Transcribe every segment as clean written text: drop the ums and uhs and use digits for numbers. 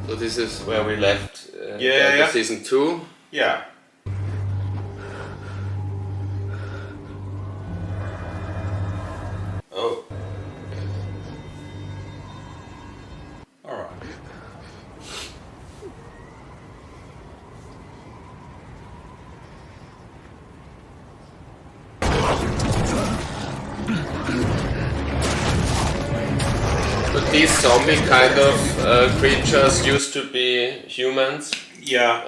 So this is where we left yeah. season 2. Yeah. Oh. Alright. But these zombie kind of creatures used to be humans. Yeah.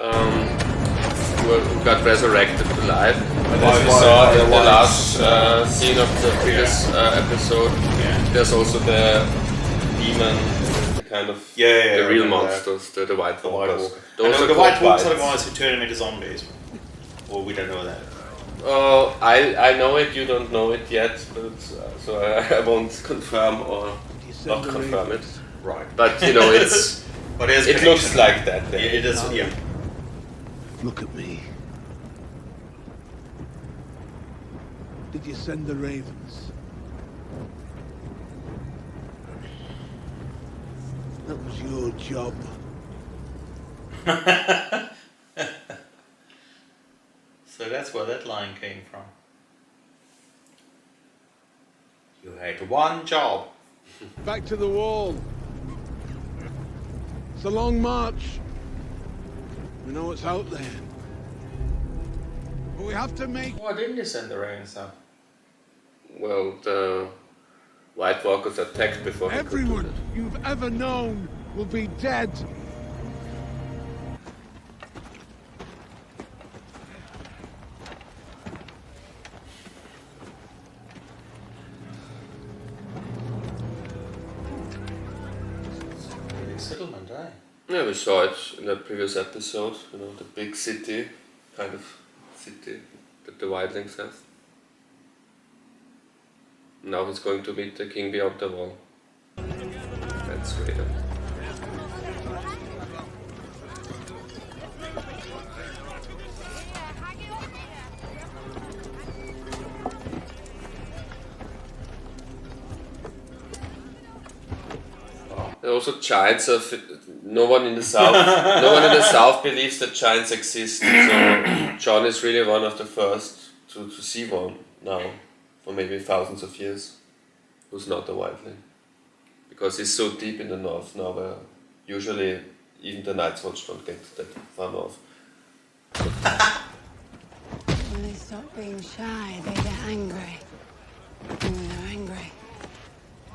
Who got resurrected to life. And as we saw in the last scene of the previous episode, there's also the demon, the kind of the real monsters, the white walkers. The white walkers are the guys who turn them into zombies. Or we don't know that. Oh, I know it, you don't know it yet, but, so I won't confirm or not confirm it. Right. But you know, it's but it looks like that. Yeah, it is, yeah. Look at me. Did you send the ravens? That was your job. So that's where that line came from. You had one job. Back to the wall. It's a long march. We know what's out there. But we have to make... Why didn't you send the ravens though? Well, the White Walkers attacked before Everyone you've ever known will be dead. Settlement, eh? Yeah, we saw it in the previous episode, you know, the big city, kind of city that the wildlings have. Now he's going to meet the king beyond the wall. That's Raider. There are also giants of no one in the south. No one in the south believes that giants exist. So John is really one of the first to see one now, for maybe thousands of years, who's not a wildling, because he's so deep in the north now, where usually even the Night's Watch don't get that far north. When they stop being shy, they get angry. And when they're angry,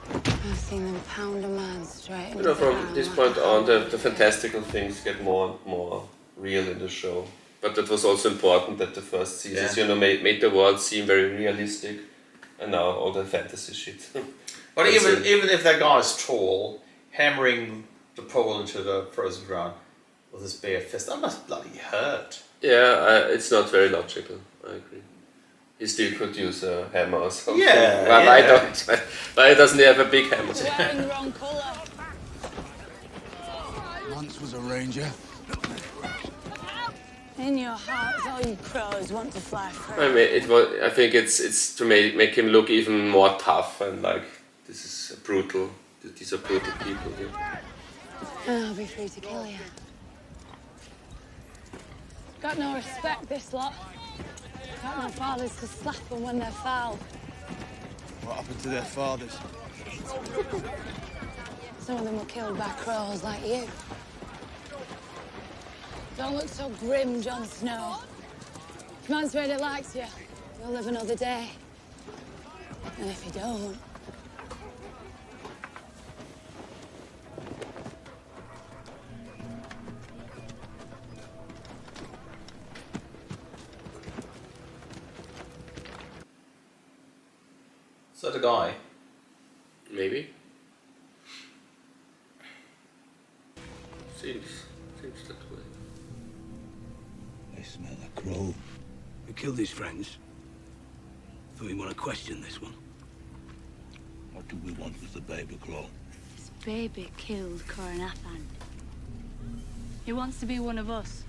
I've seen them pound a man straight into You know, the from ground this like point a on, hog. the fantastical things get more and more real in the show. But that was also important that the first seasons, you know, made the world seem very realistic, and now all the fantasy shit. But even if that guy is tall, hammering the pole into the frozen ground with his bare fist, that must bloody hurt. Yeah, it's not very logical. I agree. He still could use a hammer or something. Yeah, why doesn't he have a big hammer? Wearing the wrong colour. Once was a ranger. In your hearts, all you crows want to fly free. I mean, I think it's to make him look even more tough and like this is brutal. These are brutal people. Yeah. And I'll be free to kill you. Got no respect, this lot. Got no fathers to slap them when they're foul. What happened to their fathers? Some of them were killed by crows like you. Don't look so grim, Jon Snow. If man's really likes you, you'll live another day. And if you don't... So the guy. Maybe. Seems that way. I smell a crow. We killed his friends. Thought you want to question this one. What do we want with the baby crow? This baby killed Coronathan. He wants to be one of us.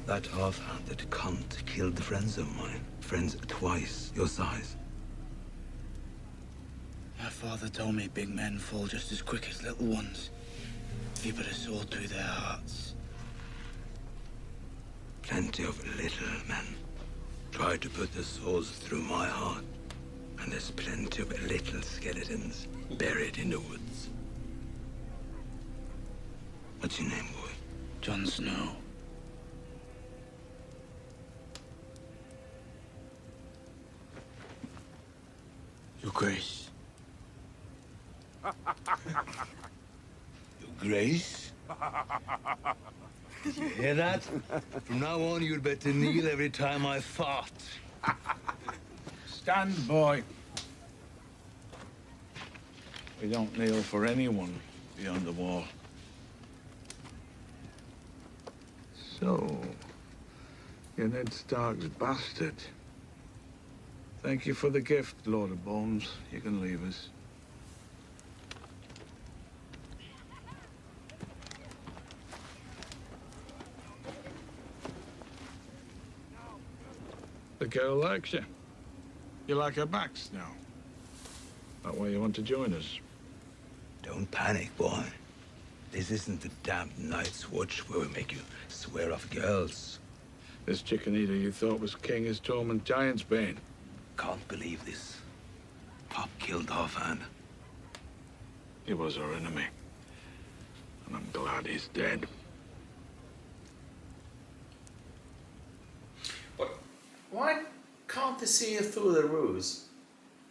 That half-handed cunt killed friends of mine. Friends twice your size. My father told me big men fall just as quick as little ones. If you put a sword through their hearts. Plenty of little men tried to put the swords through my heart. And there's plenty of little skeletons buried in the woods. What's your name, boy? Jon Snow. Your Grace. Your Grace? Did you hear that? From now on, you'd better kneel every time I fart. Stand, boy. We don't kneel for anyone beyond the wall. So, you're Ned Stark's bastard. Thank you for the gift, Lord of Bones. You can leave us. The girl likes you. You like her backs now. That why you want to join us? Don't panic, boy. This isn't the damned Night's Watch where we make you swear off girls. This chicken eater you thought was king is torment Giant's Bane. Can't believe this. Pop killed Uberfan. He was our enemy. And I'm glad he's dead. But why can't they see through the ruse?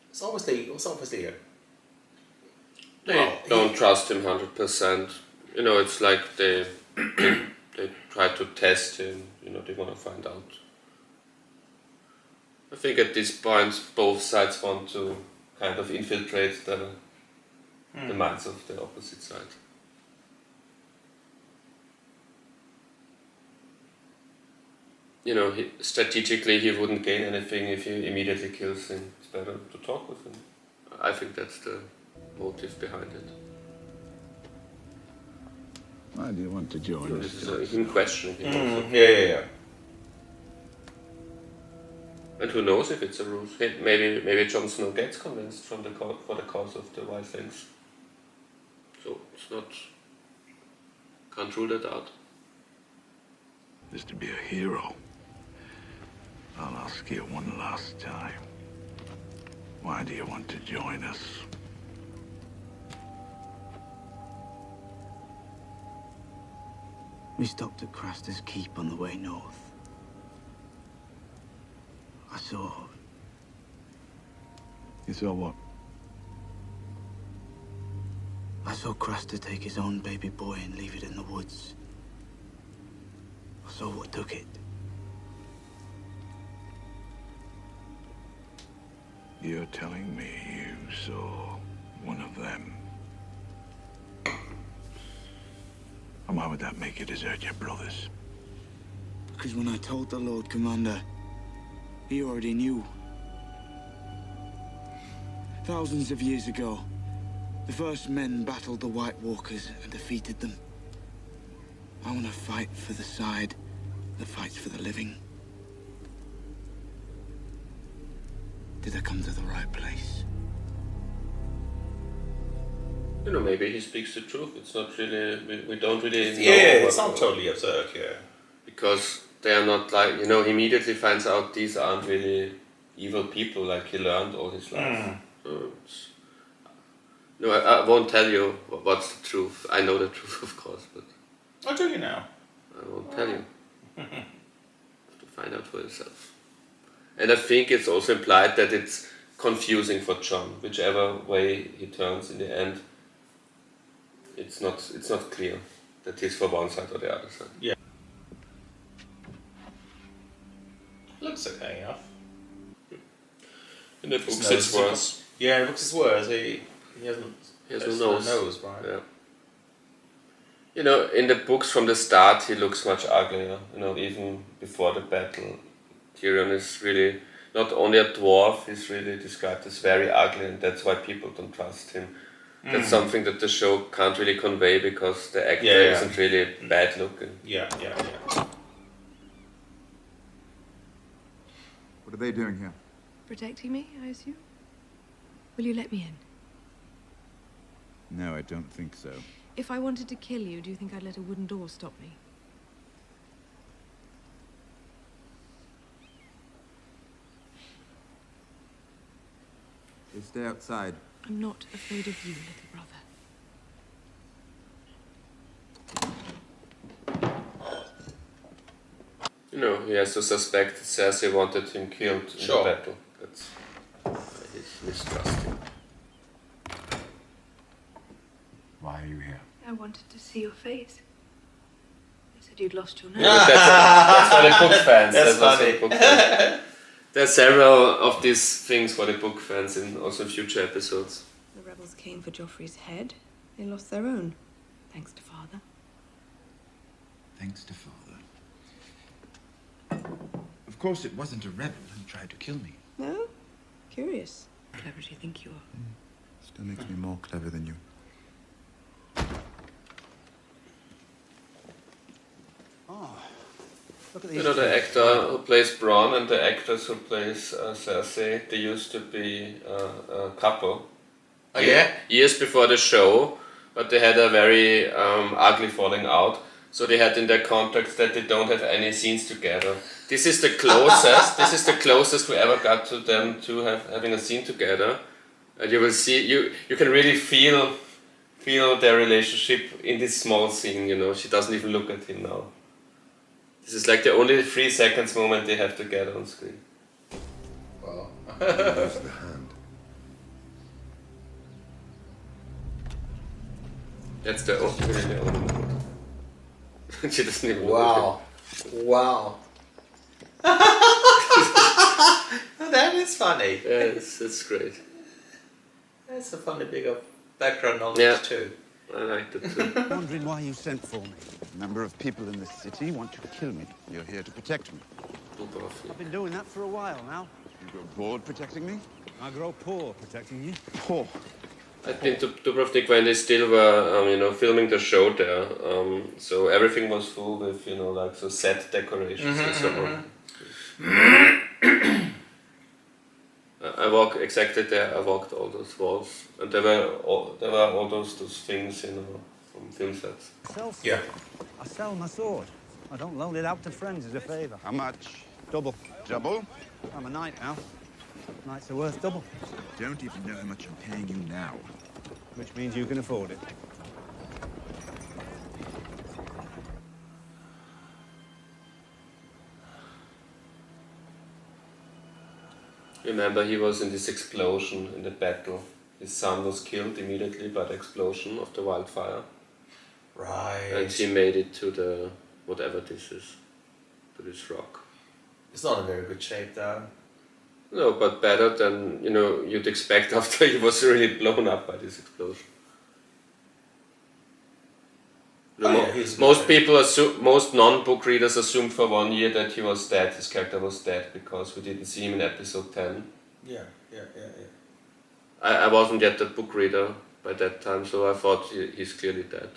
It's obviously a... They don't trust him 100%. You know, it's like they try to test him. You know, they want to find out. I think at this point both sides want to kind of infiltrate the minds of the opposite side. You know, strategically he wouldn't gain anything if he immediately kills him. It's better to talk with him. I think that's the motive behind it. Why do you want to join us? This is him questioning him also. Yeah. And who knows if it's a ruse? Maybe Jon Snow gets convinced for the cause of the wildlings. So it's not. Can't rule that out. Is to be a hero. I'll ask you one last time. Why do you want to join us? We stopped at Craster's Keep on the way north. I saw... You saw what? I saw Craster take his own baby boy and leave it in the woods. I saw what took it. You're telling me you saw one of them? And why would that make you desert your brothers? Because when I told the Lord Commander, he already knew. Thousands of years ago, the first men battled the White Walkers and defeated them. I want to fight for the side that fights for the living. Did I come to the right place? You know, maybe he speaks the truth. It's not really. We don't really know. Yeah, it's not totally absurd, yeah. Because they are not like, you know, he immediately finds out these aren't really evil people like he learned all his life. No, I won't tell you what's the truth. I know the truth, of course, but I'll tell you now. I won't tell you. You have to find out for yourself. And I think it's also implied that it's confusing for Jon. Whichever way he turns in the end, it's not clear that he's for one side or the other side. Yeah. Looks okay enough. In the books it's worse. Yeah, in the books it's worse. He has no a nose, right? Yeah. You know, in the books from the start he looks much uglier. You know, even before the battle, Tyrion is really not only a dwarf, he's really described as very ugly, and that's why people don't trust him. That's something that the show can't really convey because the actor isn't really bad looking. Yeah. What are they doing here? Protecting me, I assume? Will you let me in? No, I don't think so. If I wanted to kill you, do you think I'd let a wooden door stop me? You stay outside. I'm not afraid of you, little brother. You know, he has to suspect that Cersei wanted him killed in the battle. That's he's mistrusting. Why are you here? I wanted to see your face. They said you'd lost your nose. That's for the book fans. That's also funny. the book fans. There are several of these things for the book fans in also future episodes. The rebels came for Joffrey's head. They lost their own. Thanks to Father. Thanks to Father. Of course, it wasn't a rebel who tried to kill me. No? Curious. Clever do you think you are? Still makes me more clever than you. Look at You know, the actor who plays Bronn and the actress who plays Cersei, they used to be a couple. Oh yeah? Years before the show, but they had a very ugly falling out. So they had in their contracts that they don't have any scenes together. This is the closest. This is the closest we ever got to them to having a scene together. And you will see. You can really feel their relationship in this small scene. You know, she doesn't even look at him now. This is like the only 3 seconds moment they have together on screen. Wow. There's the hand. That's the only moment. She doesn't even look Wow. Wow. That is funny. at him. Yeah, it's great. That's a funny bit of background knowledge Yeah. too. I liked it too. Wondering why you sent for me. A number of people in this city want to kill me. You're here to protect me. Uberfan. I've been doing that for a while now. You grow bored protecting me? I grow poor protecting you. Poor. I've been to Dubrovnik when they still were, filming the show there. So everything was full with, like so set decorations and so on. I walked exactly there. I walked all those walls, and there were all those things, from film sets. Yeah. I sell my sword. I don't loan it out to friends as a favor. How much? Double. Double? I'm a knight now. Knights are worth double. Don't even know how much I'm paying you now. Which means you can afford it. Remember, he was in this explosion in the battle. His son was killed immediately by the explosion of the wildfire. Right. And he made it to the, whatever this is, to this rock. It's not in very good shape though. No, but better than, you'd expect after he was really blown up by this explosion. Most people most non-book readers assumed for 1 year that he was dead, his character was dead, because we didn't see him in episode 10. Yeah. I wasn't yet a book reader by that time, so I thought he's clearly dead.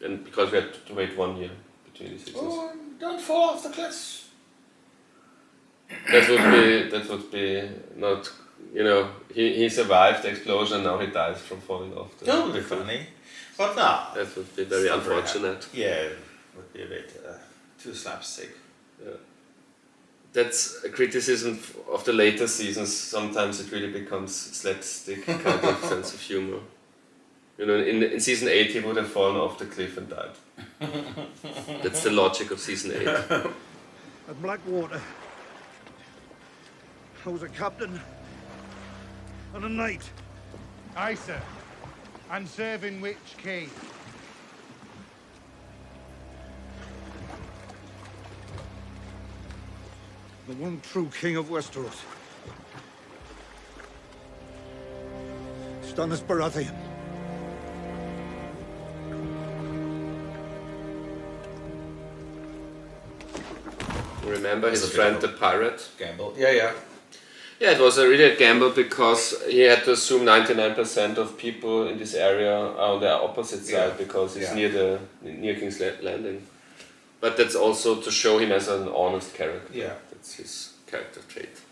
And because we had to wait 1 year between the seasons. Oh, don't fall off the cliffs. That would be not, he survived the explosion, now he dies from falling off. That would be funny. But no. That would be very unfortunate. Yeah, it would be a bit too slapstick. Yeah. That's a criticism of the later seasons. Sometimes it really becomes slapstick kind of sense of humor. In season 8 he would have fallen off the cliff and died. That's the logic of season 8. At Blackwater, I was a captain and a knight. Aye, sir. And serving which king? The one true king of Westeros. Stannis Baratheon. Remember his friend the pirate? Gamble. Yeah. Yeah, it was really a gamble because he had to assume 99% of people in this area are on the opposite side because he's near King's Landing. But that's also to show him as an honest character. Yeah. That's his character trait.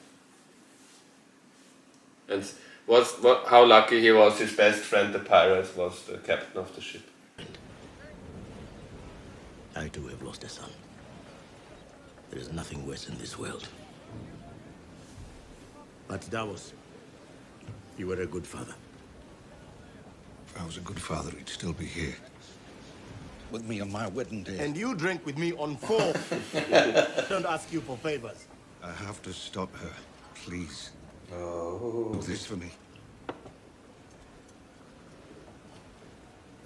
And How lucky he was, his best friend, the pirate, was the captain of the ship. I too have lost a son. There is nothing worse in this world. But Davos, you were a good father. If I was a good father, he'd still be here. With me on my wedding day. And you drink with me on 4. Don't ask you for favors. I have to stop her. Please. Oh. Do this for me.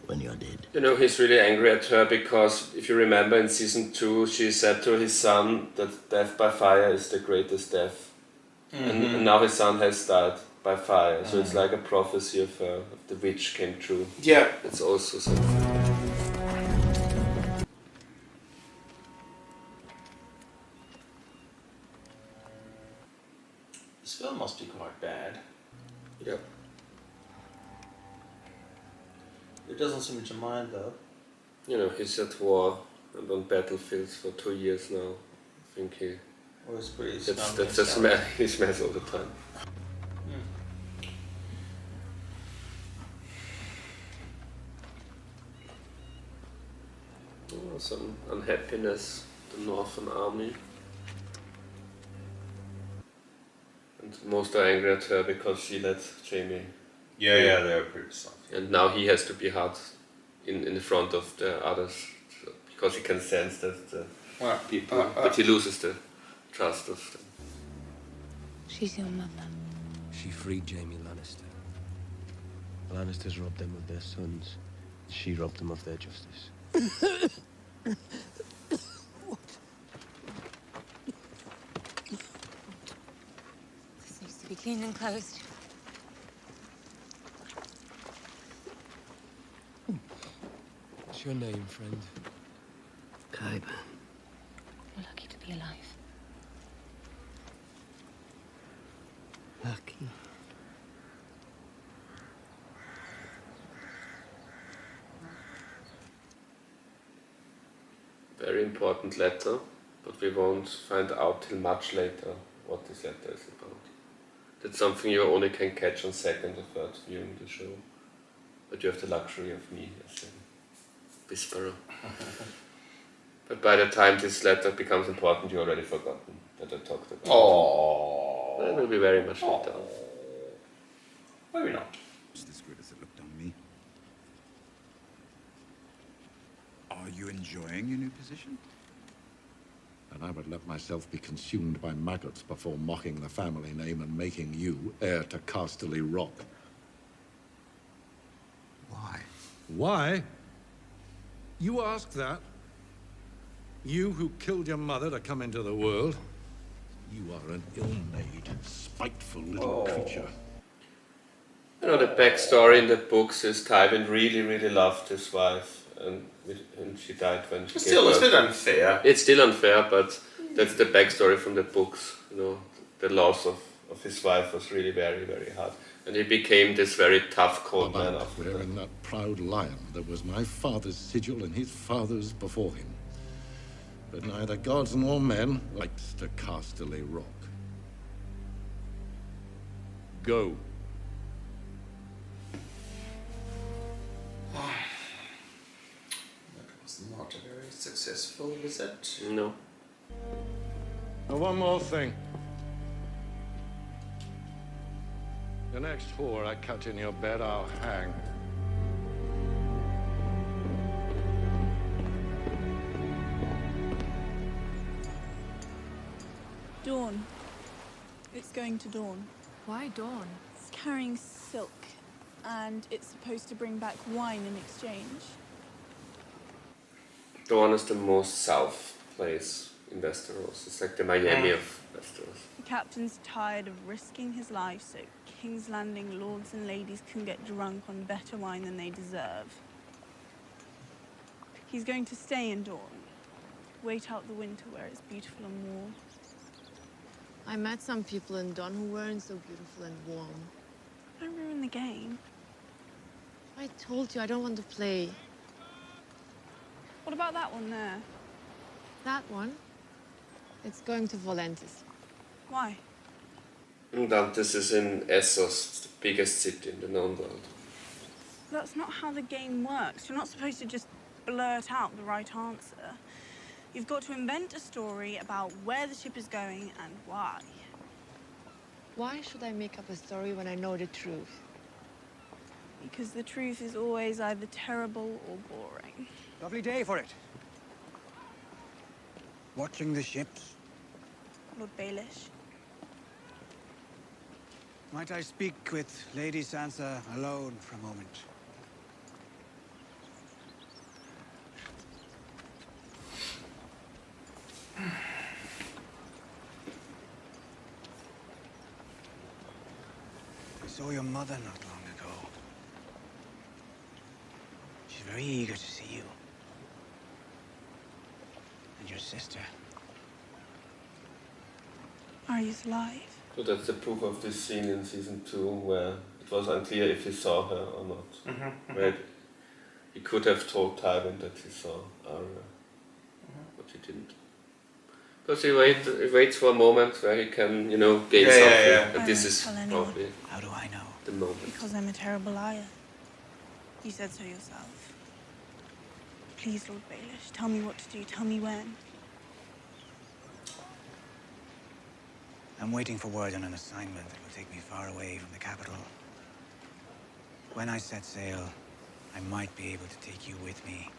When you're dead. You know, he's really angry at her because, if you remember in season 2, she said to his son that death by fire is the greatest death. And now his son has died by fire. So it's like a prophecy of the witch came true. Yeah. It's also so. This film must be quite bad. Yep. It doesn't seem to mind though. You know, he's at war and on battlefields for 2 years now. I think he... Or it's pretty That's a smell. He smells all the time. Oh, some unhappiness, the Northern Army. And most are angry at her because she let Jamie. Yeah, they're pretty soft. And now he has to be hard in front of the others because he can sense that the people, but he loses the trust of them. She's your mother. She freed Jaime Lannister. The Lannisters robbed them of their sons. She robbed them of their justice. This needs to be cleaned and closed. What's your name, friend? Qyburn. You're lucky to be alive. Lucky. Very important letter, but we won't find out till much later what this letter is about. That's something you only can catch on second or third viewing the show. But you have the luxury of me as a whisperer. But by the time this letter becomes important, you're already forgotten that I talked about Oh. it. It will be very much later. Maybe not. What's this grid as it looked on me? Are you enjoying your new position? And I would let myself be consumed by maggots before mocking the family name and making you heir to Casterly Rock. Why? Why? You ask that? You who killed your mother to come into the world? You are an ill-made, spiteful little creature. You know, the backstory in the books is Tywin really, really loved his wife, and she died when she gave Still, it's a birth. bit unfair. It's still unfair, but that's the backstory from the books. You know, the loss of his wife was really very, very hard. And he became this very tough, cold man after that. Wearing that proud lion that was my father's sigil and his father's before him. But neither gods nor men likes to Casterly Rock. Go. That was not a very successful visit. No. And one more thing. The next whore I catch in your bed, I'll hang. Dawn. It's going to dawn. Why dawn? It's carrying silk, and it's supposed to bring back wine in exchange. Dawn is the most south place in Westeros. It's like the Miami of Westeros. The captain's tired of risking his life so King's Landing lords and ladies can get drunk on better wine than they deserve. He's going to stay in Dawn. Wait out the winter where it's beautiful and warm. I met some people in Dawn who weren't so beautiful and warm. Don't ruin the game. I told you I don't want to play. What about that one there? That one? It's going to Volantis. Why? Dante's is in Essos, it's the biggest city in the known world. That's not how the game works. You're not supposed to just blurt out the right answer. You've got to invent a story about where the ship is going and why. Why should I make up a story when I know the truth? Because the truth is always either terrible or boring. Lovely day for it. Watching the ships. Lord Baelish. Might I speak with Lady Sansa alone for a moment? I saw your mother not long ago. She's very eager to see you. And your sister. Are you alive? So that's the proof of this scene in season 2 where it was unclear if he saw her or not. Where he could have told Tywin that he saw Arya, but he didn't. Because he waits for a moment where he can, gain something, and this is probably How do I know? the moment. Because I'm a terrible liar. You said so yourself. Please, Lord Baelish, tell me what to do. Tell me when. I'm waiting for word on an assignment that will take me far away from the capital. When I set sail, I might be able to take you with me.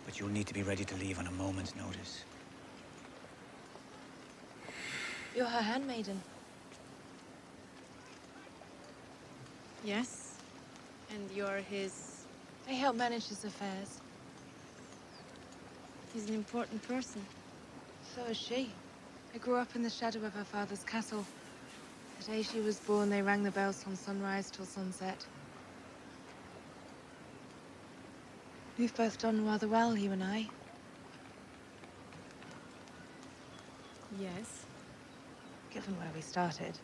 But you'll need to be ready to leave on a moment's notice. You're her handmaiden. Yes. And you're his... I help manage his affairs. He's an important person. So is she. I grew up in the shadow of her father's castle. The day she was born, they rang the bells from sunrise till sunset. We've both done rather well, you and I. Yes. Given where we started.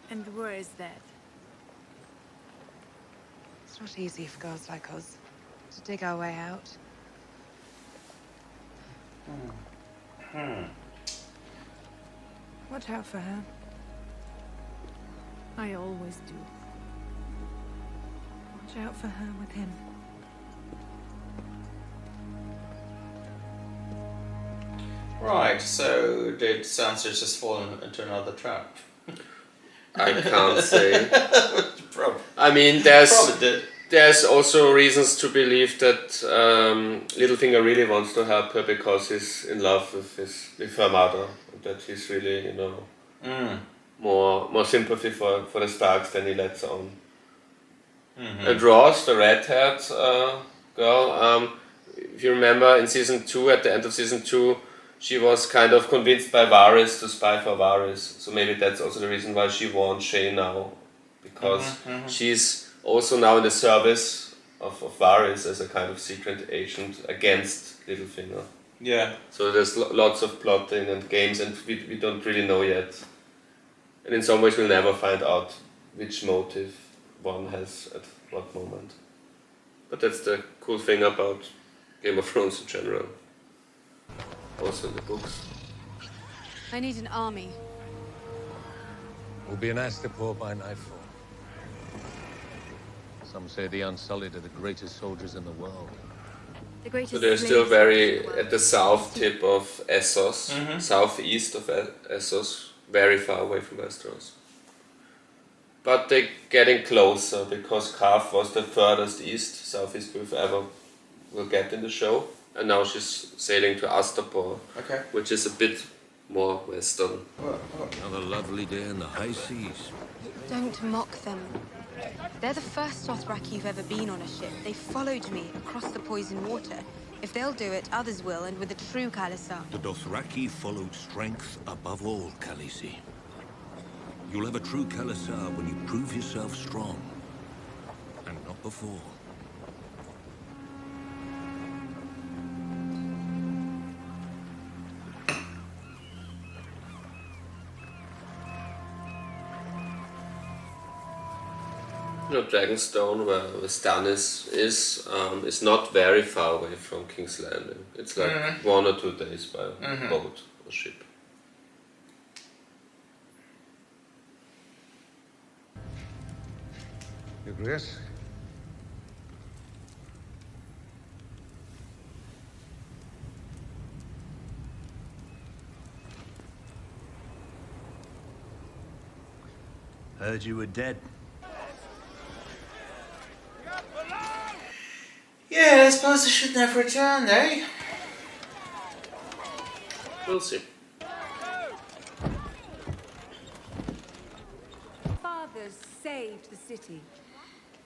And where is that? It's not easy for girls like us to dig our way out. Watch out for her. I always do. Watch out for her with him. Right, so did Sansa just fall into another trap? I can't say. Probably. I mean, there's also reasons to believe that Littlefinger really wants to help her because he's in love with her mother. That he's really, more sympathy for the Starks than he lets on. And Ross, the red-haired girl, if you remember in season 2, at the end of season 2, she was kind of convinced by Varys to spy for Varys. So maybe that's also the reason why she wants Shay now. Because she's also now in the service of Varys as a kind of secret agent against Littlefinger. Yeah. So there's lots of plotting and games, and we don't really know yet. And in some ways we'll never find out which motive one has at what moment. But that's the cool thing about Game of Thrones in general. Also in the books. I need an army. We'll be in Astapor by nightfall. Some say the Unsullied are the greatest soldiers in the world. The greatest. So they're still very at the south tip of Essos, southeast of Essos, very far away from Westeros. But they're getting closer because Karth was the furthest southeast we've ever will get in the show. And now she's sailing to Astapor, which is a bit more western. Another lovely day in the high seas. Don't mock them. They're the first Dothraki who've ever been on a ship. They followed me across the poison water. If they'll do it, others will, and with a true Khalasar. The Dothraki followed strength above all, Khaleesi. You'll have a true Khalasar when you prove yourself strong. And not before. Dragonstone, where Stannis is not very far away from King's Landing. It's like 1 or 2 days by boat or ship. You Chris? Heard you were dead. Yeah, I suppose I should never return, eh? We'll see. Fathers saved the city.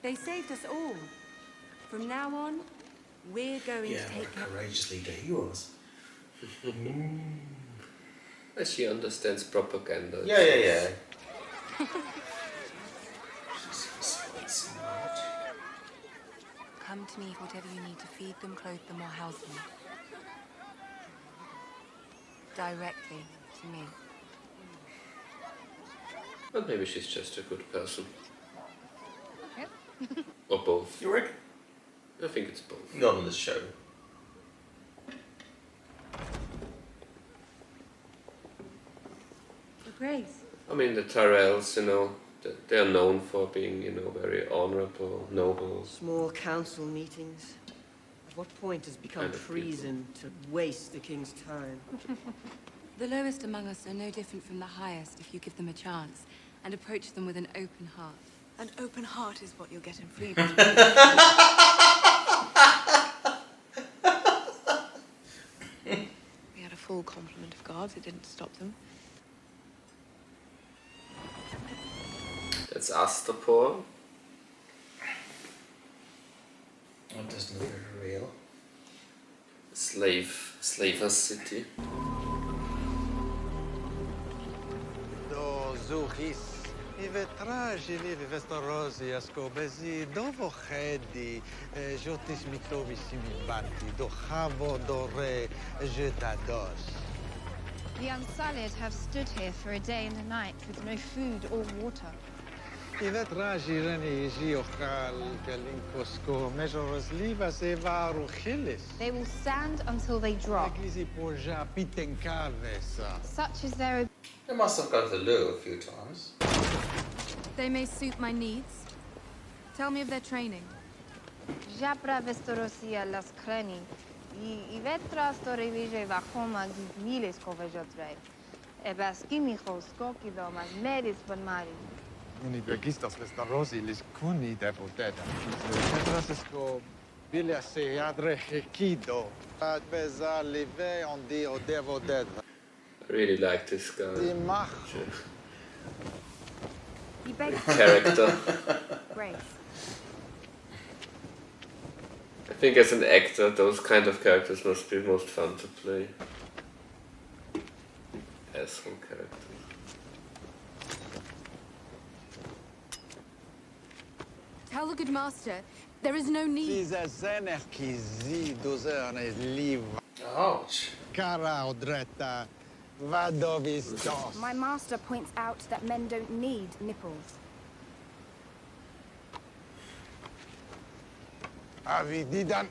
They saved us all. From now on, we're going Yeah, to take what a care. courageous leader he was. She understands propaganda. Yeah. She's quite smart. Come to me for whatever you need to feed them, clothe them, or house them. Directly to me. But maybe she's just a good person. Okay. Or both. You reckon? I think it's both. Not on this show. Your Grace. I mean, the Tyrells, they are known for being, very honorable, noble. Small council meetings. At what point has become Kind of treason to waste the king's time? The lowest among us are no different from the highest if you give them a chance and approach them with an open heart. An open heart is what you'll get in free. We had a full complement of guards. It didn't stop them. That's Astapor. That doesn't look very real. Slaver's city. Do Zuchis. Ivetragili vivestorosi ascobesi dovo chedi jotis microvissimi banti do chavo do re jetados. The Unsullied have stood here for a day and a night with no food or water. Ivetragi reni giochal kalinkosco mejoros livas evaru chilis. They will stand until they drop. Eglisi porja pitenkavesa. Such is their... They must have gone to the loo a few times. They may suit my needs. Tell me of their training. Japra vestorosia las creni. I vetra storivije vachoma gizmiles kovejotrei. Ebaskimichos kokido mas meris von mari. Unibergistas vestarosi lis cuni devoteta. Petrasesco bilia se adre hekido. Ad beza live on di odevodeta. I really like this guy. He begs Character. Grace. I think as an actor, those kind of characters must be most fun to play. Asshole characters. Tell the good master, there is no need. Ouch. Cara odretta. Vadovistos. My master points out that men don't need nipples. Avididan.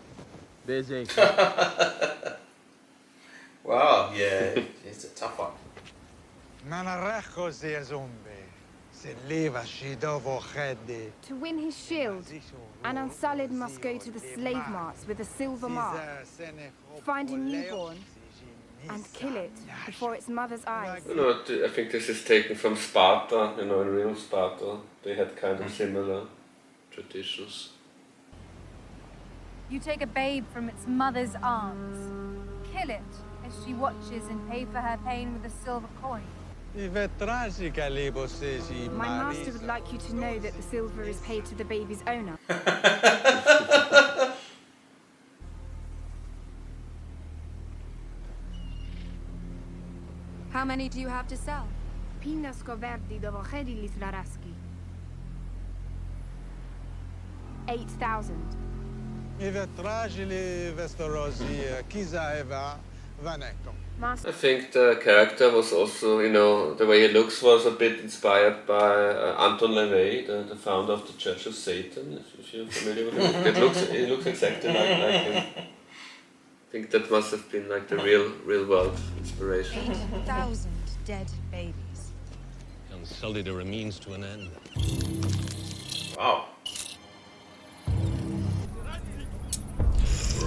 Busy. Wow, yeah, it's a tough one. Nanarejo se zombe. Se leva shidovo chedi. To win his shield, an Unsullied must go to the slave marts with a silver mark, find a newborn, and kill it before its mother's eyes. I think this is taken from Sparta, in real Sparta. They had kind of similar traditions. You take a babe from its mother's arms, kill it as she watches and pay for her pain with a silver coin. My master would like you to know that the silver is paid to the baby's owner. How many do you have to sell? Pinas coverti dovo chedilis laraski. 8,000. Ivetragili vestorosi kizaeva vaneko. I think the character was also, the way he looks was a bit inspired by Anton LaVey, the founder of the Church of Satan, if you're familiar with him. It looks exactly like him. I think that must have been like the real world inspiration. 8,000 dead babies. Unsullied are a means to an end. Wow.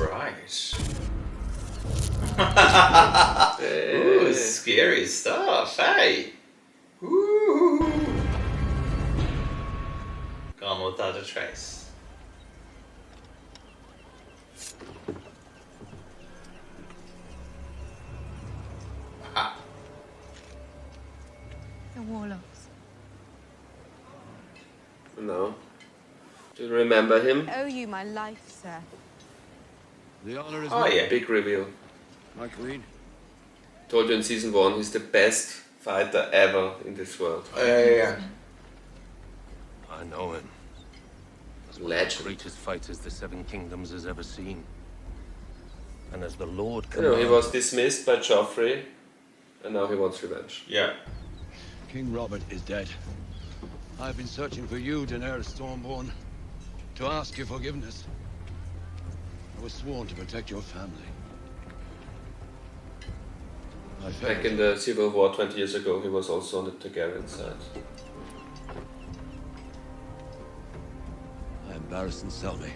right. Ooh, scary stuff, hey? Ooh. Gone without a trace. Aha. The warlocks. No. Do you remember him? I owe you my life, sir. The honor is Oh, yeah. Big reveal. my queen. Told you in season 1, he's the best fighter ever in this world. Yeah. I know him. As one of the greatest fighters the Seven Kingdoms has ever seen. And as the Lord You know, he commands- was dismissed by Joffrey, and now he wants revenge. Yeah. King Robert is dead. I've been searching for you, Daenerys Stormborn, to ask your forgiveness. I was sworn to protect your family. I failed. Back in the Civil War 20 years ago, he was also on the Targaryen side. I am Barristan Selmy,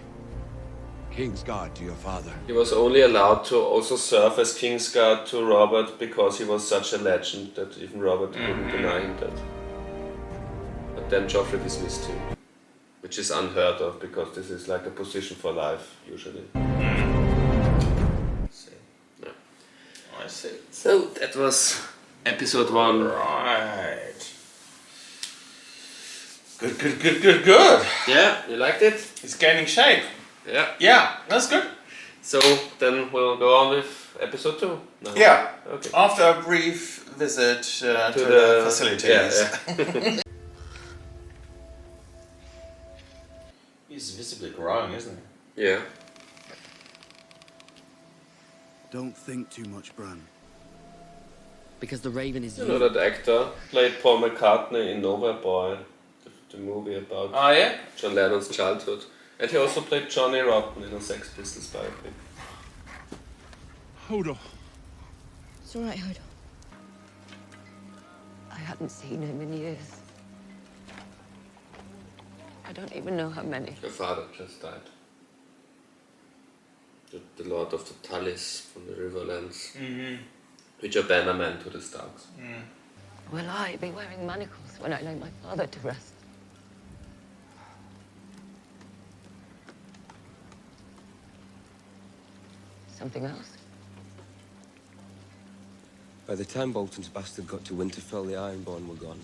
Kingsguard to your father. He was only allowed to also serve as Kingsguard to Robert because he was such a legend that even Robert wouldn't deny him that. But then Joffrey dismissed him, which is unheard of because this is like a position for life, usually. I see. So that was episode 1. Right. Good. Yeah, you liked it? He's gaining shape. Yeah. Yeah, that's good. So then we'll go on with episode 2. now. Yeah. Okay. After a brief visit to the facilities. Yeah. He's visibly growing, isn't he? Yeah. Don't think too much, Bran. Because the Raven is You know that actor played Paul McCartney in Nowhere Boy, the movie about John Lennon's childhood. And he also played Johnny Rotten in a Sex Pistols biopic. Hodor. It's all right, Hodor. I hadn't seen him in years. I don't even know how many. Your father just died. The Lord of the Tullys from the Riverlands. Which are bannermen to the Starks. Will I be wearing manacles when I lay my father to rest? Something else? By the time Bolton's bastard got to Winterfell, the Ironborn were gone.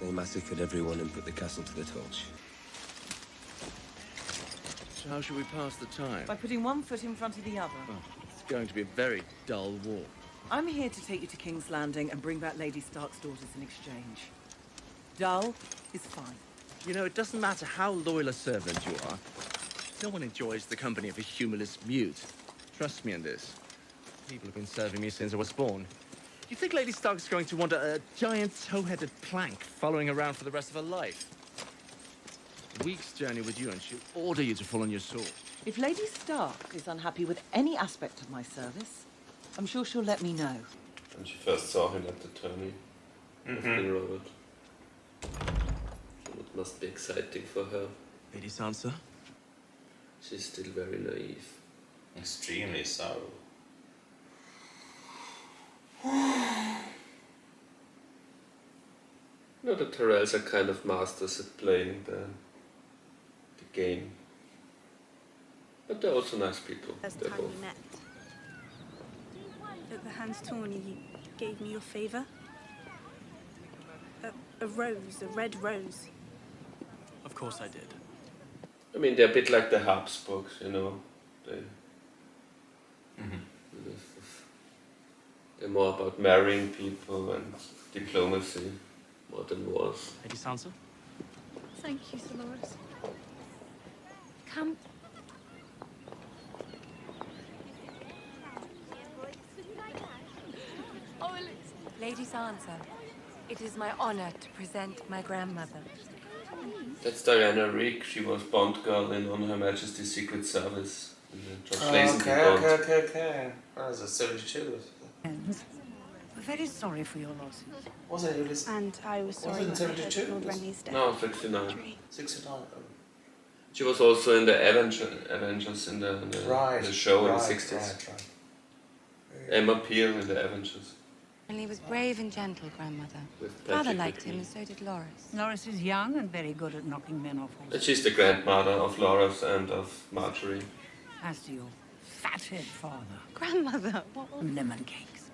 They massacred everyone and put the castle to the torch. So how should we pass the time? By putting one foot in front of the other. Well, it's going to be a very dull war. I'm here to take you to King's Landing and bring back Lady Stark's daughters in exchange. Dull is fine. You know, it doesn't matter how loyal a servant you are. No one enjoys the company of a humorless mute. Trust me on this. People have been serving me since I was born. Do you think Lady Stark's going to want a giant toe-headed plank following around for the rest of her life? A week's journey with you and she'll order you to fall on your sword. If Lady Stark is unhappy with any aspect of my service, I'm sure she'll let me know. And she first saw him at the tourney of King Robert. So it must be exciting for her. Lady Sansa? She's still very naive. Extremely so. No, the Tyrells are kind of masters at playing the game. But they're also nice people. First They're time both. we met. At the Hand's Tourney, you gave me your favour. A rose, a red rose. Of course I did. I mean, they're a bit like the Habsburgs, you know. They're more about marrying people and diplomacy more than wars. Lady Sansa? Thank you, Dolores. Come. Lady Sansa, it is my honor to present my grandmother. That's Diana Rigg. She was Bond girl in On Her Majesty's Secret Service. In the George Lazenby Bond. Okay. What is it, 72? We're very sorry for your loss. Was it? And I was sorry Was it that I 72? heard Lord Renly's death. No, 69. 69. She was also in the Avengers in the show in the 60s. Right. Emma Peel in the Avengers. And he was brave and gentle, Grandmother. With Father Patrick liked him, Whitney. and so did Loris. Loris is young and very good at knocking men off horses. And she's the grandmother of Loras and of Marjorie. As to your fathead father. Grandmother, what? Lemon cakes.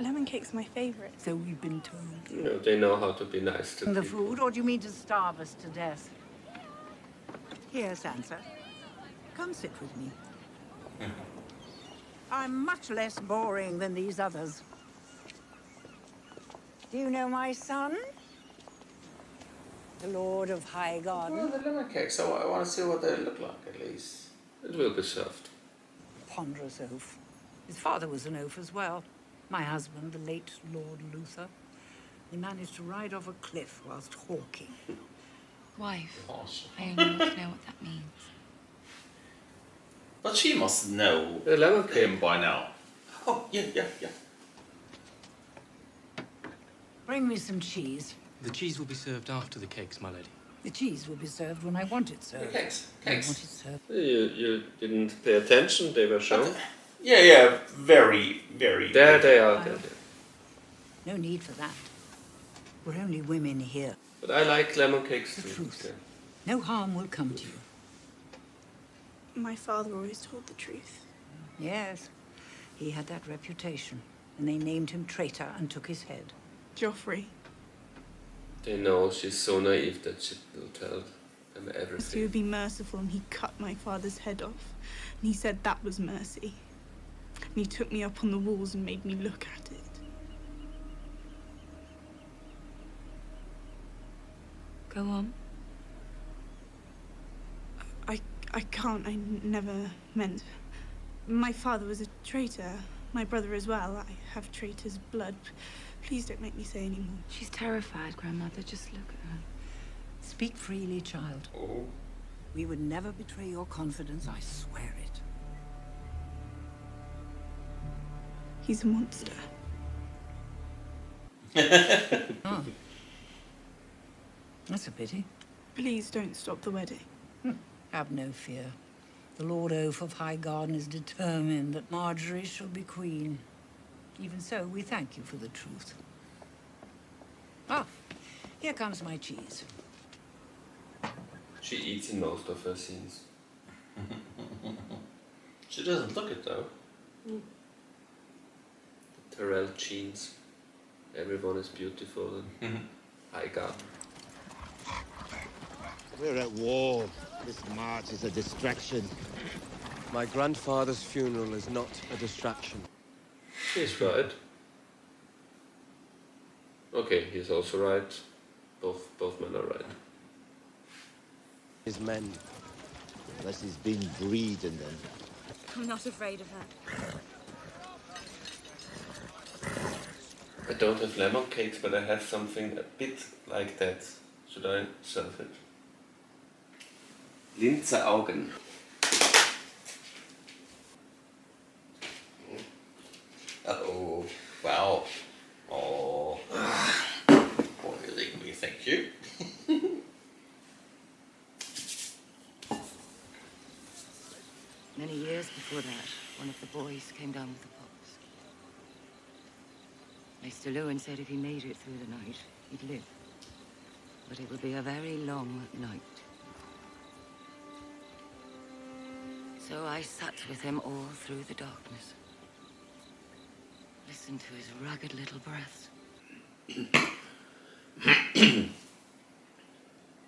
Lemon cake's my favourite. So we've been told. You know, they know how to be nice to The people. food, or do you mean to starve us to death? Here, Sansa. Come sit with me. I'm much less boring than these others. Do you know my son? The Lord of High Garden. Well, the lemon cake, so I want to see what they look like at least. It will be served. Ponderous oaf. His father was an oaf as well. My husband, the late Lord Luther. He managed to ride off a cliff whilst hawking. Wife. Gosh. I only want to know what that means. But she must know The lemon cake. him by now. Oh, yeah. Bring me some cheese. The cheese will be served after the cakes, my lady. The cheese will be served when I want it served. Cakes. I want it served. You didn't pay attention, they were shown. Yeah, very, very. There they are. There. No need for that. We're only women here. But I like lemon cakes too. Truth. No harm will come to you. My father always told the truth. Yes, he had that reputation, and they named him traitor and took his head. Joffrey. They know she's so naive that she will tell them So he everything. would be merciful, and he cut my father's head off. And he said that was mercy. And he took me up on the walls and made me look at it. Go on. I can't. I never meant. My father was a traitor. My brother as well. I have traitor's blood. Please don't make me say any more. She's terrified, Grandmother. Just look at her. Speak freely, child. Oh. We would never betray your confidence, I swear it. He's a monster. Oh. That's a pity. Please don't stop the wedding. Have no fear. The Lord Oaf of High Garden is determined that Marjorie shall be queen. Even so, we thank you for the truth. Ah, here comes my cheese. She eats in most of her scenes. She doesn't look it though. The Tyrell jeans. Everyone is beautiful and I got. We're at war. This march is a distraction. My grandfather's funeral is not a distraction. He's right. Okay, he's also right. Both men are right. His men. Unless he's been breeding them. I'm not afraid of her. I don't have lemon cakes, but I have something a bit like that. Should I serve it? Linzer Augen. Oh, wow. Oh. Boiling me, thank you. Many years before that, one of the boys came down with the pox. Mr. Lewin said if he made it through the night, he'd live. But it would be a very long night. So I sat with him all through the darkness. Listened to his ragged little breaths.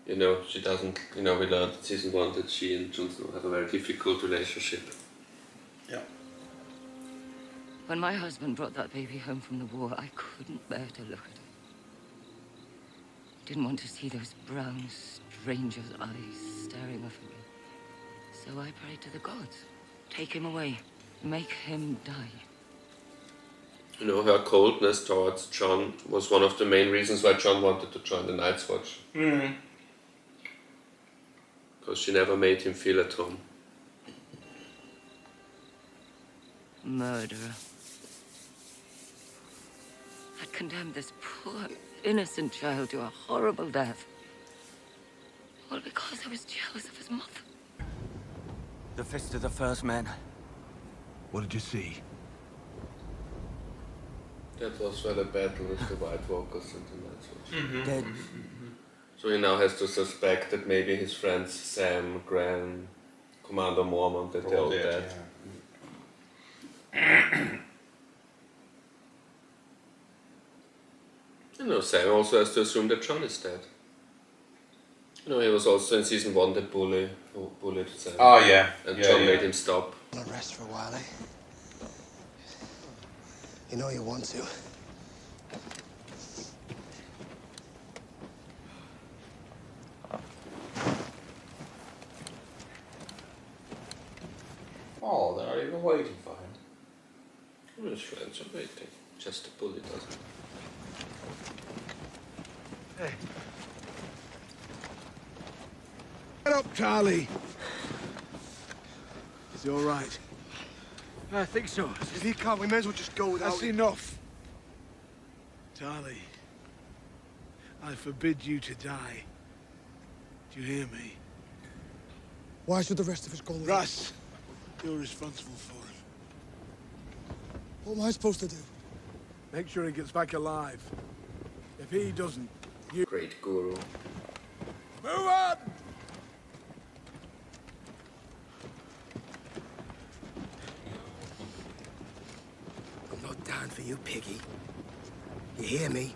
You know, she doesn't, we learned in season 1 that she and Jon Snow have a very difficult relationship. Yeah. When my husband brought that baby home from the war, I couldn't bear to look at him. I didn't want to see those brown stranger's eyes staring up at me. So I prayed to the gods. Take him away. Make him die. Her coldness towards Jon was one of the main reasons why Jon wanted to join the Night's Watch. Because she never made him feel at home. Murderer. Had condemned this poor, innocent child to a horrible death. All because I was jealous of his mother. The fist of the first men. What did you see? That was where the battle with the White Walkers and the Night Watch. Dead. So he now has to suspect that maybe his friends Sam, Gran, Commander Mormont, that they're all dead. You know, Sam also has to assume that John is dead. You know, he was also in season 1 the bully who bullied Sam. Oh, yeah. And Yeah, John yeah. made him stop. Wanna rest for a while, eh? You know you want to. Oh, they're not even waiting for him. Well, his friends are waiting. Just the bully doesn't. Hey. Get up, Charlie. Is he all right? I think so. If he can't, we may as well just go without That's him. enough. Charlie, I forbid you to die. Do you hear me? Why should the rest of us go with him? Russ, you're responsible for him. What am I supposed to do? Make sure he gets back alive. If he doesn't, you... Great guru. Move on! I'm not down for you, piggy. You hear me?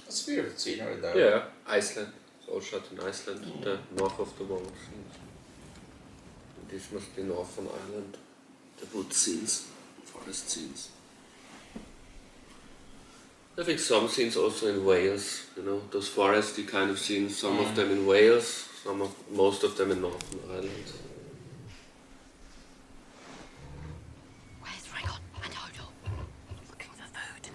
It's a beautiful scenery, though. Yeah, Iceland. It's all shot in Iceland, the north of the wall. This must be Northern Ireland. The wood scenes, forest scenes. I think some scenes also in Wales, you know, those foresty kind of scenes, some of them in Wales, most of them in Northern Ireland. Where's Rickon and Odo? Looking for food.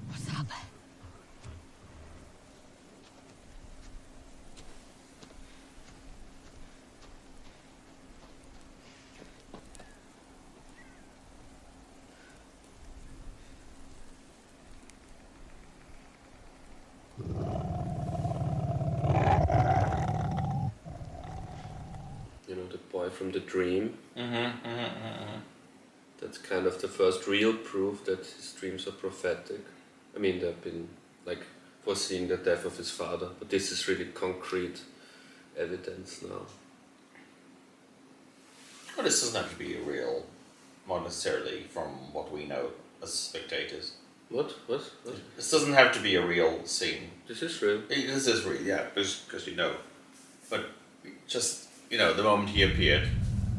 What's out there? You know, the boy from the dream. That's kind of the first real proof that his dreams are prophetic. I mean, they've been like foreseeing the death of his father, but this is really concrete evidence now. Well, this doesn't have to be real, not necessarily from what we know as spectators. What? This doesn't have to be a real scene. This is real. This is real, yeah, because you know. But just, you know, the moment he appeared,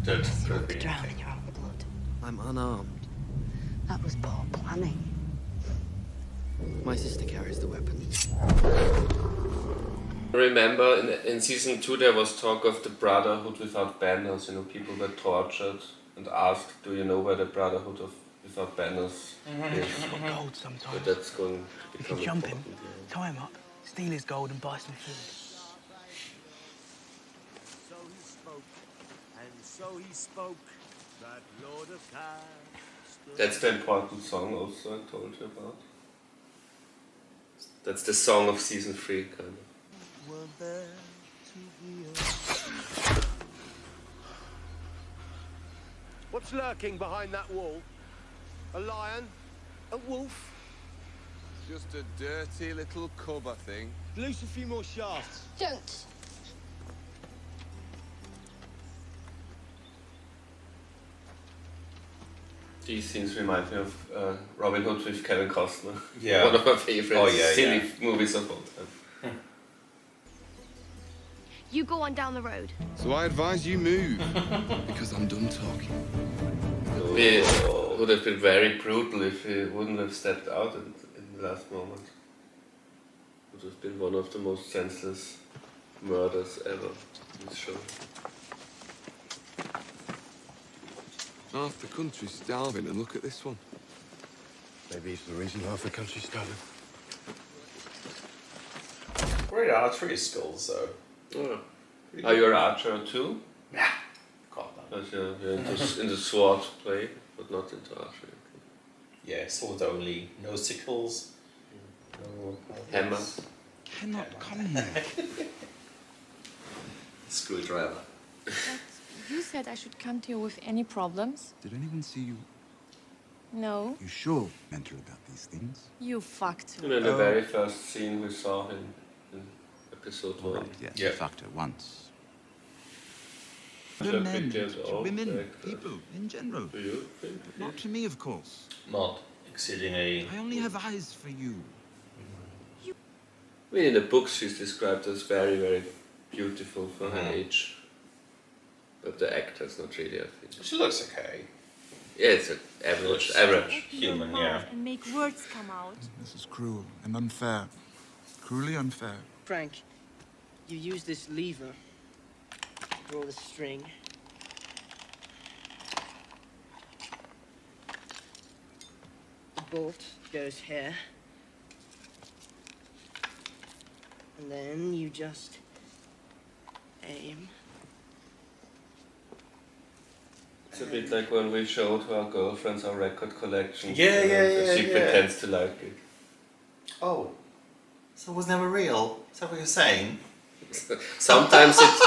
that could have been Drown in your own blood. I'm unarmed. That was poor planning. My sister carries the weapon. Remember, in season 2 there was talk of the Brotherhood without banners. You know, people were tortured and asked, "Do you know where the Brotherhood of without banners is?" Gold sometimes. But that's going to If become you jump him, important now. tie him up, steal his gold and buy some food. So he spoke, and so he spoke, that Lord of Castor. That's the important song also I told you about. That's the song of season 3, kind of. Were there to be What's lurking behind that wall? A lion? A wolf? Just a dirty little cub, I think. Loose a few more shafts. Don't. These scenes remind me of Robin Hood with Kevin Costner. Yeah. One of my favorite silly yeah. movies of all time. You go on down the road. So I advise you move, because I'm done talking. It would have been very brutal if he wouldn't have stepped out in the last moment. It would have been one of the most senseless murders ever in this show. Half the country's starving, and look at this one. Maybe it's the reason half the country's starving. Great archery skills, though. Oh. Are you an archer too? Nah, God no. Because you're into sword play, but not into archery. Yeah, swords only, no sickles, Hammer. Cannot come here. Screwdriver. You said I should come to you with any problems. Did anyone see you? No. You sure mental about these things? You fucked You know, the very first scene we saw in episode 1. Yes, you fucked her once. So The men, pictures of women, actors. people in general. Do you think? Not to me, of course. Not exceeding a... I only have eyes for you. I mean, in the books she's described as very, very beautiful for her age. But the actor's not really, I think. She looks okay. Yeah, it's an average human, yeah. And make words come out. This is cruel and unfair. Cruelly unfair. Frank, you use this lever, draw the string. The bolt goes here. And then you just aim. It's a bit like when we showed to our girlfriends our record collection. Yeah, She pretends to like it. Oh. So it was never real? Is that what you're saying? Sometimes it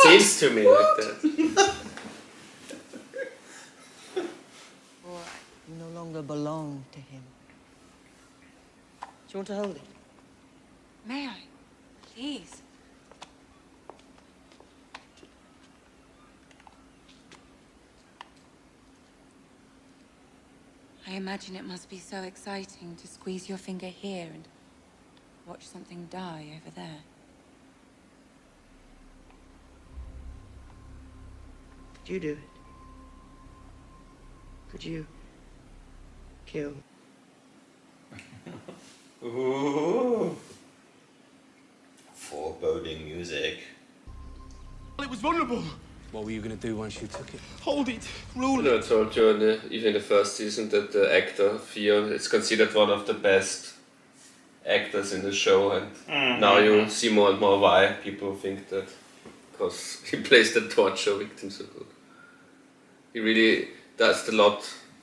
seems to me like that. All right, you no longer belong to him. Do you want to hold it? May I? Please. I imagine it must be so exciting to squeeze your finger here and watch something die over there. Could you do it? Could you kill? Ooh. Foreboding music. It was vulnerable. What were you going to do once you took it? Hold it. You know, I told you even in the first season that the actor, Theo, is considered one of the best actors in the show, and now you see more and more why people think that, because he plays the torture victim so good. He really does the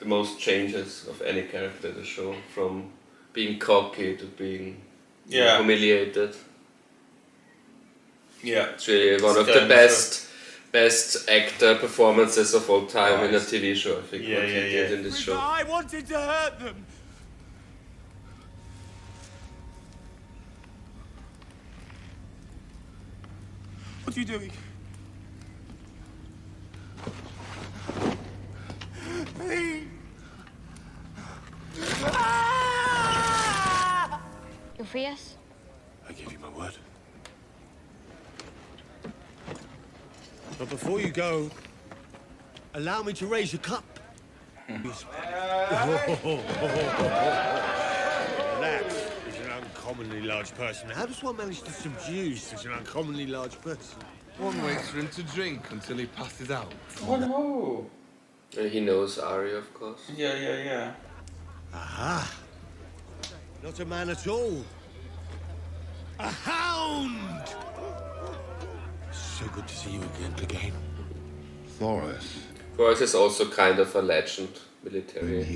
most changes of any character in the show, from being cocky to being humiliated. Yeah. It's really one of the best actor performances of all time in a TV show, I think, what he did in this show. I wanted to hurt them. What are you doing? You'll free us? I give you my word. But before you go, allow me to raise a cup. That is an uncommonly large person. How does one manage to subdue such an uncommonly large person? One waits for him to drink until he passes out. Oh no! He knows Arya, of course. Yeah. Aha! Not a man at all. A hound! So good to see you again, Clegane. Thoros. Thoros is also kind of a legend, military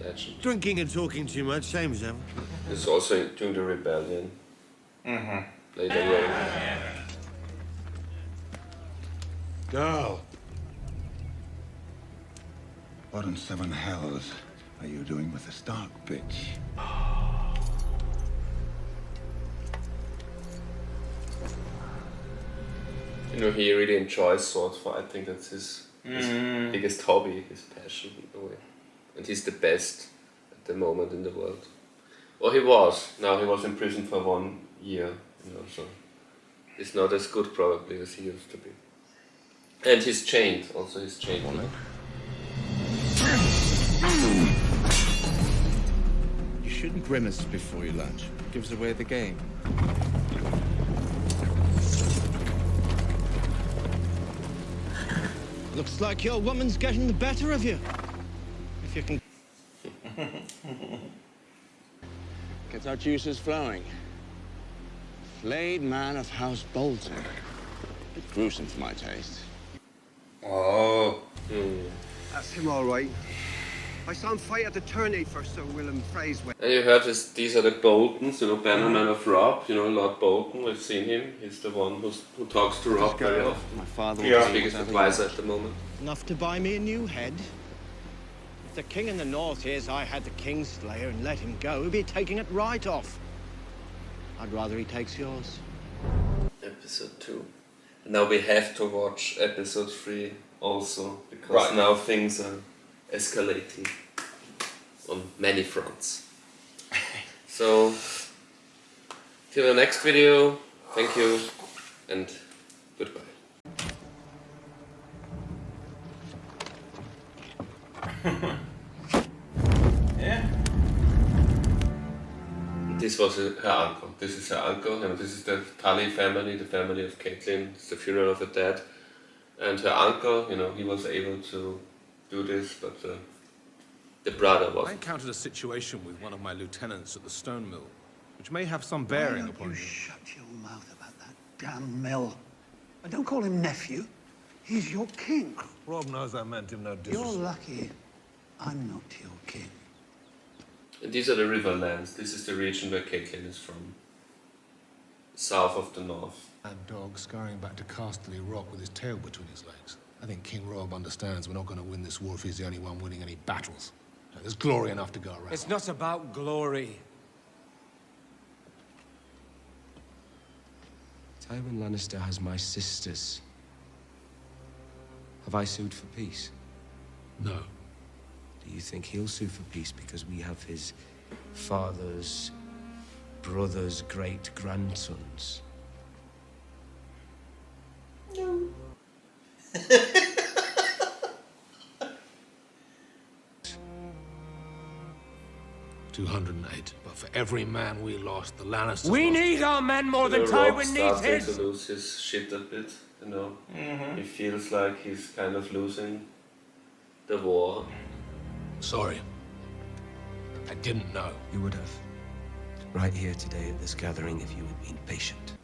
legend. Drinking and talking too much, same as ever. It's also during the rebellion. Later on. Girl. What in seven hells are you doing with the Stark bitch? You know, he really enjoys sword fight. I think that's his biggest hobby, his passion in a way. And he's the best at the moment in the world. Well, he was. Now he was in prison for 1 year, you know, so he's not as good probably as he used to be. And he's chained, also he's chained. You shouldn't grimace before you lunch. It gives away the game. Looks like your woman's getting the better of you. If you can... Get our juices flowing. Flayed man of House Bolton. Bit gruesome for my taste. Oh. That's him all right. I saw him fight at the tourney for Sir Willem Fraysway. And you heard this, these are the Boltons, you know, Bannerman of Robb, you know, Lord Bolton, we've seen him. He's the one who talks to Robb very often. My father He's was the biggest advisor at the moment. Enough to buy me a new head. If the king in the north hears I had the Kingslayer and let him go, he'll be taking it right off. I'd rather he takes yours. Episode 2. And now we have to watch episode 3 also, because now things are escalating on many fronts. So, till the next video, thank you and goodbye. Yeah. This was her uncle. This is her uncle, and this is the Tully family, the family of Caitlin. It's the funeral of her dad. And her uncle, you know, he was able to do this, but the brother wasn't. I encountered a situation with one of my lieutenants at the stone mill, which may have some bearing upon you. Shut your mouth about that damn mill. And don't call him nephew. He's your king. Rob knows I meant him no You're disrespect. lucky I'm not your king. And these are the riverlands. This is the region where Caitlin is from. South of the north. That dog scurrying back to Casterly Rock with his tail between his legs. I think King Rob understands we're not going to win this war if he's the only one winning any battles. There's glory enough to go around. It's not about glory. Tywin Lannister has my sisters. Have I sued for peace? No. Do you think he'll sue for peace because we have his father's brother's great-grandsons? No. 208. But for every man we lost, the Lannisters We lost. need our men more than Robb Tywin needs starting his. to lose his shit a bit, you know. He feels like he's kind of losing the war. Sorry. I didn't know. You would have. Right here today at this gathering if you had been patient.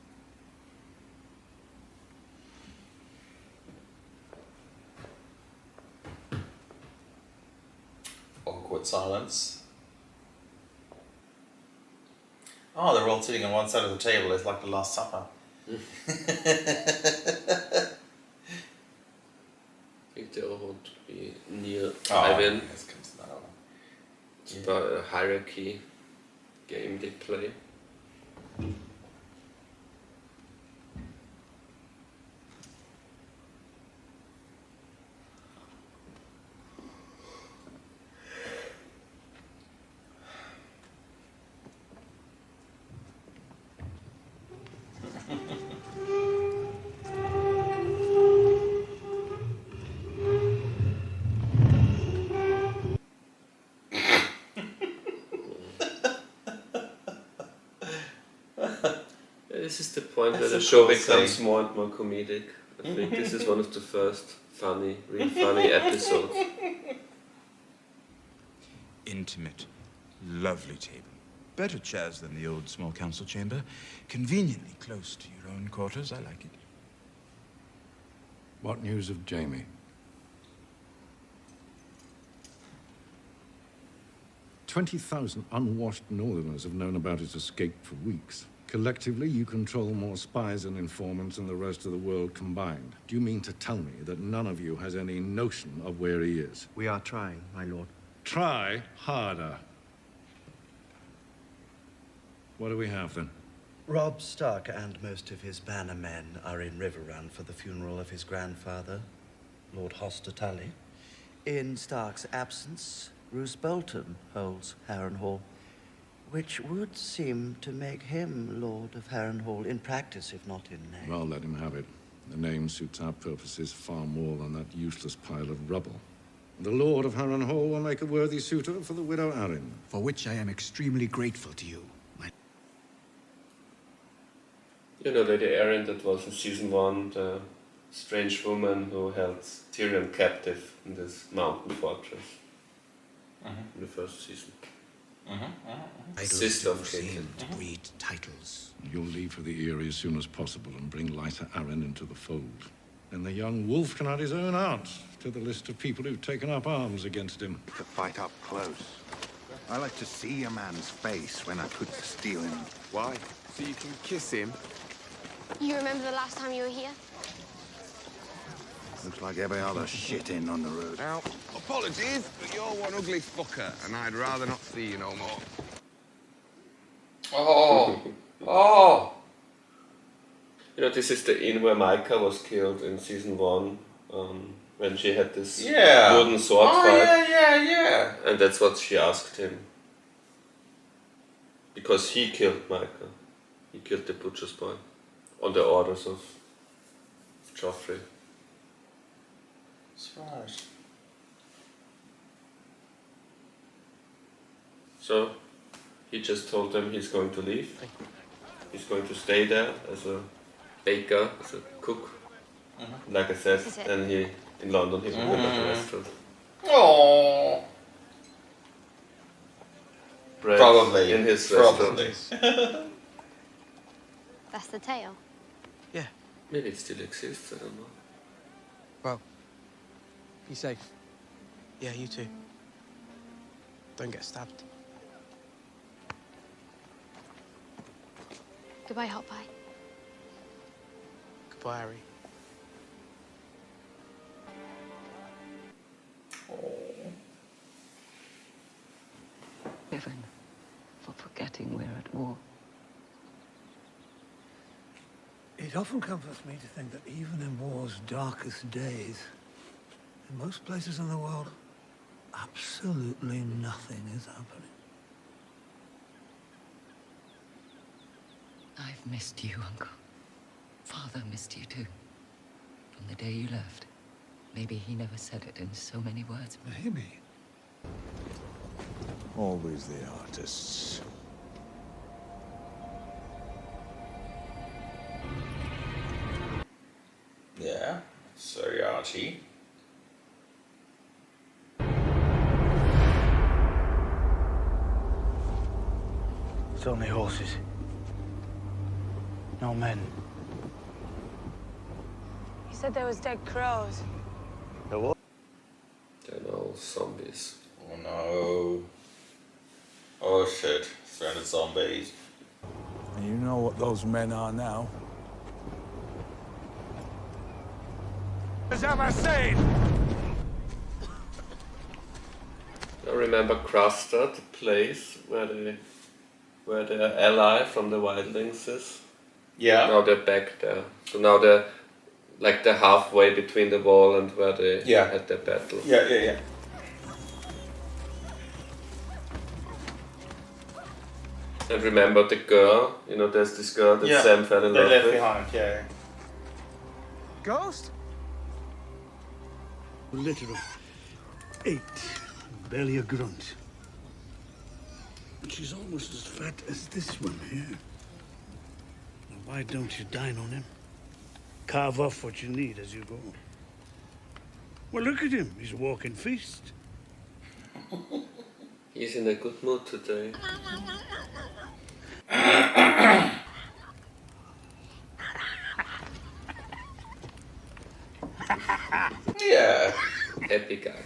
Awkward silence. Oh, they're all sitting on one side of the table. It's like the Last Supper. I think they all want to be near Tywin. It's about a hierarchy game they play. This is the point where the show becomes more and more comedic. I think this is one of the first real funny episodes. Intimate, lovely table. Better chairs than the old small council chamber. Conveniently close to your own quarters. I like it. What news of Jamie? 20,000 unwashed northerners have known about his escape for weeks. Collectively, you control more spies and informants than the rest of the world combined. Do you mean to tell me that none of you has any notion of where he is? We are trying, my lord. Try harder. What do we have, then? Robb Stark and most of his banner men are in Riverrun for the funeral of his grandfather, Lord Hoster Tully. In Stark's absence, Roose Bolton holds Harrenhal, which would seem to make him Lord of Harrenhal in practice, if not in name. Well, let him have it. The name suits our purposes far more than that useless pile of rubble. The Lord of Harrenhal will make a worthy suitor for the widow Arryn. For which I am extremely grateful to you. You know Lady Arryn, that was in season 1, the strange woman who held Tyrion captive in this mountain fortress. In the first season. Sister of Caitlin. You'll leave for the Eyrie as soon as possible and bring lighter Arryn into the fold. Then the young wolf can add his own aunt to the list of people who've taken up arms against him. To fight up close. I like to see a man's face when I put to steal him. Why? So you can kiss him? You remember the last time you were here? Looks like every other shit in on the road. Now, apologies, but you're one ugly fucker, and I'd rather not see you no more. Oh! Oh! You know, this is the inn where Micah was killed in season 1, when she had this wooden sword fight. Yeah. And that's what she asked him. Because he killed Micah. He killed the butcher's boy. On the orders of Joffrey. That's right. So, he just told them he's going to leave. He's going to stay there as a baker, as a cook. Like I said, then he, in London, he will open a restaurant. Oh. Bread Probably. in his Probably. restaurant. That's the tale. Yeah. Maybe it still exists, I don't know. Well, be safe. Yeah, you too. Don't get stabbed. Goodbye, Hot Pie. Goodbye, Harry. Heaven for forgetting we're at war. It often comforts me to think that even in war's darkest days, in most places in the world, absolutely nothing is happening. I've missed you, Uncle. Father missed you too. From the day you left. Maybe he never said it in so many words. Maybe. Always the artists. Yeah. So arty. It's only horses. No men. You said there was dead crows. There what? They're all zombies. Oh no. Oh shit. Surrounded zombies. And you know what those men are now. As ever seen! I remember Craster, the place where the ally from the wildlings is. Yeah. Now they're back there. So now they're like they're halfway between the wall and where they had their battle. Yeah. And remember the girl, you know, there's this girl that Sam fell in they love left with. behind, yeah. Ghost? A litter of 8, barely a grunt. And she's almost as fat as this one here. Now, why don't you dine on him? Carve off what you need as you go. Well, look at him. He's a walking feast. He's in a good mood today. Yeah. Happy guy.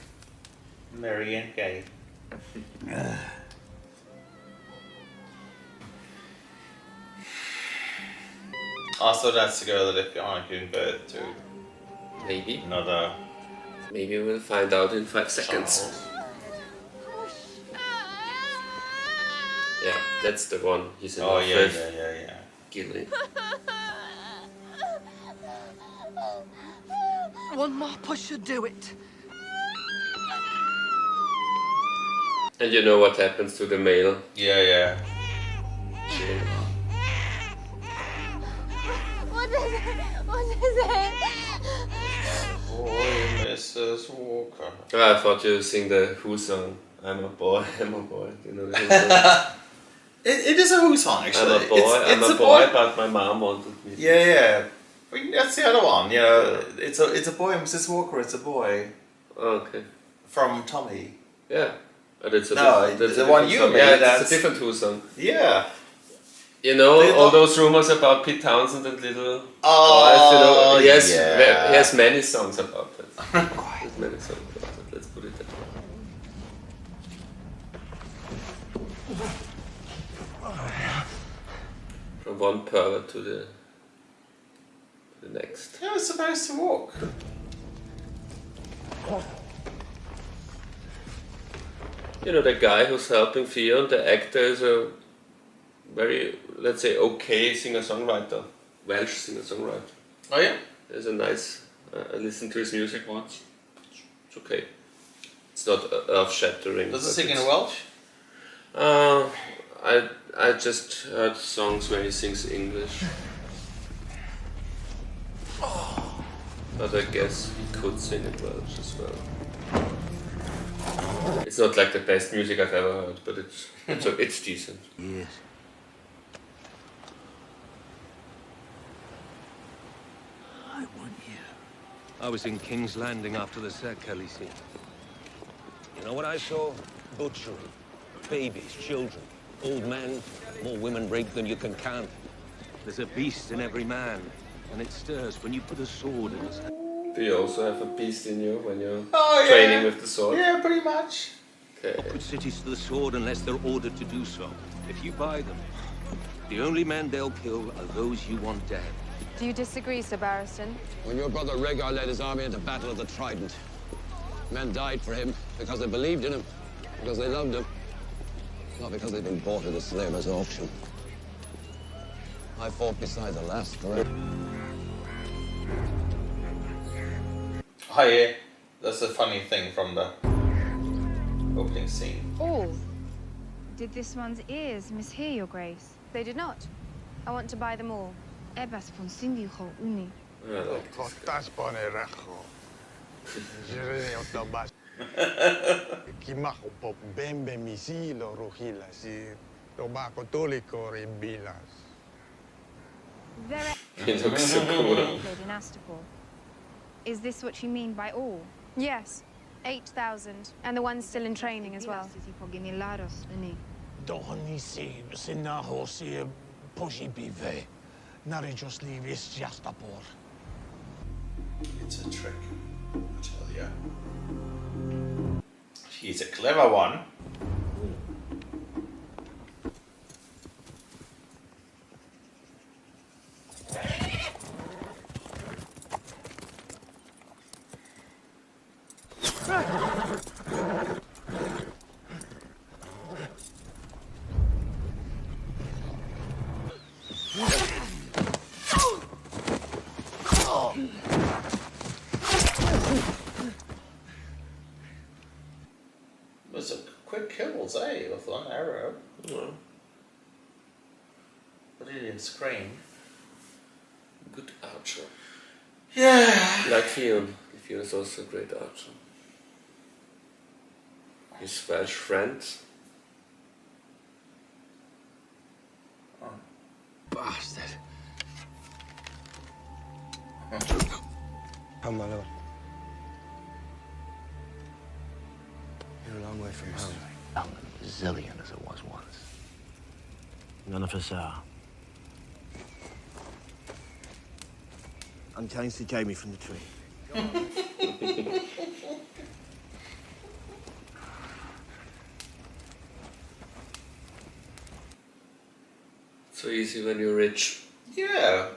Merry and gay. Also, that's the girl that left behind giving birth to Maybe. another. Maybe we'll find out in 5 seconds. Yeah, that's the one he's in Oh love yeah, with. yeah. Gilly. One more push should do it. And you know what happens to the male? Yeah. Jill. What is it? What is it? Boy, Mrs. Walker. I thought you sing the Who song. I'm a boy, I'm a boy. You know the Who song? It is a Who song, actually. I'm a boy, It's I'm a boy, but my mom wanted me to. Yeah. That's the other one. You know, it's a boy, Mrs. Walker. It's a boy. Okay. From Tommy. Yeah. And it's a No, that's the a one different you song. made, Yeah, that's- it's a different Who song. Yeah. You know, They all don't- those rumors about Pete Townsend and Little Oh, Boys, you know, yeah. he has many songs about it. There's many songs about it, let's put it that way. From one pervert to the next. How was supposed to walk? You know, the guy who's helping Theon, the actor, is a very, let's say, okay singer-songwriter. Welsh singer-songwriter. Oh yeah? There's a nice, I listened to his music once. It's okay. It's not earth-shattering. Does it but sing in it's- Welsh? I just heard songs where he sings English. But I guess he could sing in Welsh as well. It's not like the best music I've ever heard, but it's decent. Yes. I want you. I was in King's Landing after the sack, Khaleesi. You know what I saw? Butchery. Babies, children, old men, more women raped than you can count. There's a beast in every man, and it stirs when you put a sword in his hand. Do you also have a beast in you when you're Oh, training yeah. with the sword? Yeah, pretty much. Okay. Put cities to the sword unless they're ordered to do so. If you buy them, the only men they'll kill are those you want dead. Do you disagree, Sir Barristan? When your brother Rhaegar led his army into battle of the Trident, men died for him because they believed in him, because they loved him, not because they'd been bought at a slaver's auction. I fought beside the last, correct? Oh yeah, that's a funny thing from the opening scene. Oh. Did this one's ears mishear, Your Grace? They did not. I want to buy them all. Ebas von Sindicho Uni. Κοτάς πονεράχο. Ζερένιο το μπας. Κιμάχο ποπ μπέμπε μισίλο ρουχίλας. Το μπάκο τόλικο ριμπίλας. He looks so cool. In Astapor. Is this what you mean by all? Yes, 8,000, and the ones still in training as well. Dohonisi sinahosi poshi bive. Narijosli vis Jastapor. It's a trick, I tell ya. He's a clever one. Those are quick kills, eh? With one arrow. Yeah. But he didn't scream. Good archer. Yeah. Like Theon. Theon is also a great archer. His Welsh friend. Bastard. Come, my lord. You're a long way from home. Young and zillion as it was once. None of us are. Unchanged to Jamie from the tree. So easy when you're rich. Yeah.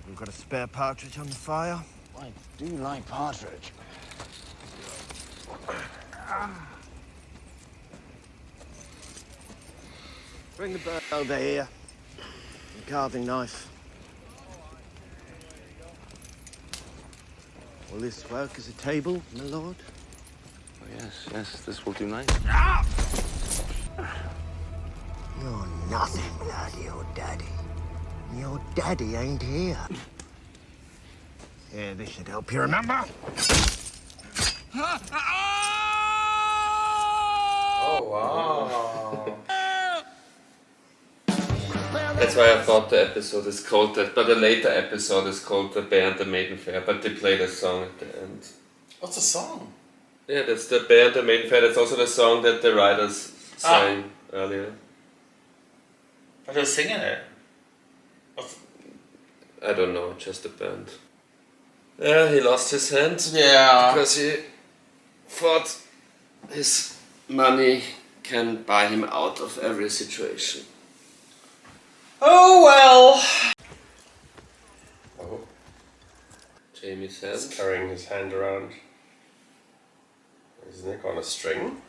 We've got a spare partridge on the fire. I do like partridge. Bring the bird over here. A carving knife. Will this work as a table, my lord? Oh, yes, this will do nice. You're nothing without your daddy. Your daddy ain't here. Yeah, this should help you remember. Oh wow. That's why I thought the episode is called that, but the later episode is called The Bear and the Maiden Fair, but they play the song at the end. What's the song? Yeah, that's The Bear and the Maiden Fair. That's also the song that the writers sang earlier. But who's singing it? I don't know, just a band. Yeah, he lost his hand. Yeah. Because he thought his money can buy him out of every situation. Oh well. Oh. Jamie's hand. He's carrying his hand around. His neck on a string.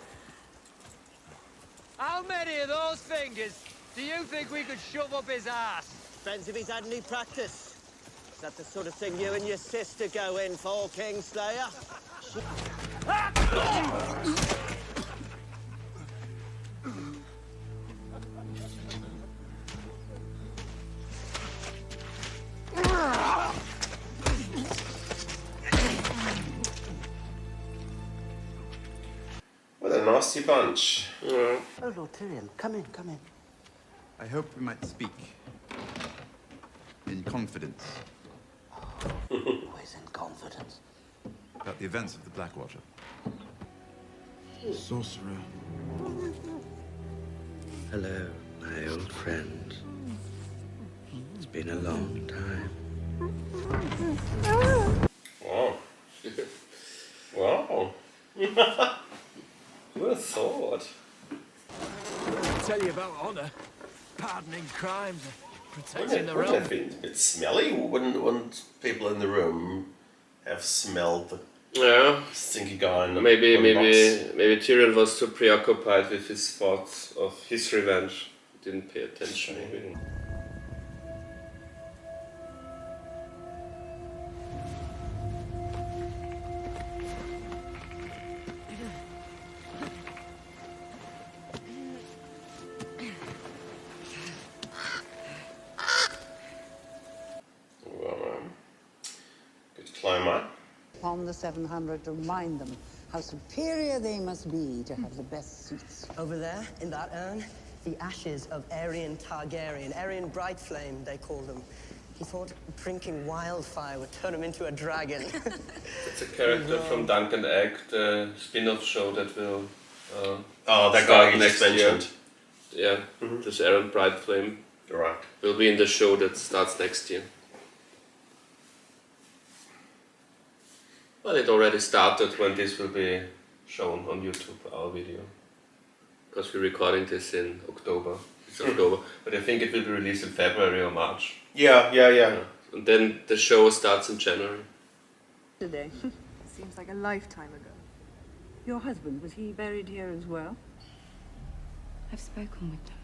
How many of those fingers do you think we could shove up his ass? Depends if he's had any practice. Is that the sort of thing you and your sister go in for, Kingslayer? What a nasty bunch. Oh, Lord Tyrion, come in, come in. I hope we might speak in confidence Always in confidence. about the events of the Blackwater. Sorcerer. Hello, my old friend. It's been a long time. Wow. Wow. Who would have thought? I'll tell you about honor, pardoning crimes, protecting the Wouldn't realm. have been a bit smelly? Wouldn't people in the room have smelled the stinky guy in the Maybe box? Tyrion was too preoccupied with his thoughts of his revenge. Didn't pay attention. Maybe. Good climber. Upon the 700 to remind them how superior they must be to have the best seats. Over there, in that urn, the ashes of Aerion Targaryen. Aerion Brightflame, they call them. He thought drinking wildfire would turn him into a dragon. It's a character from Duncan Egg, the spin-off show that will that guy start you next just year. mentioned. Yeah, this Aaron Brightflame will be in the show that starts next year. Well, it already started when this will be shown on YouTube, our video. Because we're recording this in October. It's October, but I think it will be released in February or March. Yeah. And then the show starts in January. Today. Seems like a lifetime ago. Your husband, was he buried here as well? I've spoken with them.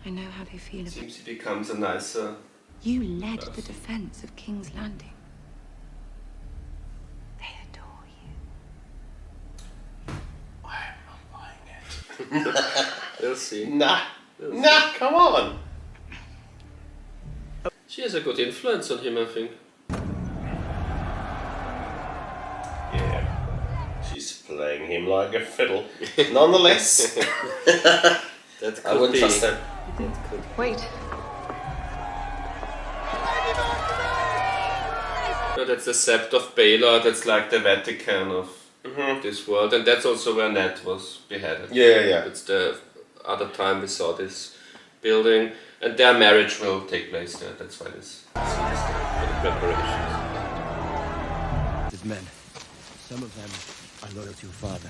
I know how they feel about Seems he becomes a nicer... You led the defense of King's Landing. They adore you. We'll see. Nah, come on. She has a good influence on him, I think. Yeah. She's playing him like a fiddle. Nonetheless, that I wouldn't trust her. Wait. No, that's the Sept of Baelor, that's like the Vatican of this world. And that's also where Ned was beheaded. Yeah. It's the other time we saw this building. And their marriage will take place there, that's why this for the preparations. His men. Some of them are loyal to your father.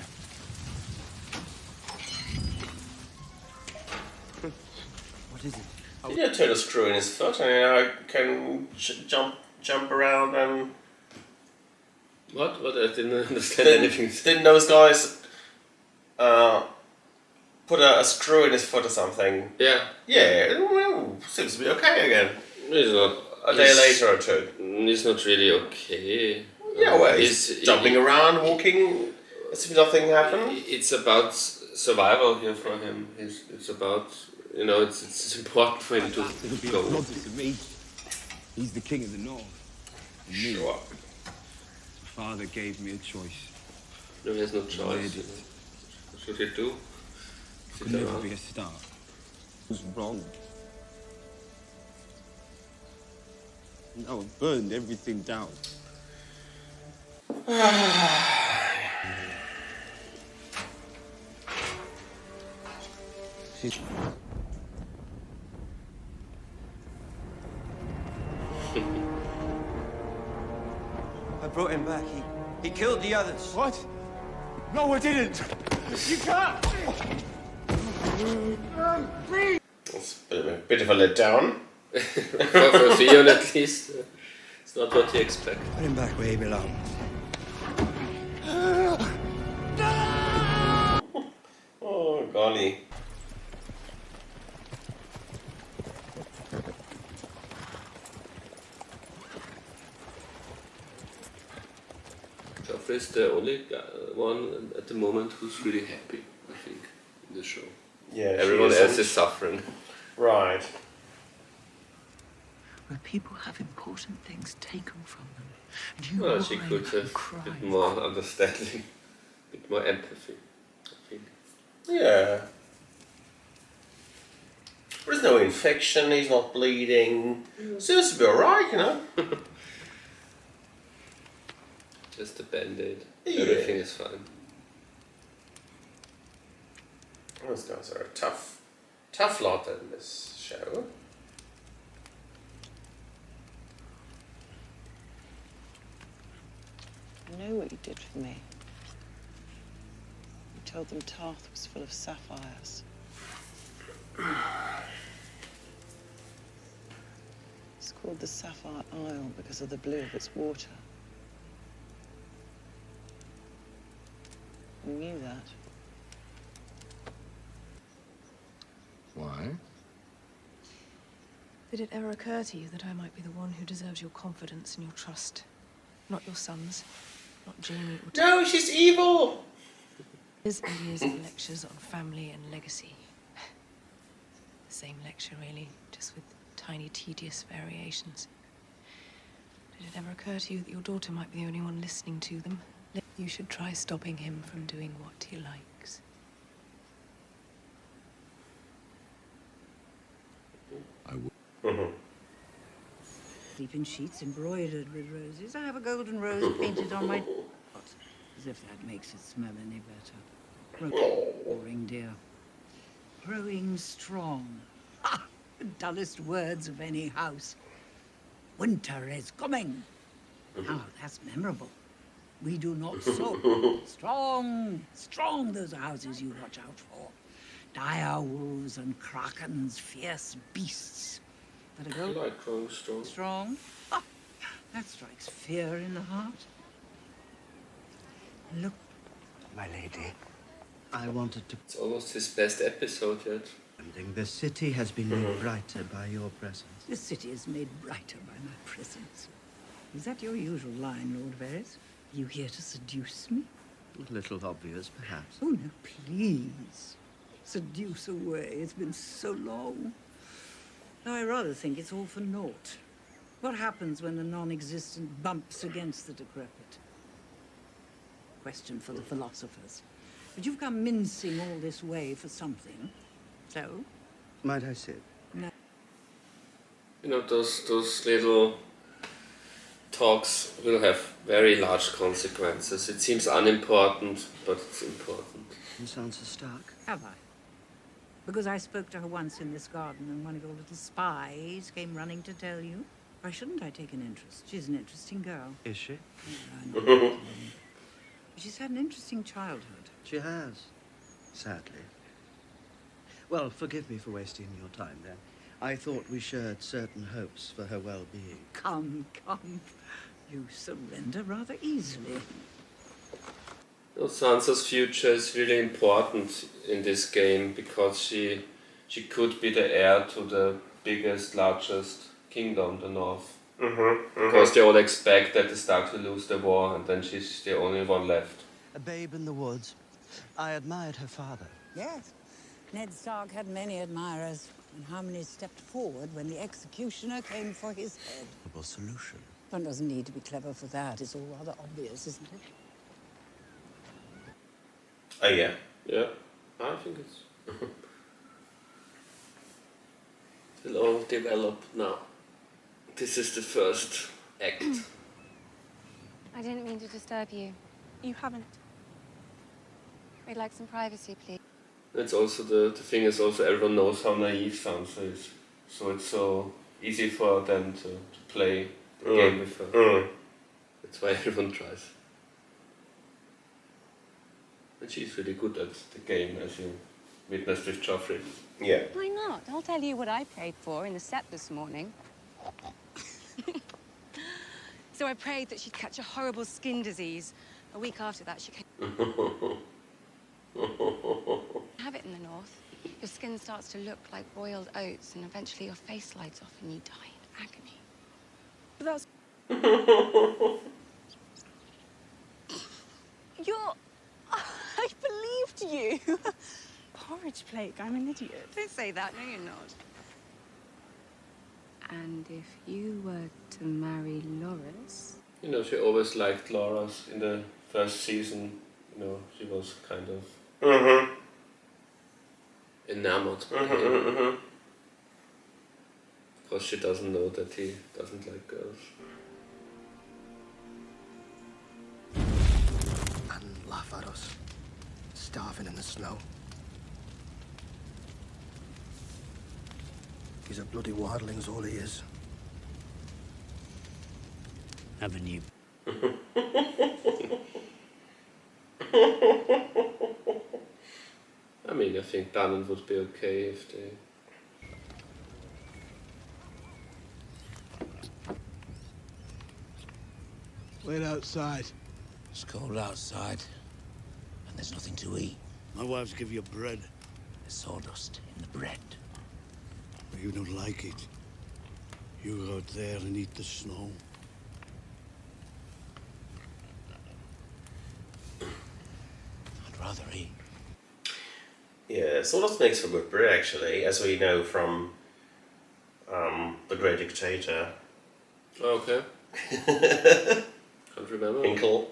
What is it? He didn't turn a screw in his foot, and I can jump around and. What? I didn't understand anything. Didn't those guys put a screw in his foot or something? Yeah. Yeah, well, seems to be okay again. He's not. A day later or two. He's not really okay. Yeah, well, he's jumping around, walking, as if nothing happened. It's about survival here for him. It's about, it's important for him to go. To me. He's the king of the north. And me. Sure. My father gave me a choice. No, he has no choice. What should he do? Could never be a star. Was wrong. Now I've burned everything down. him back. He killed the others. What? No, I didn't. You can't. It's a bit of a letdown. for Theon at least, it's not what you expect. Put him back where he belongs. Oh, golly. Joffrey is the only one at the moment who's really happy, I think, in the show. Yeah, everyone else is suffering. Right. Where people have important things taken from them. And you Well, she whine could have and cry. a bit more understanding, a bit more empathy, I think. Yeah. There's no infection, he's not bleeding. Seems to be alright, you know? Just a band-aid. Yeah. Everything is fine. Those guys are a tough lot in this show. I know what you did for me. You told them Tarth was full of sapphires. It's called the Sapphire Isle because of the blue of its water. You knew that. Why? Did it ever occur to you that I might be the one who deserves your confidence and your trust? Not your sons, not Jamie or No, she's evil! Years and years of lectures on family and legacy. The same lecture, really, just with tiny, tedious variations. Did it ever occur to you that your daughter might be the only one listening to them? You should try stopping him from doing what he likes. I would. Sleeping sheets embroidered with roses. I have a golden rose painted on my... As if that makes it smell any better. Growing, dear. Growing strong. Ha! The dullest words of any house. Winter is coming. Now, that's memorable. We do not sow. Strong, strong those are houses you watch out for. Dire wolves and krakens, fierce beasts. That I like growing strong. Strong? Ah, that strikes fear in the heart. Look, My lady, I wanted to... It's almost his best episode yet. The city has been made brighter by your presence. the city is made brighter by my presence. Is that your usual line, Lord Varys? You here to seduce me? A little obvious, perhaps. Oh, no, please. Seduce away. It's been so long. Though I rather think it's all for naught. What happens when the non-existent bumps against the decrepit? Question for the philosophers. But you've come mincing all this way for something. So? Might I sit? No. You know, those little talks will have very large consequences. It seems unimportant, but it's important. And Sansa Stark? Have I? Because I spoke to her once in this garden and one of your little spies came running to tell you? Why shouldn't I take an interest? She's an interesting girl. Is she? She's had an interesting childhood. She has. Sadly. Well, forgive me for wasting your time then. I thought we shared certain hopes for her well-being. Come, come. You surrender rather easily. You know, Sansa's future is really important in this game because she could be the heir to the biggest, largest kingdom, the North. Because they all expect that the Starks will lose the war and then she's the only one left. A babe in the woods. I admired her father. Yes. Ned Stark had many admirers, and how many stepped forward when the executioner came for his head? A solution. One doesn't need to be clever for that. It's all rather obvious, isn't it? Oh, yeah. Yeah, I think it's... It'll all develop now. This is the first act. I didn't mean to disturb you. You haven't. We'd like some privacy, please. It's also the thing is also everyone knows how naive Sansa is. So it's so easy for them to play the game with her. That's why everyone tries. And she's really good at the game, as you witnessed with Joffrey. Yeah. Why not? I'll tell you what I prayed for in the set this morning. So I prayed that she'd catch a horrible skin disease. A week after that, she came. Have it in the north. Your skin starts to look like boiled oats, and eventually your face slides off and you die in agony. But that's... You're... I believed you. Porridge plague, I'm an idiot. Don't say that, no you're not. And if you were to marry Loris... You know, she always liked Laura's in the first season. You know, she was kind of enamored by him. Because she doesn't know that he doesn't like girls. And laugh at us, starving in the snow. He's a bloody wildling's all he is. Haven't you? I mean, I think Bannon would be okay if they... Wait outside. It's cold outside, and there's nothing to eat. My wives give you bread. There's sawdust in the bread. But you don't like it. You go out there and eat the snow. I'd rather eat. Yeah, sawdust makes for good bread, actually, as we know from The Great Dictator. Okay. Can't remember. Hinkle.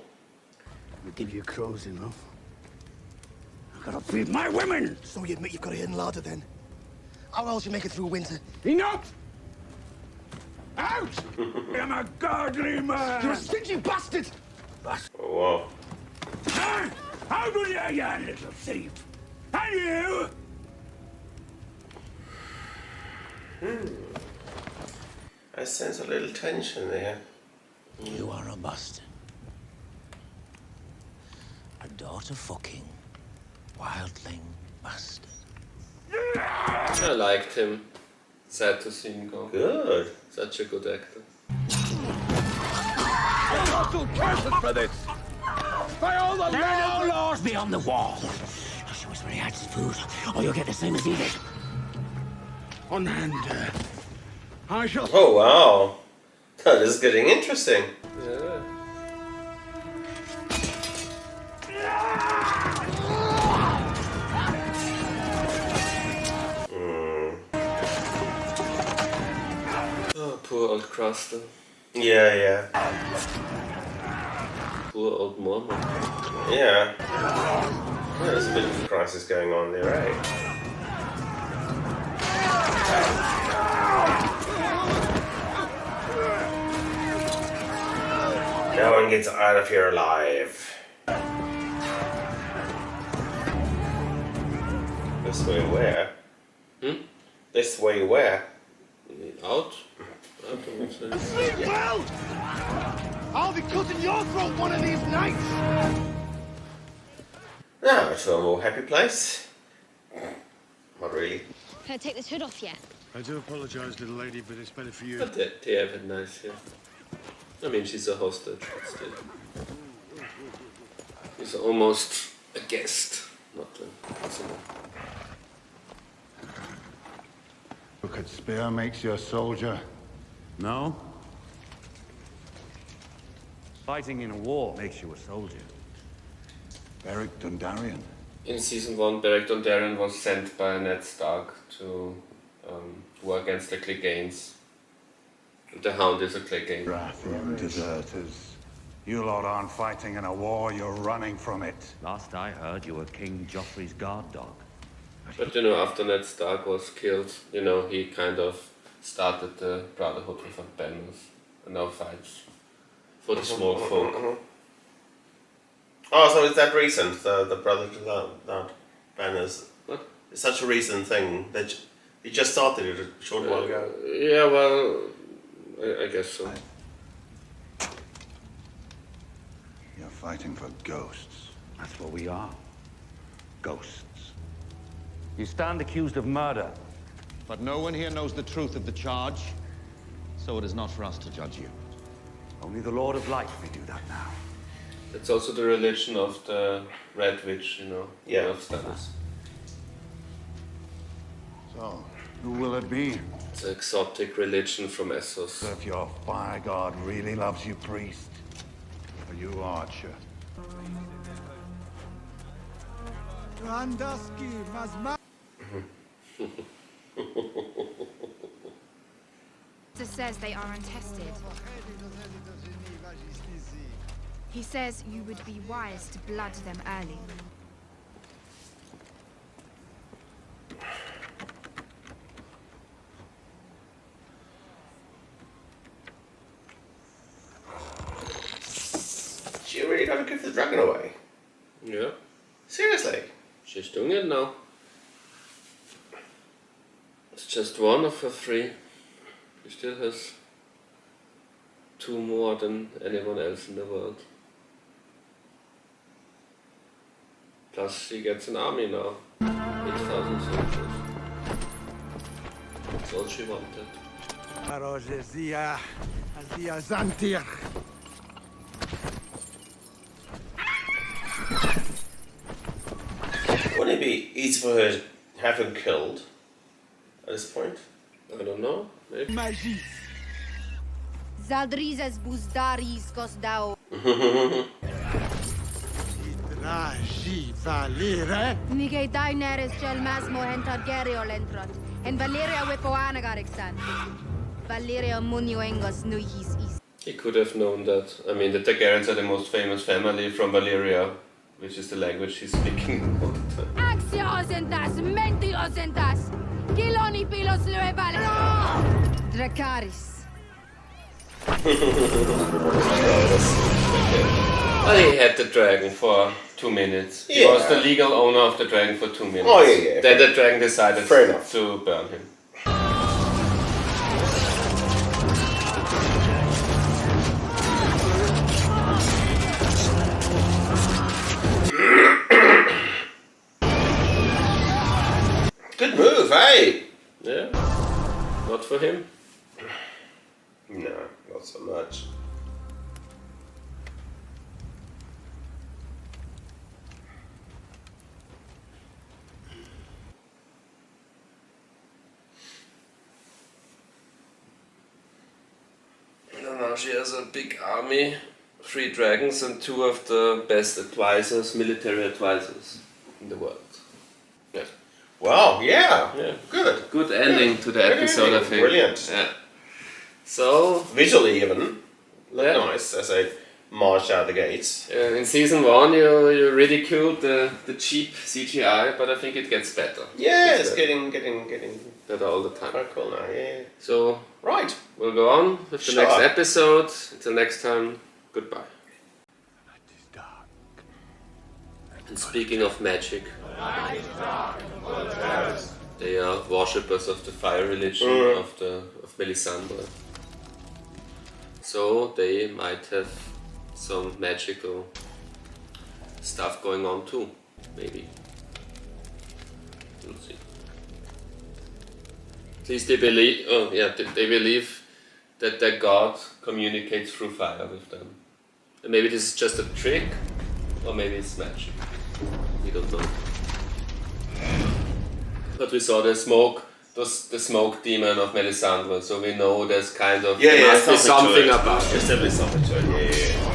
I give you crows enough. I gotta feed my women! So you admit you've got a hidden larder then? How else you make it through winter? Enough! Out! I'm a godly man! You're a stingy bastard! Oh, wow. How do you, you little thief? And you? I sense a little tension there. You are a bastard. A daughter-fucking wildling bastard. I liked him. Sad to see him go. Good. Such a good actor. You're not too cursed for this! By all the there are no laws beyond the wall. Show us where he hides his food, or you'll get the same as he did. On hand, I shall... Oh, wow. Oh, this is getting interesting. Yeah. Oh, poor old Craster. Yeah, yeah. Poor old Mormon. Yeah. There's a bit of a crisis going on there, right? No one gets out of here alive. This way where? This way where? Out? Out. Sleep well! I'll be cutting your throat one of these nights! Now to a more happy place. Not really. Can I take this hood off yet? I do apologize, little lady, but it's better for you. But they have it nice here. I mean, she's a hostage, but still. She's almost a guest, not a prisoner. Look at spear makes you a soldier. No? Fighting in a war makes you a soldier. Beric Dondarrion. In season 1, Beric Dondarrion was sent by Ned Stark to war against the Cleganes. The Hound is a Clegane. Rathian deserters. You lot aren't fighting in a war, you're running from it. Last I heard, you were King Joffrey's guard dog. But you know, after Ned Stark was killed, you know, he kind of started the Brotherhood without banners and now fights for the small folk. Oh, so it's that recent, the Brotherhood without banners. What? It's such a recent thing that he just started it a short while ago. Yeah, well, I guess so. fighting for ghosts. That's what we are. Ghosts. You stand accused of murder. But no one here knows the truth of the charge, so it is not for us to judge you. Only the Lord of Light may do that now. It's also the religion of the Red Witch, you know. Yeah. Of Stannis. So, who will it be? It's an exotic religion from Essos. So if your fire god really loves you, priest, or you, archer. Randaski, Mazma. It says they are untested. He says you would be wise to blood them early. She really got to give the dragon away. Yeah. Seriously? She's doing it now. It's just one of her 3. She still has 2 more than anyone else in the world. Plus she gets an army now. 8,000 soldiers. That's all she wanted. Arojezia, Azia Zantir. Wouldn't it be easy for her to have him killed at this point? I don't know. Maybe. Magie. Zaldrizes buzdaris gosdao. Raji Valire. Nige Daenerys gel masmo hentar Geriol entrot. En Valeria wipoana garixan. Valeria munioengos nuihis is. He could have known that. I mean, the Targaryens are the most famous family from Valyria, which is the language he's speaking all the time. Axios entas, mentios entas. Kiloni pilos luevale. Dracaris. Well, he had the dragon for 2 minutes. He Yeah. was the legal owner of the dragon for 2 minutes. Oh, yeah. Then the dragon decided Fair enough. to burn him. Good move, eh? Yeah. Not for him. No, not so much. And now she has a big army, 3 dragons and 2 of the best advisors, military advisors in the world. Yeah. Wow, yeah. Yeah. Good. Good ending to the Good episode, ending. I think. Brilliant. Yeah. So, Visually even. Look Yeah. nice as they march out the gates. in season 1 you ridiculed the cheap CGI, but I think it gets better. Yeah, it's better. getting Better all the time. quite cool now, yeah. So, Right. we'll go on with the Sure. next episode. Until next time, goodbye. And speaking of magic, they are worshippers of the fire religion of Melisandre. So they might have some magical stuff going on too, maybe. We'll see. At least they believe. Oh yeah, they believe that their god communicates through fire with them. And maybe this is just a trick, or maybe it's magic. We don't know. But we saw the smoke, the smoke demon of Melisandre, so we know there's kind of there must be something about it. There's definitely something to it. Yeah.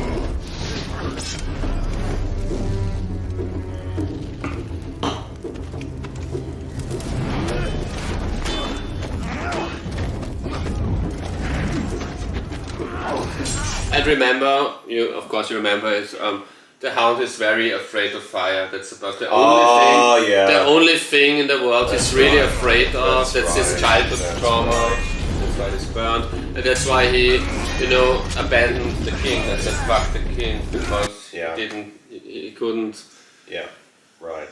And remember, of course you remember it. The Hound is very afraid of fire. That's about the only thing. Yeah. The only thing in the world he's really afraid of. That's his childhood trauma. That's why he's burned, and that's why he, abandoned the king. And said fuck the king because he couldn't. Yeah. Right.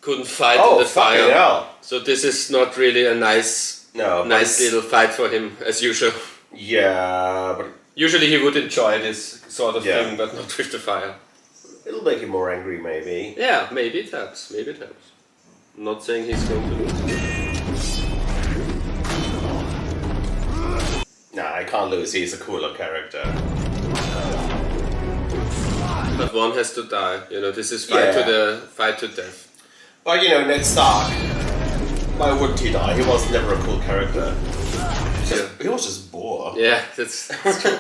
Couldn't fight Oh, in the fucking fire. hell. So this is not really a nice little fight for him as usual. Yeah, but usually he would enjoy this sort of thing, but not with the fire. It'll make him more angry, maybe. Yeah, maybe it helps. Maybe it helps. I'm not saying he's going to lose. Nah, I can't lose. He's a cooler character. But one has to die. You know, this is fight to death. But you know, Ned Stark. Why wouldn't he die? He was never a cool character. He was just bored. Yeah, that's true.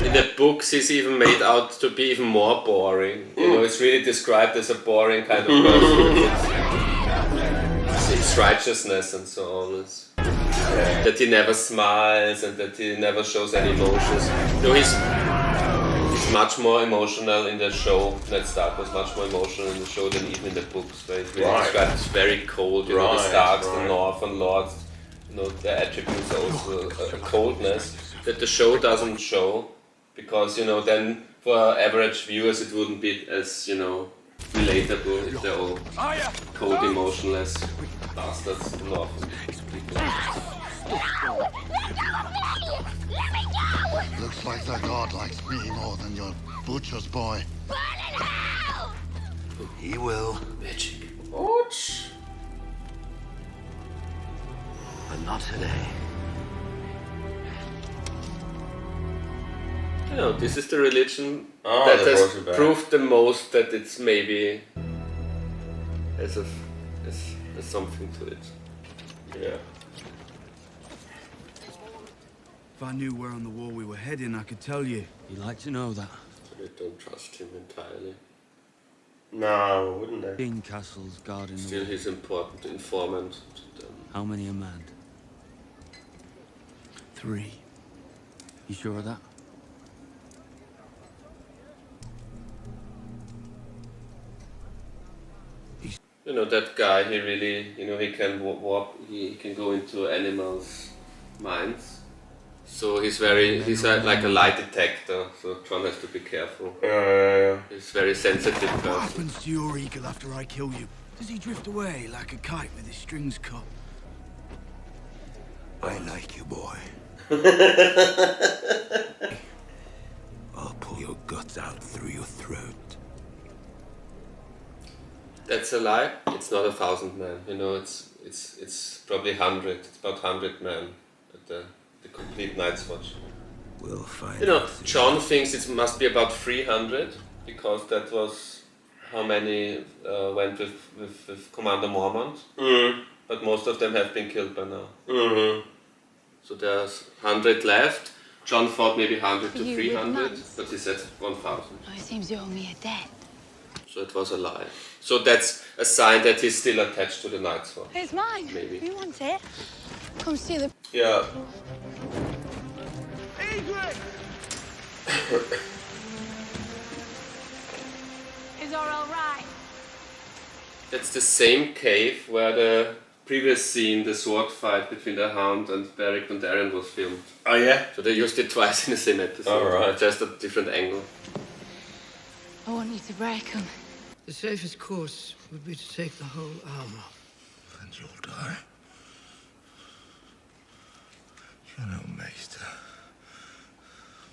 In the books, he's even made out to be even more boring. You know, it's really described as a boring kind of person. It's righteousness and so on. That he never smiles and that he never shows any emotions. No, he's much more emotional in the show. Ned Stark was much more emotional in the show than even in the books, where he's really described as very cold. You know, the Starks, the Northern Lords, you know, their attributes are also a coldness that the show doesn't show, because, you know, then for average viewers it wouldn't be as, you know, relatable if they're all cold, emotionless bastards, the Northern people. Looks like the god likes me more than your butcher's boy. He will. Magic. What? But not today. You know, this is the religion Oh, that they has brought it back. proved the most that it's maybe as something to it. Yeah. If I knew where on the wall we were heading, I could tell you. You'd like to know that. I don't trust him entirely. No, wouldn't they? King Castle's guarding the Still, wall. he's important informant to them. How many are manned? 3. You sure of that? You know, that guy, he really, you know, he can warp, he can go into animals' minds. So he's like a lie detector, so John has to be careful. He's a very sensitive What person. happens to your eagle after I kill you? Does he drift away like a kite with his strings cut? I like you, boy. I'll pull your guts out through your throat. That's a lie. It's not 1,000 men. You know, it's probably 100. It's about 100 men at the complete Night's Watch. We'll find. You know, John thinks it must be about 300 because that was how many went with Commander Mormont. But most of them have been killed by now. So there's 100 left. John thought maybe 100 to You 300, with but he said 1,000. Oh, it seems you owe me a debt. So it was a lie. So that's a sign that he's still attached to the Night's Watch. It's mine. Maybe. You want it? Come see the... Yeah. Is all right? That's the same cave where the previous scene, the sword fight between the Hound and Beric Dondarrion, was filmed. Oh yeah? So they used it twice in the same episode. Alright. Just a different angle. I want you to break them. The safest course would be to take the whole arm off. And you'll die. You know, Maester.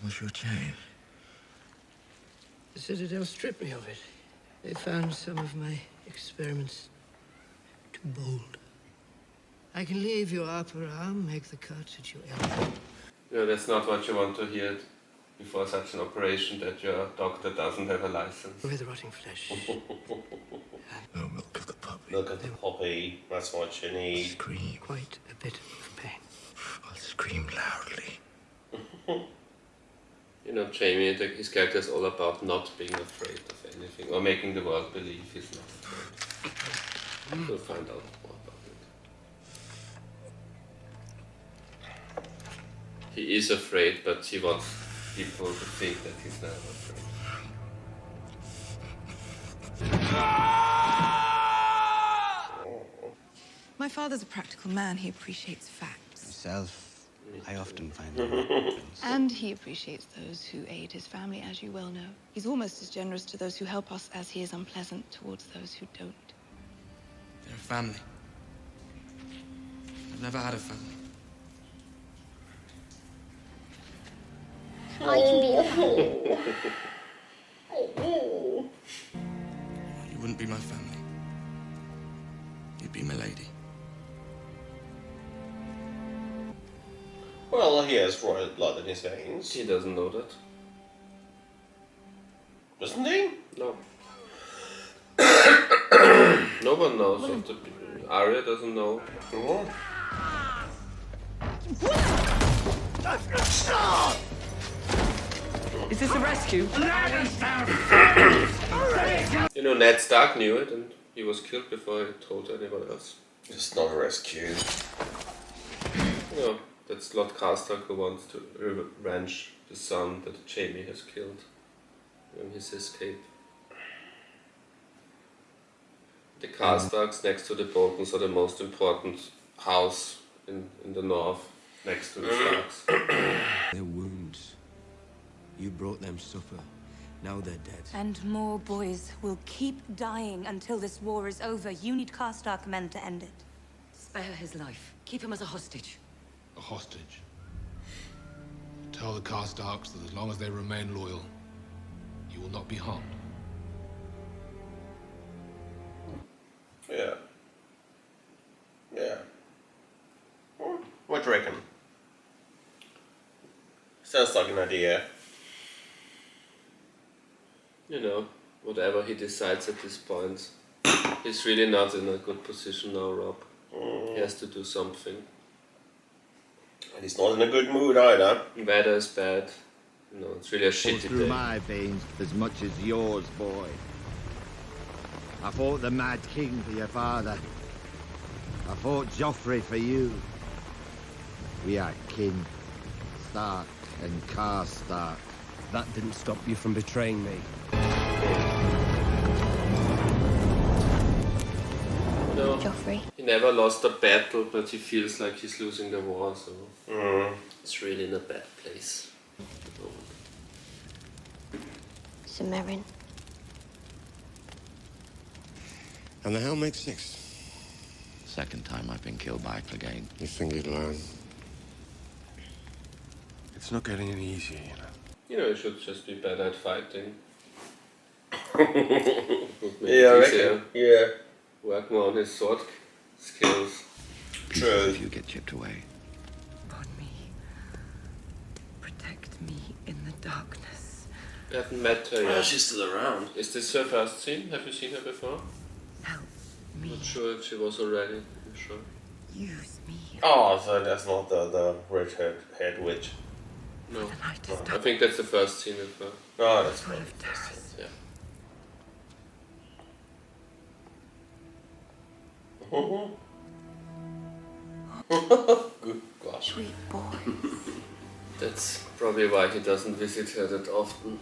What's your chain? The Citadel stripped me of it. They found some of my experiments too bold. I can leave your upper arm, make the cut at your elbow. No, that's not what you want to hear before such an operation, that your doctor doesn't have a license. With the rotting flesh. No milk of the puppy. Look at the poppy. That's what you need. Scream. Quite a bit of pain. I'll scream loudly. You know, Jamie, his character is all about not being afraid of anything, or making the world believe he's not afraid. We'll find out more about it. He is afraid, but he wants people to think that he's never afraid. My father's a practical man. He appreciates facts. Myself, I often find them. And he appreciates those who aid his family, as you well know. He's almost as generous to those who help us as he is unpleasant towards those who don't. They're a family. I've never had a family. I can be your family. You wouldn't be my family. You'd be my lady. Well, he has royal blood in his veins. He doesn't know that. Doesn't he? No. No one knows of the Arya doesn't know. Is this a rescue? You know, Ned Stark knew it and he was killed before he told anyone else. It's not a rescue. You know, that's Lord Karstark who wants to revenge the son that Jaime has killed in his escape. The Karstarks next to the Boltons are the most important house in the north, next to the Starks. Their wounds. You brought them supper. Now they're dead. And more boys will keep dying until this war is over. You need Karstark men to end it. Spare his life. Keep him as a hostage. A hostage. Tell the Karstarks that as long as they remain loyal, you will not be harmed. Yeah. Yeah. What do you reckon? Sounds like an idea. You know, whatever he decides at this point, he's really not in a good position now, Rob. He has to do something. And he's not in a good mood either. Weather is bad. You know, it's really a Goes shitty through day. my veins as much as yours, boy. I fought the Mad King for your father. I fought Joffrey for you. We are kin. Stark and Karstark. That didn't stop you from betraying me. No, Joffrey. he never lost a battle, but he feels like he's losing the war, so it's really in a bad place at the moment. Sir Meryn. And the Helm makes 6. Second time I've been killed by a Clegane. You think you'd learn? It's not getting any easier, you know. You know, he should just be better at fighting. Yeah, I reckon. Yeah. Work more on his sword skills. True. If you get chipped away. On me. Protect me in the darkness. I haven't met her yet. Oh, she's still around. Is this her first scene? Have you seen her before? Help me. Not sure if she was already. I'm sure. Use me. Oh, so that's not the red-haired witch. No. No, I think that's the first scene with her. Oh, that's fine. Yeah. Good gosh. Sweet boy. That's probably why he doesn't visit her that often.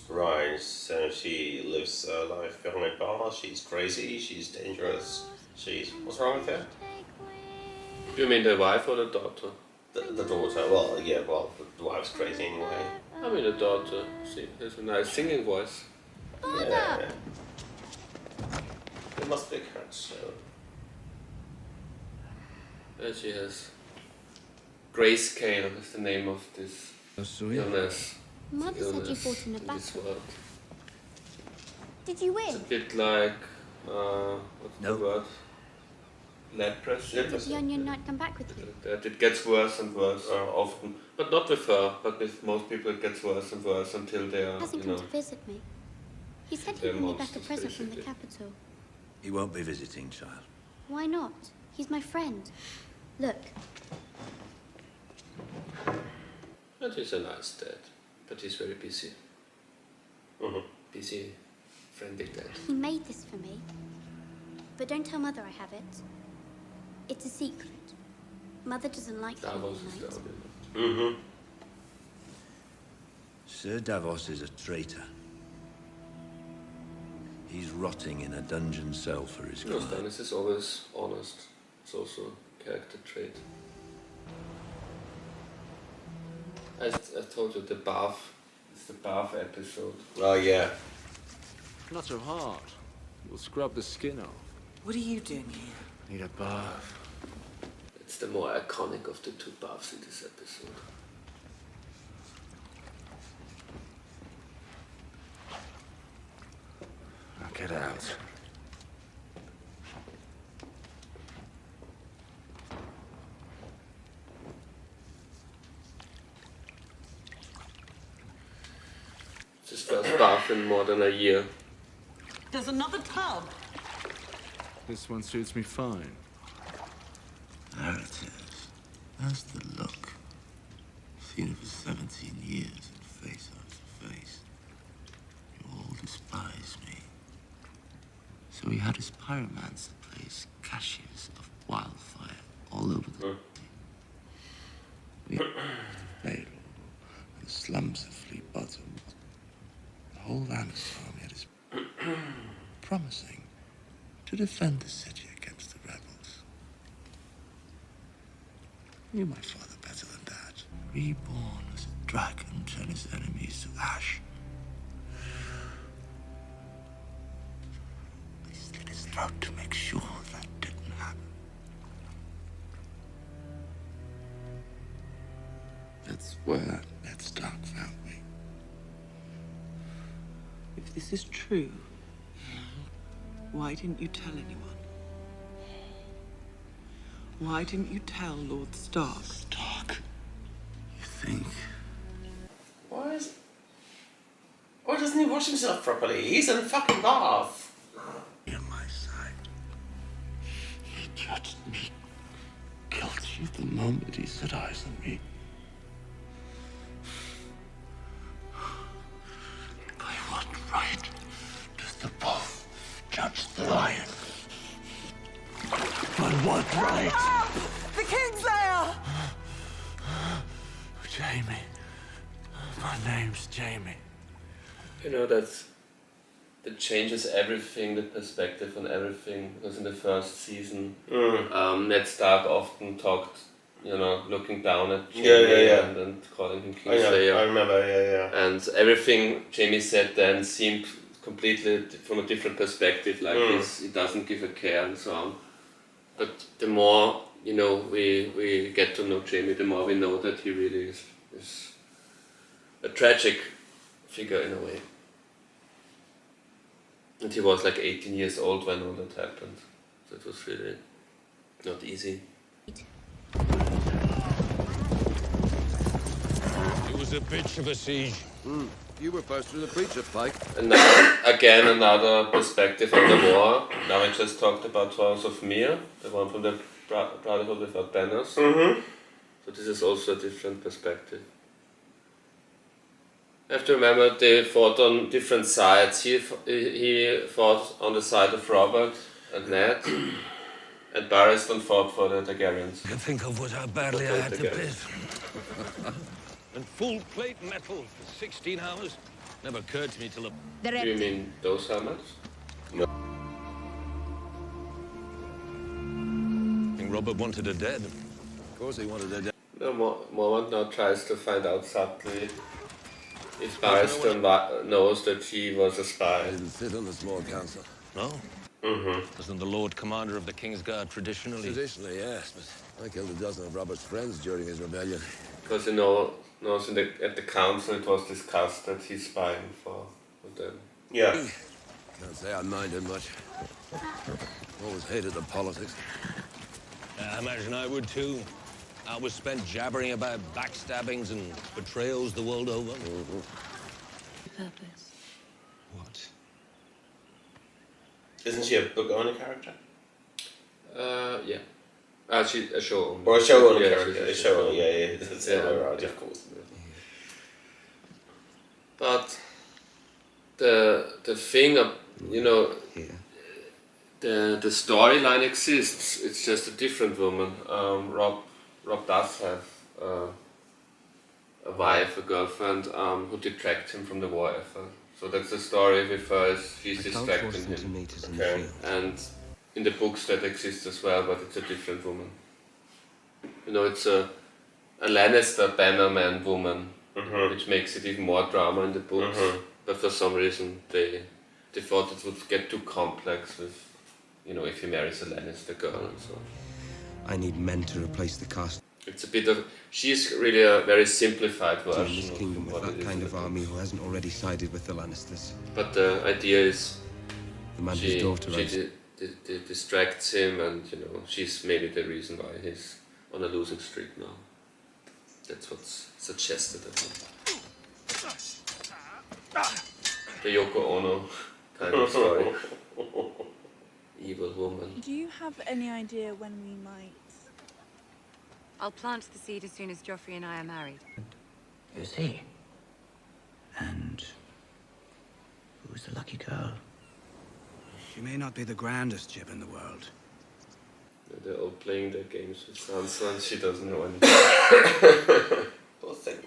Right, so she lives a life behind bars. She's crazy. She's dangerous. What's wrong with her? You mean the wife or the daughter? The daughter. Well, yeah. Well, the wife's crazy anyway. I mean the daughter. She has a nice singing voice. Yeah. It must be a cat. So. And she has grayscale is the name of this illness. Mother said you fought in a this battle. world. Did you win? It's a bit like what's the word? Leprosy. Did the Onion Knight come back with you? That it gets worse and worse often, but not with her. But with most people, it gets worse and worse until they are, Hasn't you come know. to visit me. He said he'd they're bring me back a monsters, present from the basically. capital. He won't be visiting, child. Why not? He's my friend. Look, And he's a nice dad, but he's very busy. Busy, friendly dad. he made this for me. But don't tell Mother I have it. It's a secret. Mother doesn't like the Davos Onion is Knight. down. Sir Davos is a traitor. He's rotting in a dungeon cell for his No, crime. Stannis is always honest. It's also a character trait. I told you the bath. It's the bath episode. Oh yeah. Not so hard. We'll scrub the skin off. What are you doing here? Need a bath. It's the more iconic of the two baths in this episode. Now get out. It's his first bath in more than a year. There's another tub. This one suits me fine. There it is. That's the look. Seen it for 17 years and face after face. You all despise me. So he had his pyromancer place caches of wildfire all over the city. And the slums of Fleet Bottom. The whole Lannister army at his promising to defend the city against the rebels. Knew my father better than that. Reborn as a dragon, turn his enemies to ash. They slit his throat to make sure that didn't happen. That's where Ned Stark found me. If this is true, why didn't you tell anyone? Why didn't you tell Lord Stark? Stark? You think? Why doesn't he wash himself properly? He's in a fucking bath. Be on my side. He judged me guilty the moment he set eyes on me. By what right does the wolf judge the lion? By what right? The Kingslayer! Jamie. My name's Jamie. You know, that changes everything, the perspective on everything. Because in the first season, Ned Stark often talked, you know, looking down at Jamie and calling him Kingslayer. I remember, And everything Jamie said then seemed completely from a different perspective, like he doesn't give a care and so on. But the more, you know, we get to know Jamie, the more we know that he really is a tragic figure in a way. And he was like 18 years old when all that happened. So it was really not easy. It was a bitch of a siege. You were first through the breach of Pike. And now, again, another perspective on the war. Now I just talked about House of Mir, the one from the Brotherhood Without Banners. So this is also a different perspective. You have to remember they fought on different sides. He fought on the side of Robert and Ned, and Barristan fought for the Targaryens. You think of what how badly I had to bid. And full plate metal for 16 hours? Never occurred to me till Do you mean those helmets? No. I think Robert wanted her dead. Of course he wanted her dead. No, Mormont now tries to find out subtly if Barristan knows that he was a spy. He didn't sit on the small council. No? Wasn't the Lord Commander of the Kingsguard traditionally? Traditionally, yes, but I killed a dozen of Robert's friends during his rebellion. Because you know, at the council it was discussed that he's spying for them. Yeah. Can't say I minded much. Always hated the politics. I imagine I would too. I was spent jabbering about backstabbings and betrayals the world over. Purpose. What? Isn't she a book-owner character? Yeah. She's a show owner. Or a show owner Yeah, character. she's A show owner, yeah. That's the other way around, yeah. of course. But the thing, you know, the storyline exists. It's just a different woman. Rob does have a wife, a girlfriend, who detracts him from the war effort. So that's the story with her. She's distracting him. Okay. And in the books that exists as well, but it's a different woman. You know, it's a Lannister bannerman woman, which makes it even more drama in the books. But for some reason they they thought it would get too complex with, if he marries a Lannister girl and so on. I need men to replace the cast. It's a bit of... She's really a very simplified In version this kingdom of with what it that is kind in of the army books. who hasn't already sided with the Lannisters. But the idea is... The man whose daughter she distracts him, and she's maybe the reason why he's on a losing streak now. That's what's suggested, I think. The Yoko Ono kind of story. Evil woman. Do you have any idea when we might? I'll plant the seed as soon as Joffrey and I are married. Who's he? And who's the lucky girl? She may not be the grandest jib in the world. They're all playing their games with Sansa and she doesn't know anything. Poor thing.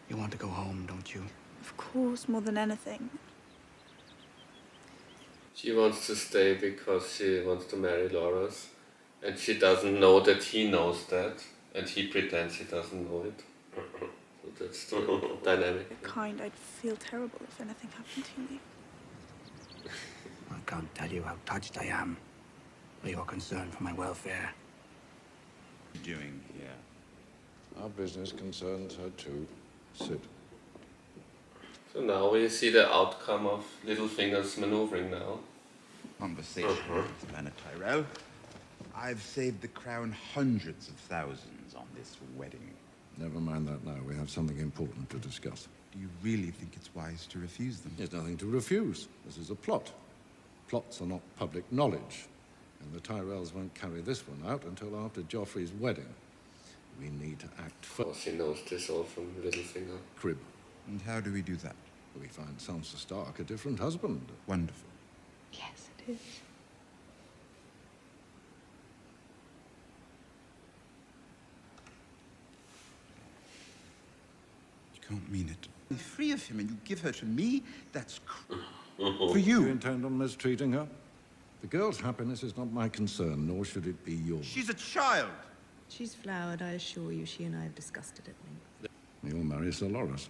You want to go home, don't you? Of course, more than anything. She wants to stay because she wants to marry Loras. And she doesn't know that he knows that. And he pretends he doesn't know it. So that's the dynamic. I'd feel terrible if anything happened to me. I can't tell you how touched I am by your concern for my welfare. What are you doing here? Our business concerns her too. Sit. So now we see the outcome of Littlefinger's maneuvering now. Conversation with Banner Tyrell. I've saved the crown hundreds of thousands on this wedding. Never mind that now. We have something important to discuss. Do you really think it's wise to refuse them? There's nothing to refuse. This is a plot. Plots are not public knowledge. And the Tyrells won't carry this one out until after Joffrey's wedding. We need to act Of course he knows this all from Littlefinger. Crib. And how do we do that? We find Sansa Stark a different husband. Wonderful. Yes, it is. You can't mean it. Be free of him and you give her to me? That's For you. You intend on mistreating her? The girl's happiness is not my concern, nor should it be yours. She's a child! She's flowered, I assure you. She and I have discussed it at length. You'll marry Sir Loras.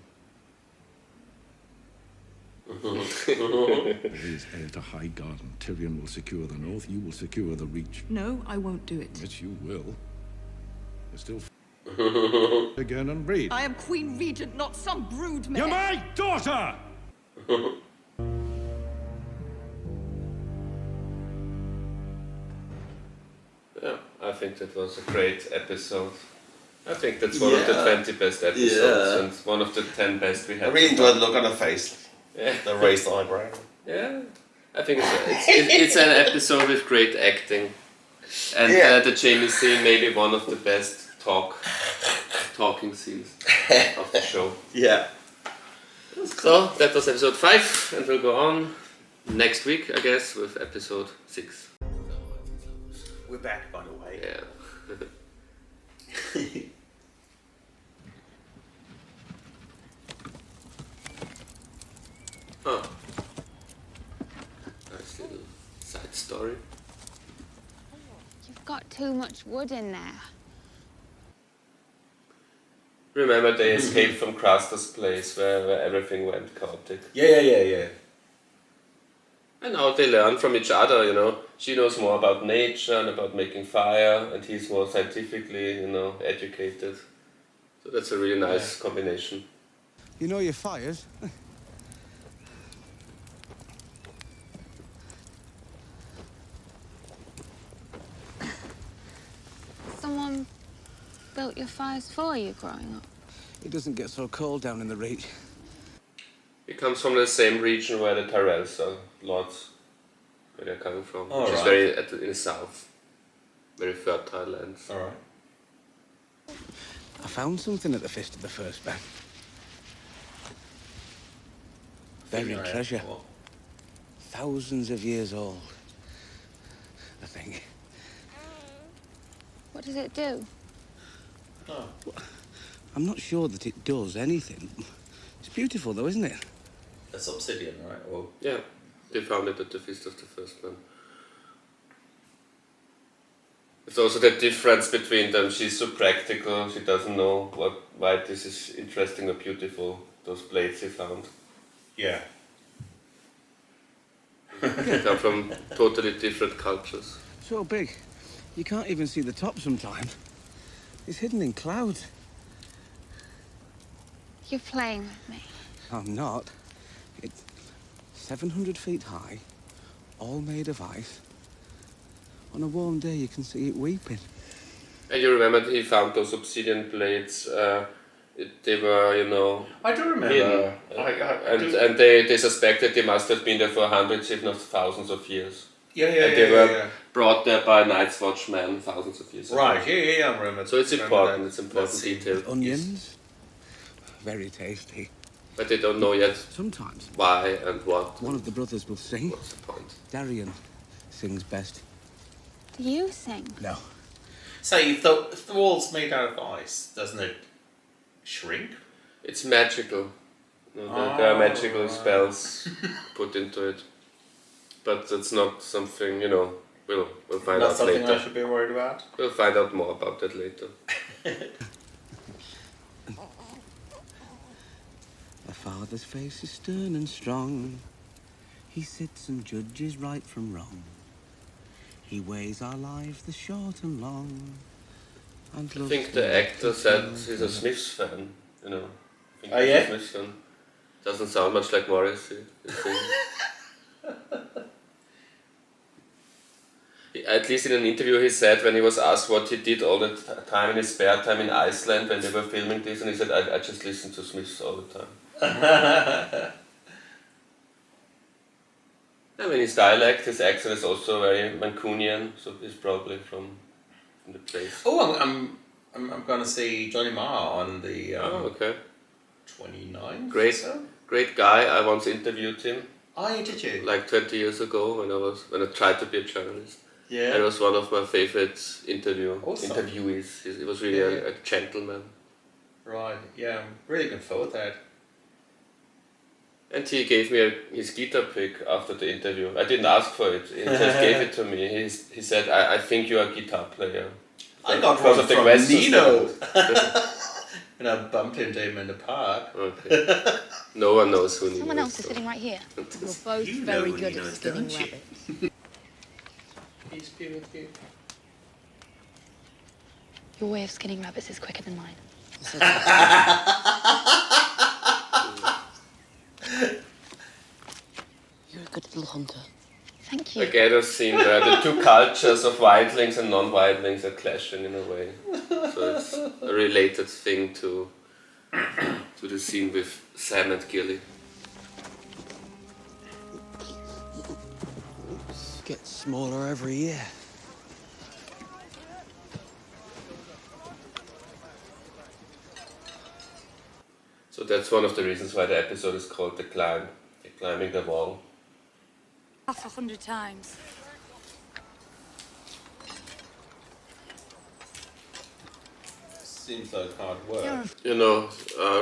He is heir to Highgarden. Tyrion will secure the north, you will secure the Reach. No, I won't do it. Yes, you will. You're still again and breed. I am Queen Regent, not some brood mare. You're my daughter! Yeah, I think that was a great episode. I think that's one of the 20 best episodes and one of the 10 best we had. I really enjoyed the look on her face. Yeah. The raised eyebrow. Yeah, I think it's an episode with great acting. And the Jaime scene may be one of the best talking scenes of the show. Yeah. So that was episode 5 and we'll go on next week, I guess, with episode 6. We're back, by the way. Yeah. Oh. Nice little side story. You've got too much wood in there. Remember they escaped from Craster's place where everything went chaotic. Yeah. And now they learn from each other, She knows more about nature and about making fire, and he's more scientifically, educated. So that's a really nice combination. You know your fires? Someone built your fires for you growing up? It doesn't get so cold down in the Reach. He comes from the same region where the Tyrells are lords, where they're coming from, which is Alright. very in the south. Very fertile lands. Alright. I found something at the Fist of the First Man. Buried treasure. Thousands of years old, I think. What does it do? I'm not sure that it does anything. It's beautiful, though, isn't it? That's obsidian, right? Or... Yeah, they found it at the Feast of the First Man. It's also the difference between them. She's so practical, she doesn't know why this is interesting or beautiful, those blades he found. Yeah. They come from totally different cultures. So big, you can't even see the top sometimes. It's hidden in clouds. You're playing with me. I'm not. It's 700 feet high, all made of ice. On a warm day, you can see it weeping. And you remember he found those obsidian plates. They were, you know. I do remember. Hidden. And they suspected they must have been there for hundreds, if not thousands of years. Yeah. And they were brought there by Night's Watchman thousands of years ago. Right. Yeah. I remember. So it's important. That. It's important detail. Onions, very tasty. But they don't know yet. Sometimes. Why and what. One of the brothers will sing. What's the point? Darian sings best. Do you sing? No. So if the wall's made out of ice, doesn't it shrink? It's magical. There are magical spells put into it. But it's not something, you know, we'll find out later. Not something I should be worried about? We'll find out more about that later. A father's face is stern and strong. He sits and judges right from wrong. He weighs our lives, the short and long. And I think the actor said he's a Smiths fan, you know. I think Oh, he's yeah? a Smiths fan. Doesn't sound much like Morrissey. At least in an interview he said when he was asked what he did all the time in his spare time in Iceland when they were filming this, and he said, I just listen to Smiths all the time. I mean, his dialect, his accent is also very Mancunian, so he's probably from the place. Oh, I'm going to see Johnny Marr on the okay. 29th. Great guy. I once interviewed him. Oh, yeah, did you? Like 20 years ago when I tried to be a journalist. Yeah. It was one of my favorite Awesome. interviewees. He was really a gentleman. Right. Yeah, I'm really looking forward to that. And he gave me his guitar pick after the interview. I didn't ask for it. He just gave it to me. He said, I think you're a guitar player. I got because one of the from questions. Nino. And I bumped into him in the park. Okay. No one knows who Nino is. Someone else is sitting right here. We're both You know very who good Nino at is, skinning don't you? rabbits. Peace be with you. Your way of skinning rabbits is quicker than mine. You're a good little hunter. Thank you. Again, I've seen the two cultures of wildlings and non-wildlings are clashing in a way. So it's a related thing to the scene with Sam and Gilly. Gets smaller every year. So that's one of the reasons why the episode is called The Climb, climbing the wall. Half 100 times. Seems like hard work. You know,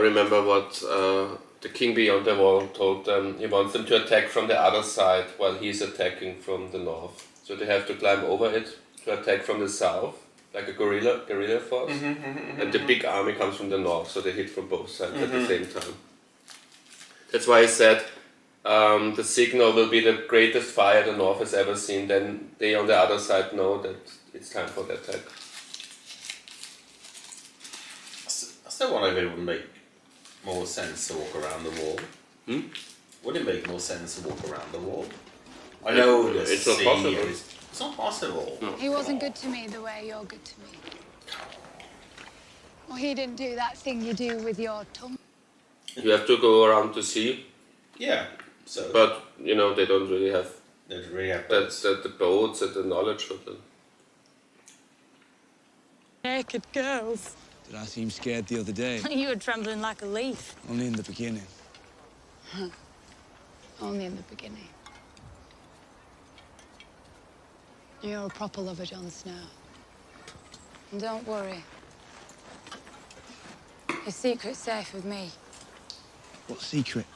remember what the King Beyond the Wall told them? He wants them to attack from the other side while he's attacking from the north. So they have to climb over it to attack from the south, like a guerrilla force. And the big army comes from the north, so they hit from both sides at the same time. That's why he said the signal will be the greatest fire the north has ever seen. Then they on the other side know that it's time for the attack. I still wonder if it would make more sense to walk around the wall. Would it make more sense to walk around the wall? I know It's not possible. It's not possible. No. He wasn't good to me the way you're good to me. Well, he didn't do that thing you do with your tongue. You have to go around to see. Yeah. So. But you know they don't really have. They don't really have That's the boats and the knowledge of them. Naked girls. Did I seem scared the other day? You were trembling like a leaf. Only in the beginning. Only in the beginning. You're a proper lover, Jon Snow. And don't worry. His secret's safe with me. What secret?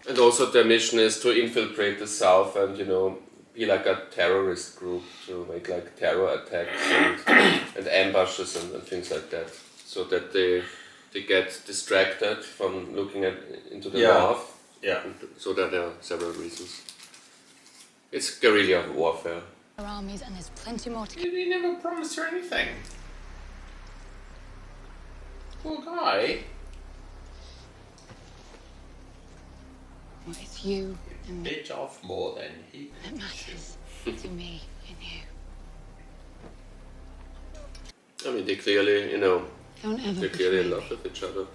And also their mission is to infiltrate the south and, you know, be like a terrorist group to make like terror attacks and ambushes and things like that. So that they they get distracted from looking into the Yeah. north. Yeah. So that there are several reasons. It's guerrilla warfare. Our armies, and there's plenty more to. He never promised her anything. Poor guy. Well, it's you and me. Bit off more than he. It matters to me and you. I mean, they clearly, Don't ever they're clearly in betray love with each other,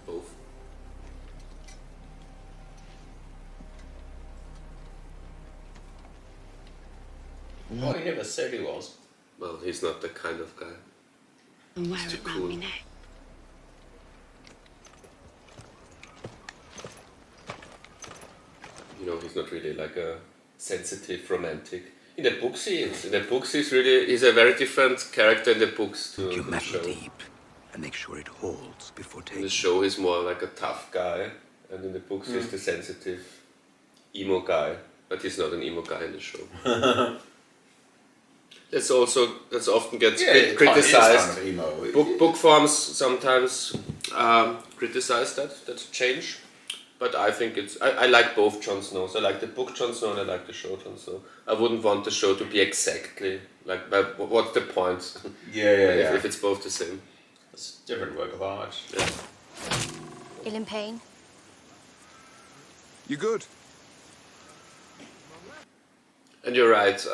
both. Oh, he never said he was. Well, he's not the kind of guy. And wear He's too it round cool. my neck. He's not really like a sensitive romantic. In the books he is. In the books he's a very different character in the books to the show. And make sure it holds before In taking. the show he's more like a tough guy, and in the books he's the sensitive emo guy. But he's not an emo guy in the show. That's often gets criticized. Kind of emo. Book forms sometimes criticize that change, but I think I like both Jon Snows. I like the book Jon Snow and I like the show Jon Snow. I wouldn't want the show to be exactly like. But what's the point? If it's both the same. It's a different work of art. Yeah. Ill in pain? You good? And you're right.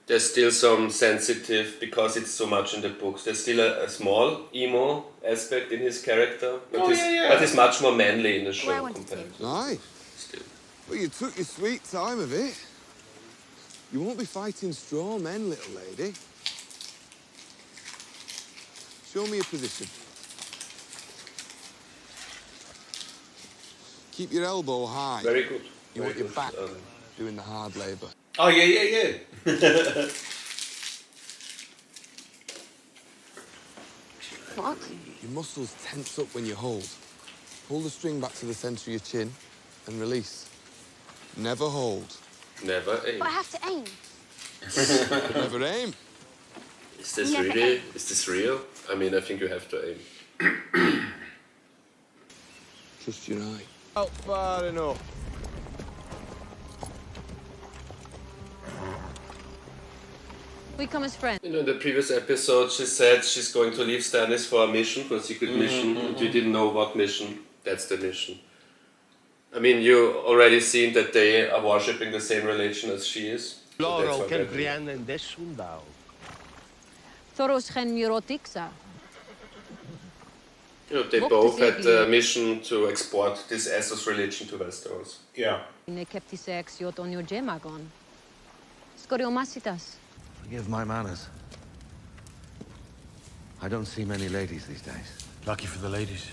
There's still some sensitive, because it's so much in the books. There's still a small emo aspect in his character, but he's much more manly in the show compared to. Aye. Well, you took your sweet time of it. You won't be fighting straw men, little lady. Show me your position. Keep your elbow high. Very good. You want your back doing the hard labour. Oh, yeah. What? Your muscles tense up when you hold. Pull the string back to the centre of your chin and release. Never hold. Never aim. But I have to aim. Never aim. Is this real? I mean, I think you have to aim. Trust your eye. Out far enough. We come as friends. In the previous episode, she said she's going to leave Stannis for a mission, for a secret mission, and you didn't know what mission. That's the mission. I mean, you already seen that they are worshipping the same religion as she is. So that's what they're doing. Thoros gen Murotixa. They both had the mission to export this Essos religion to Westeros. Yeah. Ne keptisex yotonio gemagon. Skoriomasitas. Forgive my manners. I don't see many ladies these days. Lucky for the ladies.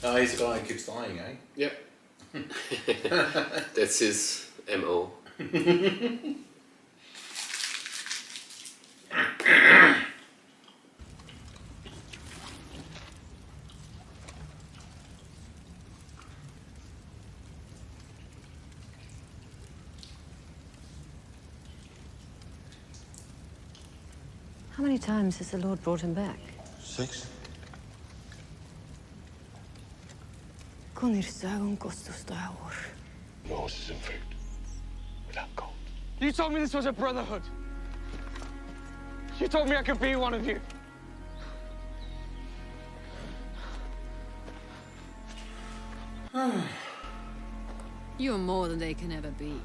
Oh, he's the guy who keeps dying, eh? Yep. That's his MO. How many times has the Lord brought him back? 6. Kunir sagun kostusta aur. Yours is in food. Without gold. You told me this was a brotherhood. You told me I could be one of you. You are more than they can ever be.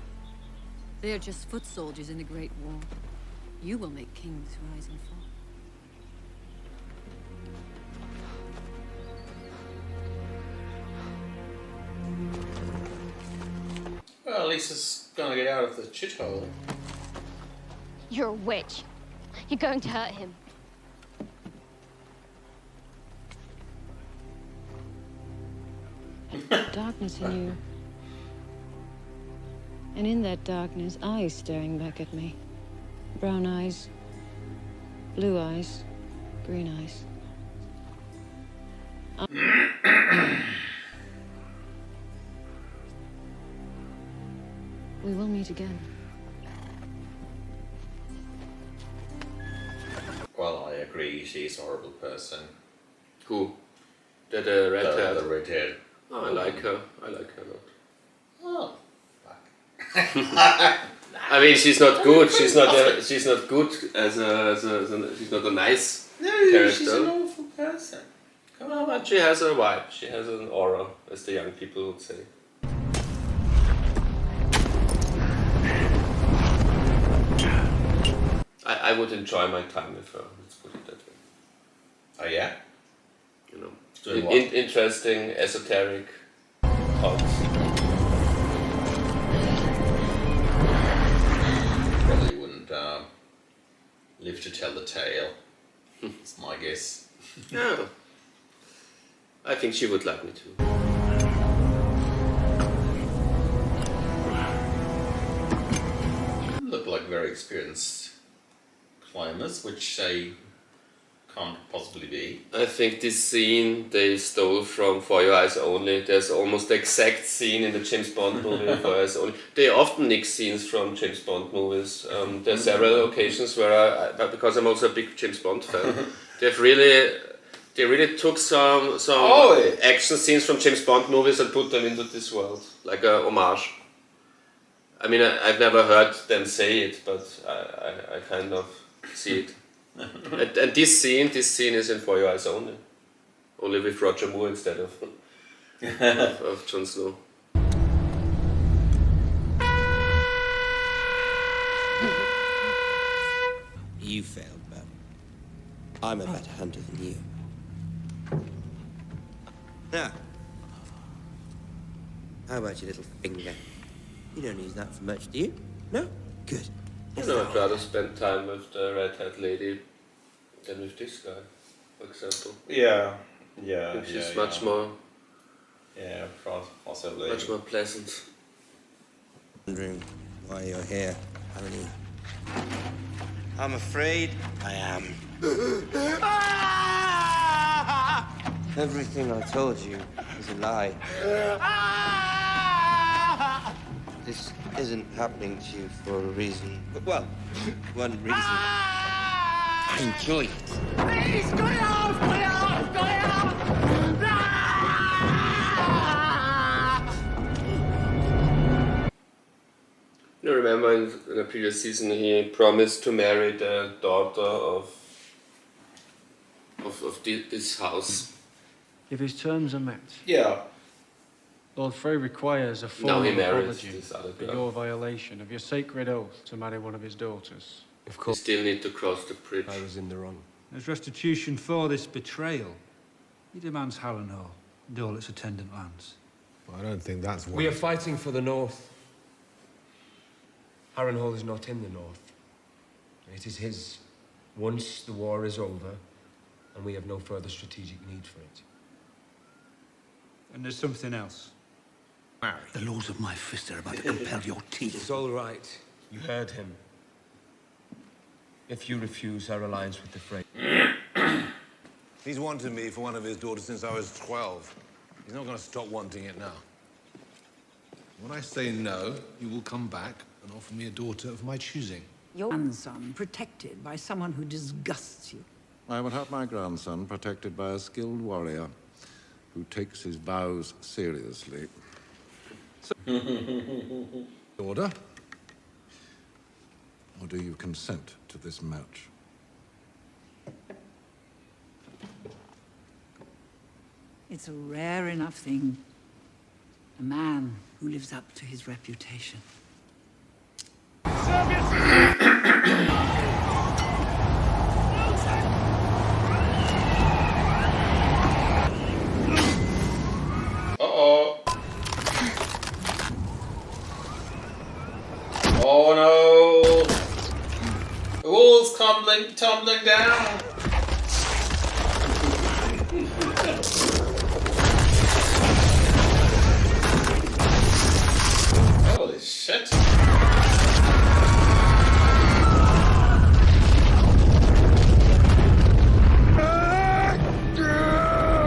They are just foot soldiers in the Great War. You will make kings rise and fall. Well, at least it's gonna get out of the shithole. You're a witch. You're going to hurt him. Darkness in you. And in that darkness, eyes staring back at me. Brown eyes, blue eyes, green eyes. We will meet again. agree she's a horrible person. Who? The redhead. The redhead. Oh, I like her. I like her a lot. Oh, I mean, she's not good. She's not good as a she's not a nice character. She's an awful person. Come on. But she has a vibe. She has an aura, as the young people would say. I would enjoy my time with her. Let's put it that way. Oh yeah. You know, Doing what? interesting, esoteric thoughts. Probably wouldn't live to tell the tale. That's my guess. Yeah. I think she would like me too. Look like very experienced climbers, which they can't possibly be. I think this scene they stole from For Your Eyes Only. There's almost the exact scene in the James Bond movie For Your Eyes Only. They often nick scenes from James Bond movies. There are several occasions where because I'm also a big James Bond fan, they really took some action scenes from James Bond movies and put them into this world, like a homage. I mean, I've never heard them say it, but I kind of see it. and this scene is in For Your Eyes Only with Roger Moore instead of Jon Snow. You failed, Belle. I'm a better hunter than you. Now, how about your little finger? You don't use that for much, do you? No? Good. You know, I'd rather spend time with the redhead lady than with this guy, for example. Yeah. She's much more. Yeah, possibly. Much more pleasant. Wondering why you're here, haven't you? I'm afraid I am. Everything I told you is a lie. This isn't happening to you for a reason. Well, one reason. I enjoy it. Please, cut it off! Cut it off! Cut it off! You remember in the previous season he promised to marry the daughter of this house. If his terms are met, Yeah. Lord Frey requires a Now formal he marries apology this other for girl. your violation of your sacred oath to marry one of his daughters. Of course. You still need to cross the bridge. I was in the wrong. As restitution for this betrayal, he demands Harrenhal and all its attendant lands. I don't think that's what... We are fighting for the North. Harrenhal is not in the North. It is his once the war is over, and we have no further strategic need for it. And there's something else. Marry. The laws of my fist are about to compel your teeth. It's all right. You heard him. If you refuse our alliance with the Frey... He's wanted me for one of his daughters since I was 12. He's not going to stop wanting it now. When I say no, you will come back and offer me a daughter of my choosing. Your grandson protected by someone who disgusts you. I would have my grandson protected by a skilled warrior who takes his vows seriously. Order? Or do you consent to this match? It's a rare enough thing. A man who lives up to his reputation. Uh-oh. Oh no! The wall's tumbling down! Holy shit!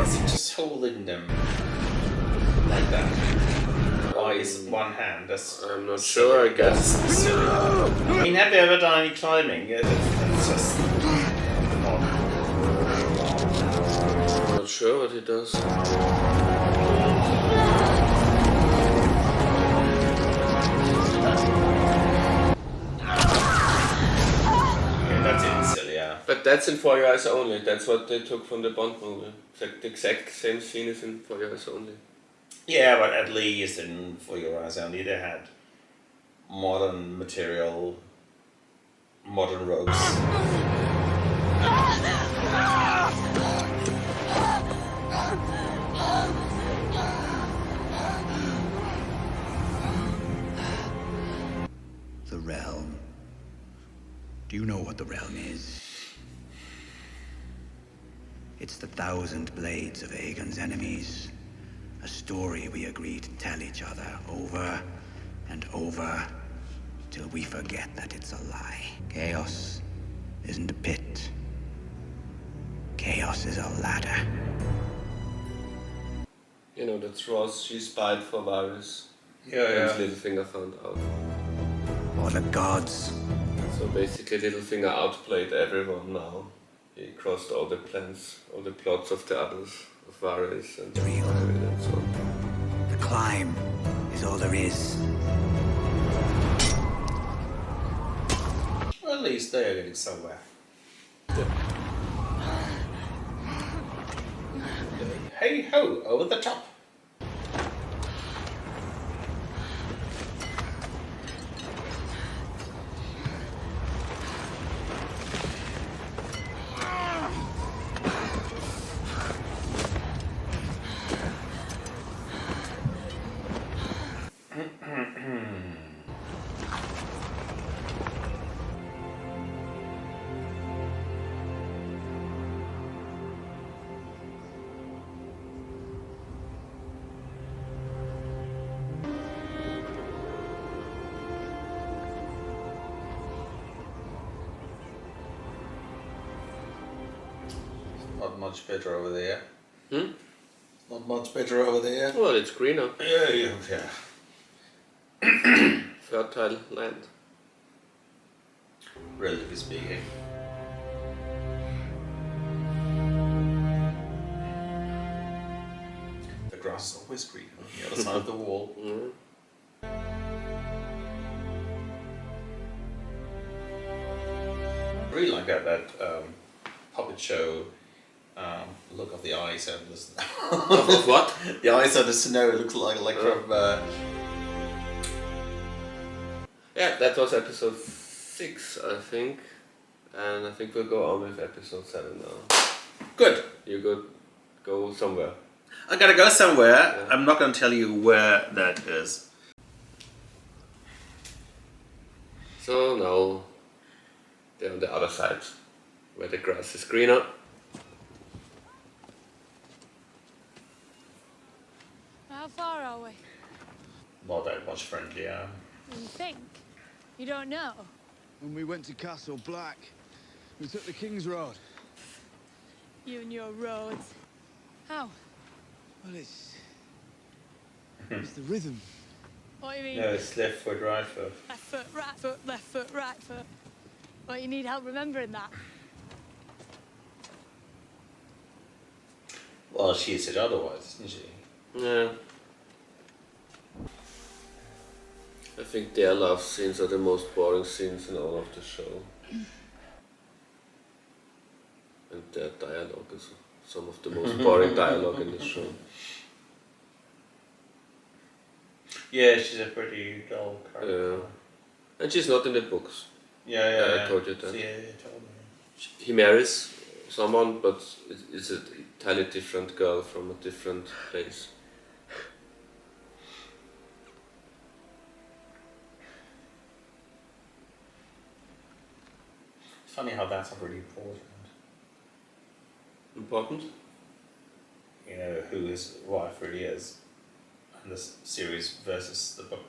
Is he just holding them like that? Why is one hand? I'm not sure, I guess. I mean, have you ever done any climbing? It's just odd. sure what he does. Yeah, that's it, silly, yeah. But that's in For Your Eyes Only. That's what they took from the Bond movie. It's like the exact same scene as in For Your Eyes Only. Yeah, but at least in For Your Eyes Only, they had modern material, modern ropes. The realm. Do you know what the realm is? It's the 1,000 blades of Aegon's enemies. A story we agreed to tell each other over and over till we forget that it's a lie. Chaos isn't a pit. Chaos is a ladder. You know, that's Ross, she spied for Varys. Yeah. And Littlefinger found out. Or the gods. So basically Littlefinger outplayed everyone now. He crossed all the plans, all the plots of the others, of Varys and David and so on. The climb is all there is. Well, at least they are getting somewhere. Hey ho, over the top. Not much better over there. Not much better over there. Well, it's greener. Yeah. Fertile land. Relatively speaking. The grass is always green on the other side of the wall. I really like that puppet show. Look of the eyes and the snow. Of what? The eyes on the snow. It looks like from. Yeah, that was episode 6, I think. And I think we'll go on with episode 7 now. Good. You go somewhere. I gotta go somewhere. Yeah. I'm not gonna tell you where that is. So now they're on the other side, where the grass is greener. How far are we? Not that much friendlier. You think? You don't know? When we went to Castle Black, we took the King's Road. You and your roads. How? Well, it's the rhythm. What do you mean? No, it's left foot, right foot. Left foot, right foot, left foot, right foot. Well, you need help remembering that. Well, she said otherwise, isn't she? Yeah. I think their love scenes are the most boring scenes in all of the show. And their dialogue is some of the most boring dialogue in the show. Yeah, she's a pretty dull character. Yeah. And she's not in the books. Yeah. I told you that. Yeah, you told me. He marries someone, but it's a entirely different girl from a different place. It's funny how that's not really important. Important? You know, who his wife really is in this series versus the book.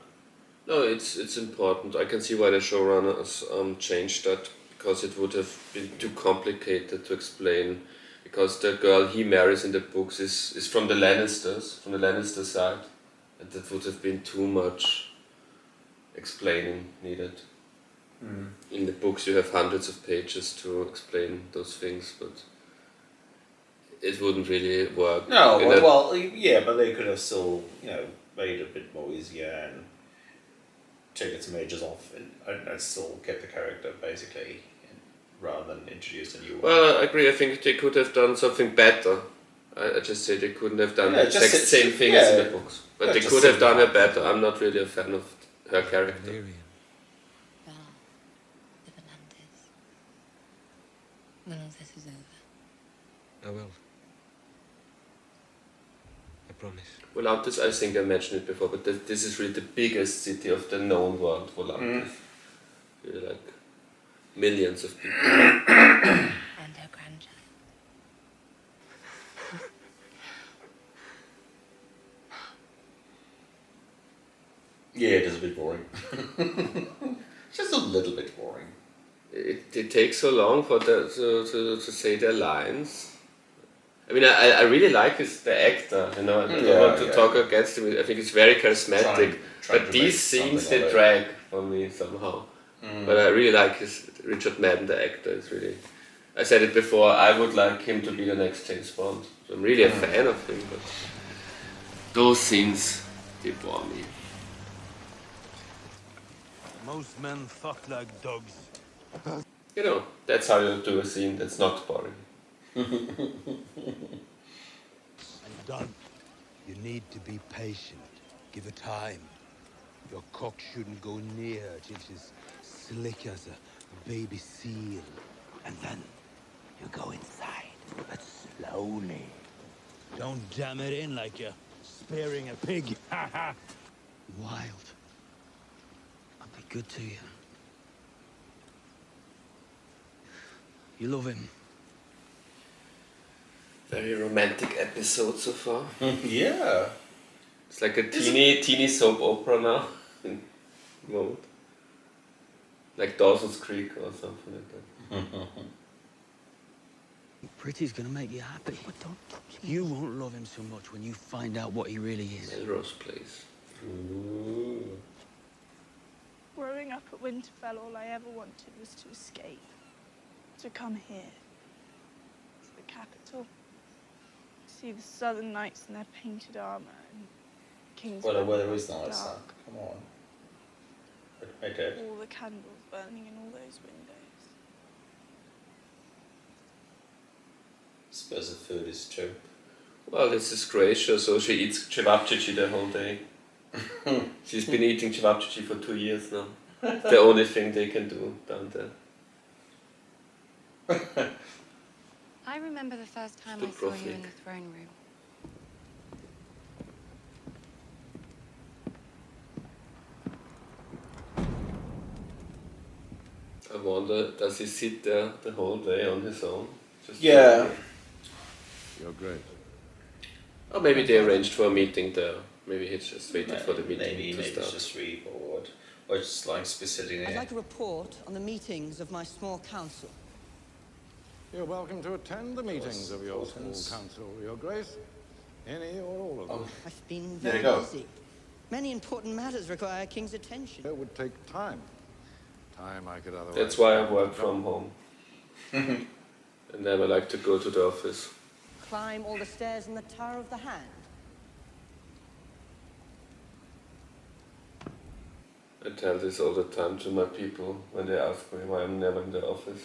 No, it's important. I can see why the showrunners changed that, because it would have been too complicated to explain. Because the girl he marries in the books is from the Lannisters, from the Lannister side, and that would have been too much explaining needed. In the books you have hundreds of pages to explain those things, but it wouldn't really work. No, in a- well, yeah, but they could have still, made it a bit more easier and taken some ages off and still kept the character basically, rather than introduce a new one. Well, I agree. I think they could have done something better. I just say they couldn't have done Yeah, the just exact same thing as in the books. But Yeah, they just could have done it simplify better. I'm not really a fan of her character. None of this is over. I will. I promise. Volantis, I think I mentioned it before, but this is really the biggest city of the known world, Volantis. Really like millions of people. And her grandchild. Yeah, it is a bit boring. Just a little bit boring. It takes so long for to say their lines. I mean, I really like the actor, I don't want to talk against him. I think he's very charismatic. Trying But to these make scenes, something they of it. drag for me somehow. But I really like Richard Madden, the actor. Is really. I said it before, I would like him to be the next James Bond. So I'm really a fan of him, but those scenes, they bore me. Most men fuck like dogs. That's how you do a scene that's not boring. And Doug, you need to be patient. Give her time. Your cock shouldn't go near her till she's slick as a baby seal. And then you go inside, but slowly. Don't jam it in like you're spearing a pig. Wild. I'll be good to you. You love him. Very romantic episode so far. Yeah. It's like a teeny soap opera now. in mode. Like Dawson's Creek or something like that. Pretty's gonna make you happy. But don't touch him. You won't love him so much when you find out what he really is. Melrose Place. Ooh. Growing up at Winterfell, all I ever wanted was to escape. To come here. To the capital. See the Southern Knights in their painted armour and King's Well, the Men weather in is the nice, dark. Come on. I did. All the candles burning in all those windows. I suppose the food is too. Well, this is Croatia, so she eats cevapcici the whole day. She's been eating cevapcici for 2 years now. It's the only thing they can do down there. I remember the first time I saw you in the throne room. I wonder, does he sit there the whole day on his own? Just Yeah. You're great. Or maybe they arranged for a meeting there. Maybe he just waited for the meeting Maybe to start. it's just really bored. Or just like sitting I'd there. like to report on the meetings of my small council. You're welcome to attend the meetings of your small Importance. council, Your Grace. Any or all of them. I've been There very you go. busy. Many important matters require a king's attention. It would take time. Time I could otherwise... That's why I work from home. I never like to go to the office. Climb all the stairs in the Tower of the Hand. I tell this all the time to my people when they ask me why I'm never in the office.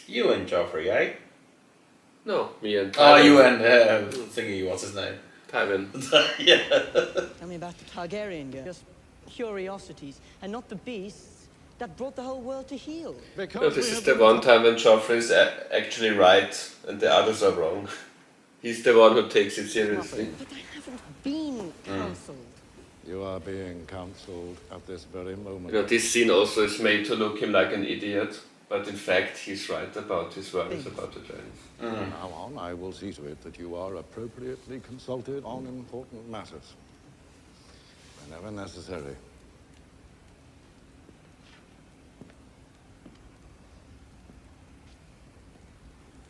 You and Joffrey, eh? No, me and Oh, Tywin. you and thingy, what's his name? Tywin. Yeah. Tell me about the Targaryen girl. Just curiosities, and not the beasts that brought the whole world to heel. No, this is the one time when Joffrey is actually right and the others are wrong. He's the one who takes it seriously. But I haven't been counselled. You are being counselled at this very moment. You know, this scene also is made to look him like an idiot, but in fact he's right about his worries about the dragons. From now on, I will see to it that you are appropriately consulted on important matters. Whenever necessary.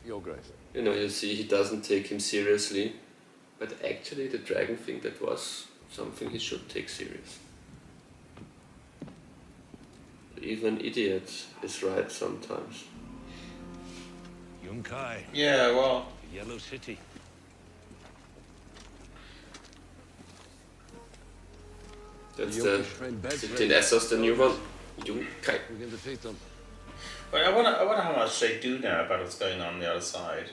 Your Grace. You know, you see he doesn't take him seriously, but actually the dragon thing, that was something he should take serious. even an idiot is right sometimes. Yunkai. Yeah, well. The Yellow City. That's the city in Essos, the new one. Yunkai. We can defeat them. But I wonder how much they do know about what's going on the other side.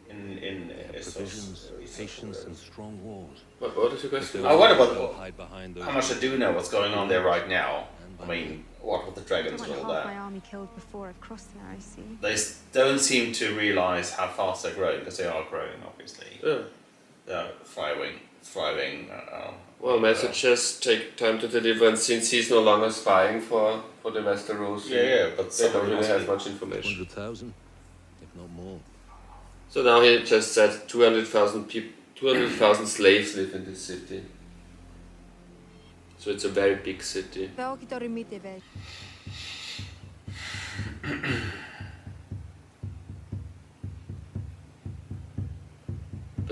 In Provisions, patience, and strong walls. What is your question? I wonder how much they do know what's going on there right now. I mean, what with the dragons and all half my that. army killed before I've crossed the narrow sea. They don't seem to realise how fast they're growing, because they are growing, obviously. Yeah. They're thriving. Well, messages take time to deliver, and since he's no longer spying for the Westeros, but they don't really have much information. 100,000, if not more. So now he just said 200,000 people, 200,000 slaves live in this city. So it's a very big city. But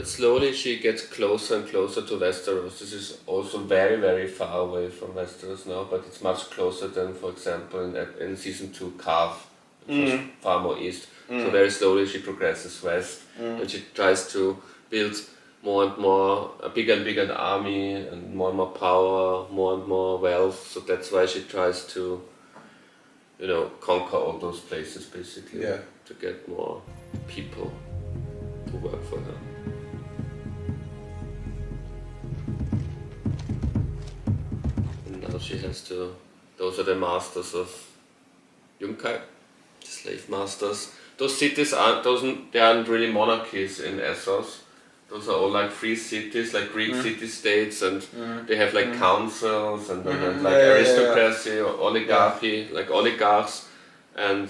slowly she gets closer and closer to Westeros. This is also very, very far away from Westeros now, but it's much closer than, for example, in season 2, Carve, which was far more east. So very slowly she progresses west, and she tries to build more and more, a bigger and bigger army, and more power, more and more wealth. So that's why she tries to, conquer all those places basically, to get more people to work for her. And now she has to, those are the masters of Yunkai, the slave masters. Those cities they aren't really monarchies in Essos. Those are all like free cities, like Greek city-states, and they have like councils and aristocracy or oligarchy, like oligarchs, and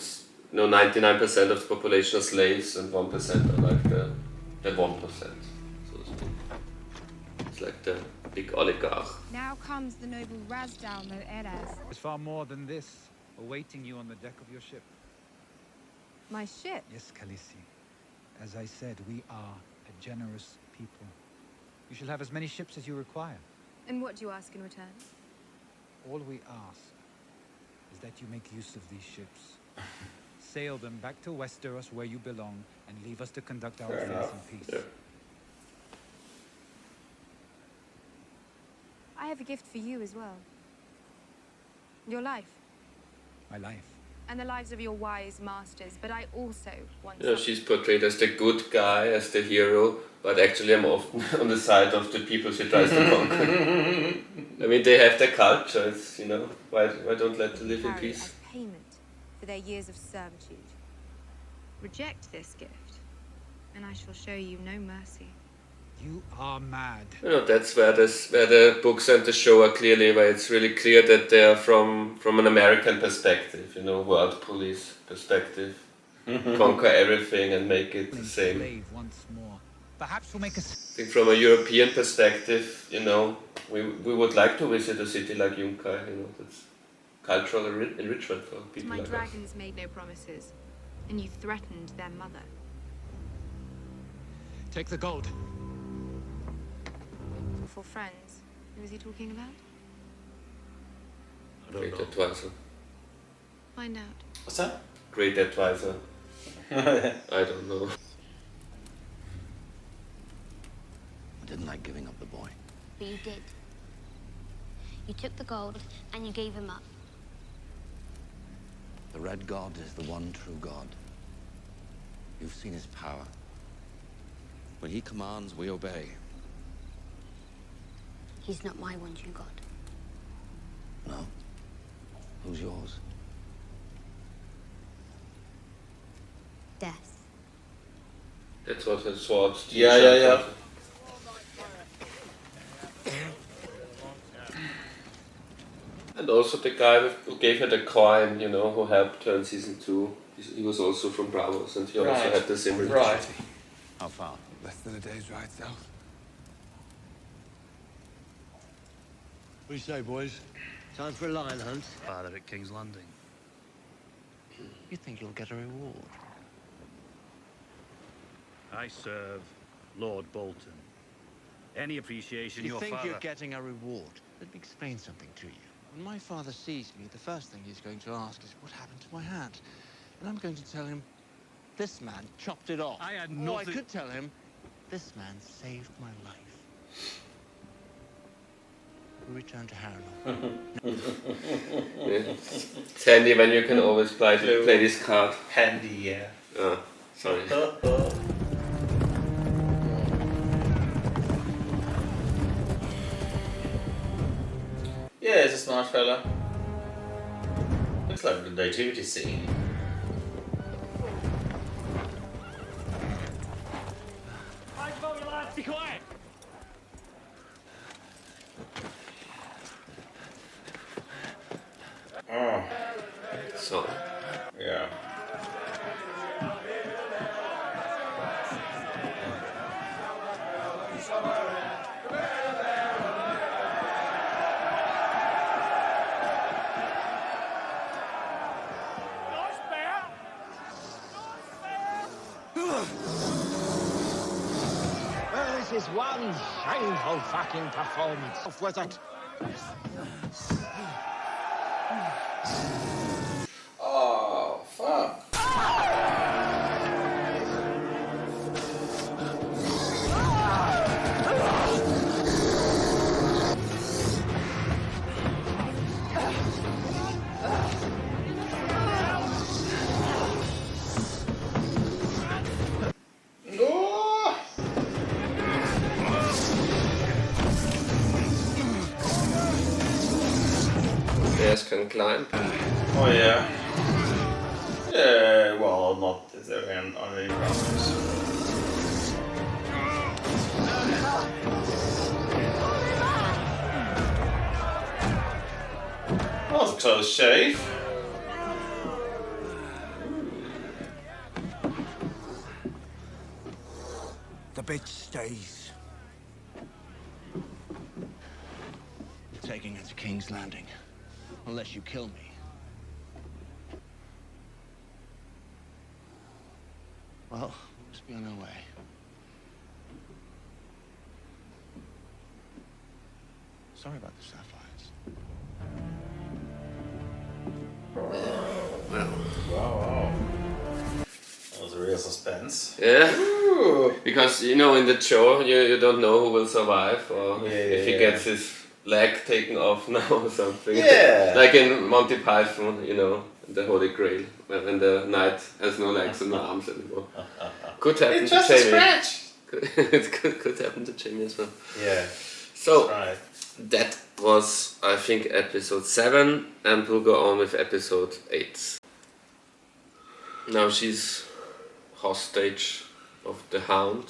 99% of the population are slaves, and 1% are like the 1%, so to speak. It's like the big oligarch. Now comes the noble Razdal no Eraz. There's far more than this awaiting you on the deck of your ship. My ship? Yes, Khaleesi. As I said, we are a generous people. You shall have as many ships as you require. And what do you ask in return? All we ask is that you make use of these ships. Sail them back to Westeros where you belong, and leave us to conduct our affairs in peace. Yeah. I have a gift for you as well. Your life. My life. And the lives of your wise masters, but I also want She's portrayed as the good guy, as the hero, but actually I'm often on the side of the people she tries to conquer. I mean, they have their culture, it's, why don't let them live in peace? as payment for their years of servitude. Reject this gift, and I shall show you no mercy. You are mad. That's where the books and the show are clearly, where it's really clear that they are from an American perspective, world police perspective. Conquer everything and make it the same. Once more. Perhaps we'll make a... I think from a European perspective, we would like to visit a city like Yunkai, that's cultural enrichment for people My like us. dragons made no promises, and you threatened their mother. Take the gold. For friends, who is he talking about? Great advisor. Find out. What's that? Great advisor. I don't know. I didn't like giving up the boy. But you did. You took the gold and you gave him up. The Red God is the one true God. You've seen his power. When he commands, we obey. He's not my one true God. No? Who's yours? Death. That's what her sword. Yeah. And also the guy who gave her the coin, who helped her in season 2. He was also from Bravos, and he also had the same religion. Right. How far? Less than a day's ride south. What do you say, boys? Time for a lion hunt? Father at King's Landing. You think you'll get a reward? I serve Lord Bolton. Any appreciation You your think father... you're getting a reward? Let me explain something to you. When my father sees me, the first thing he's going to ask is what happened to my hat. And I'm going to tell him, this man chopped it off. I had Or nothing. I could tell him, this man saved my life. We return to Arno. It's handy when you can always play this card. Handy, yeah. Oh, sorry. Yeah, he's a smart fella. Looks like the nativity scene. Be quiet! Oh. So. Yeah. Well, this is one shameful fucking performance. Off with it. Oh, fuck. Bears can climb. Oh yeah. Yeah, well, not if they're on any grounds. That was a close shave. The bitch stays. We're taking her to King's Landing. Unless you kill me. Well, let's be on our way. Sorry about the sapphires. Wow. That was a real suspense. Yeah. Ooh. Because, you know, in the show, you don't know who will survive, or Yeah, if he yeah. gets his leg taken off now or something. Yeah. Like in Monty Python, you know, the Holy Grail, when the knight has no legs and no arms anymore. Could happen It's to just a Jamie. scratch. It could happen to Jamie as well. Yeah. So, Right. that was, I think, episode 7, and we'll go on with episode 8. Now she's hostage of the Hound,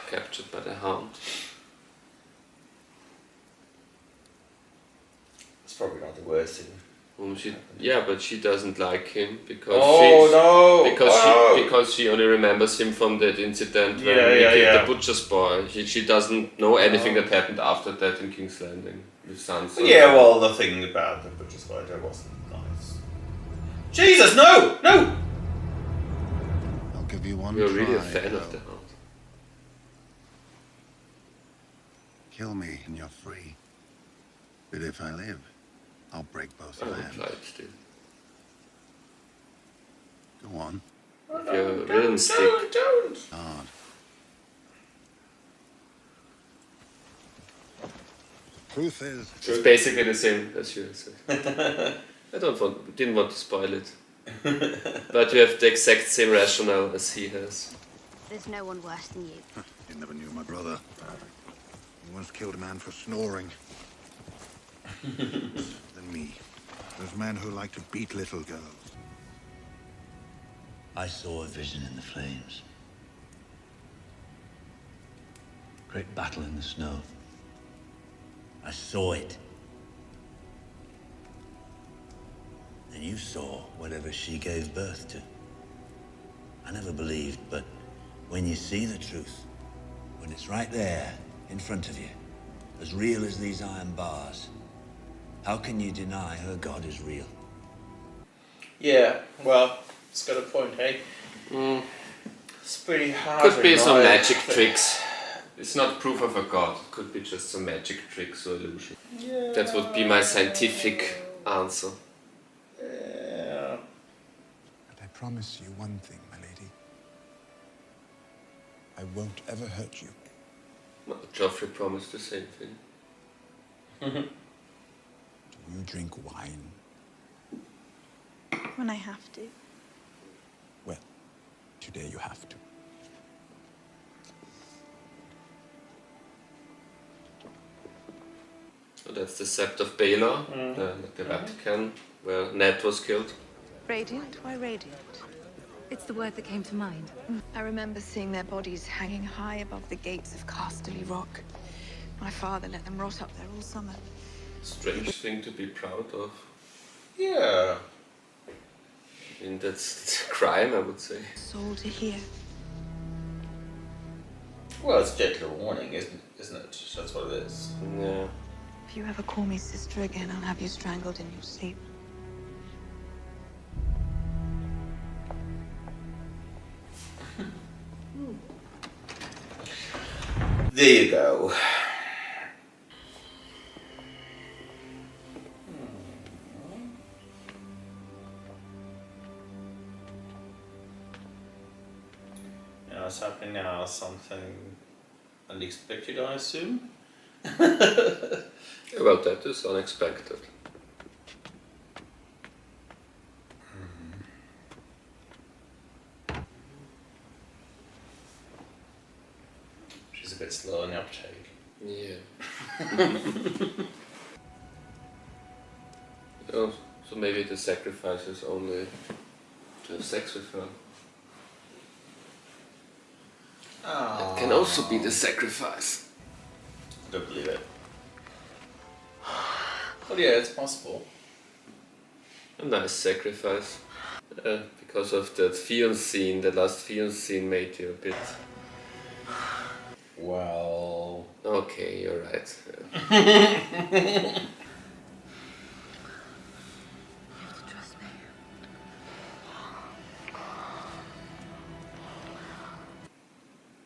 captured by the Hound. It's probably not the worst thing. Yeah, but she doesn't like him because because she only remembers him from that incident when he killed the butcher's boy. She doesn't know anything that happened after that in King's Landing with Sansa. Yeah, well, the thing about the butcher's boy that wasn't nice. Jesus, no! No! I'll give you one You're really a try, fan girl. of the Hound. Kill me and you're free. But if I live, I'll break both I your would hands. try it still. Go on. If you're real and stick. Don't! Hard. Truth is... It's basically the same as you said. I didn't want to spoil it. But you have the exact same rationale as he has. There's no one worse than you. You never knew my brother. He once killed a man for snoring. Than me. There's men who like to beat little girls. I saw a vision in the flames. Great battle in the snow. I saw it. And you saw whatever she gave birth to. I never believed, but when you see the truth, when it's right there in front of you, as real as these iron bars, how can you deny her God is real? Yeah, well, it's got a point, hey? It's pretty hard. Could be some magic tricks. It's not proof of a god. It could be just some magic tricks or illusion. Yeah. That would be my scientific answer. Yeah. But I promise you one thing, my lady. I won't ever hurt you. Well, Joffrey promised the same thing. Do you drink wine? When I have to. Well, today you have to. So that's the Sept of Baelor, the Vatican, where Ned was killed. Radiant? Why radiant? It's the word that came to mind. I remember seeing their bodies hanging high above the gates of Casterly Rock. My father let them rot up there all summer. Strange thing to be proud of. Yeah. I mean, that's a crime, I would say. Soul to hear. Well, it's gentle warning, isn't it? That's what it is. Yeah. If you ever call me sister again, I'll have you strangled in your sleep. There you go. Now what's happening now? Something unexpected, I assume? Well, that is unexpected. She's a bit slow in the uptake. Yeah. Oh, so maybe the sacrifice is only to have sex with her. That can also be the sacrifice. I don't believe it. Well, yeah, it's possible. A nice sacrifice. Because of that Fion scene, the last Fion scene made you a bit... Well... Okay, you're right. Yeah.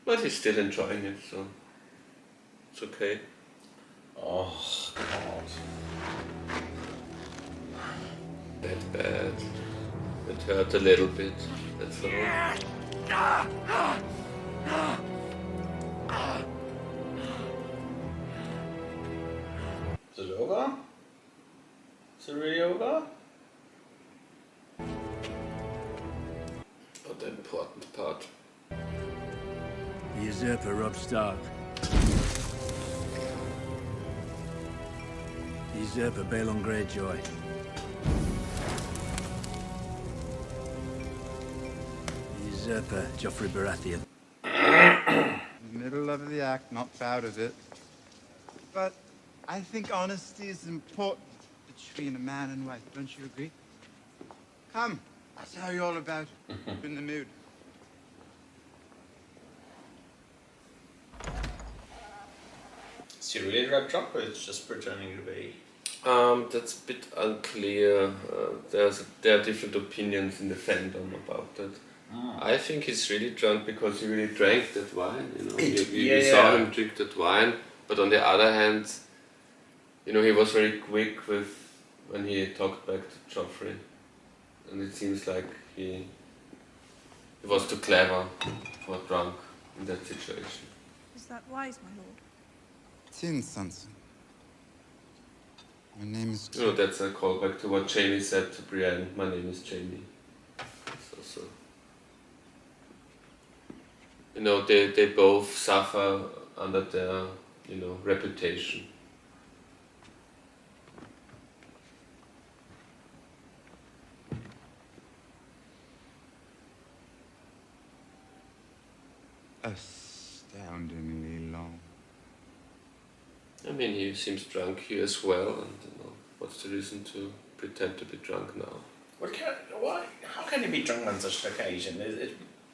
But he's still enjoying it, so it's okay. Oh, God. That bad. It hurt a little bit, that's all. Is it over? Is it really over? Not the important part. The usurper Robb Stark. The usurper Balon Greyjoy. The usurper Joffrey Baratheon. Middle of the act, not proud of it. But I think honesty is important between a man and wife, don't you agree? Come, I'll tell you all about it. I'm in the mood. Is he really that drunk or is just pretending to be? That's a bit unclear. There are different opinions in the fandom about that. I think he's really drunk because he really drank that wine. You know, we saw him drink that wine. But on the other hand, you know, he was very quick with when he talked back to Joffrey, and it seems like he was too clever for drunk in that situation. Is that wise, my lord? Tin Sanson. My name is... You know, that's a callback to what Jaime said to Brienne. My name is Jaime. So. You know, they both suffer under their, you know, reputation. Astoundingly long. I mean, he seems drunk here as well, and you know, what's the reason to pretend to be drunk now? Why? How can he be drunk on such an occasion?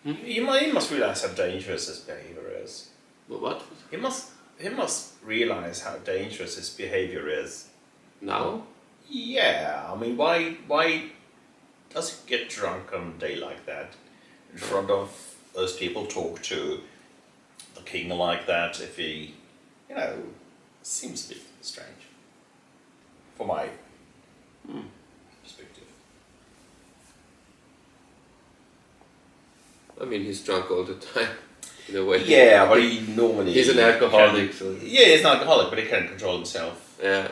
He must realize how dangerous his behavior is. What? He must realize how dangerous his behavior is. Now? Yeah, I mean, why does he get drunk on a day like that? In front of those people, talk to the king like that, if he, you know, seems a bit strange. For my perspective. I mean, he's drunk all the time, in a way. Yeah, but he normally... He's an alcoholic. So. Yeah, he's an alcoholic, but he can control himself. Yeah.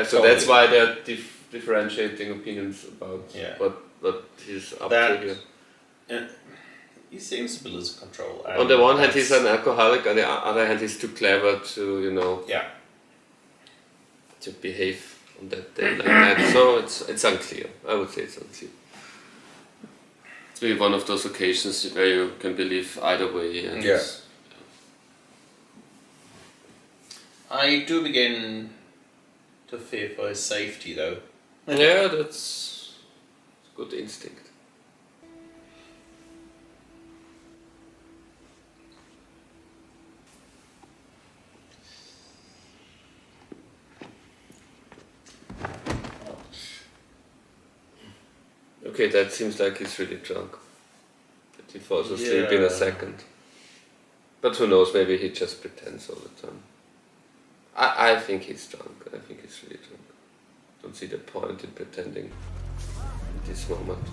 So Totally. that's why they're differentiating opinions about what he's up to here. Yeah. He seems to lose control. On the one hand, he's an alcoholic. On the other hand, he's too clever to, to behave on that day like that. So it's unclear. I would say it's unclear. It's maybe one of those occasions where you can believe either way. And I do begin to fear for his safety, though. Yeah, that's a good instinct. Okay, that seems like he's really drunk. That he falls asleep in a second. But who knows, maybe he just pretends all the time. I think he's drunk. I think he's really drunk. Don't see the point in pretending at this moment.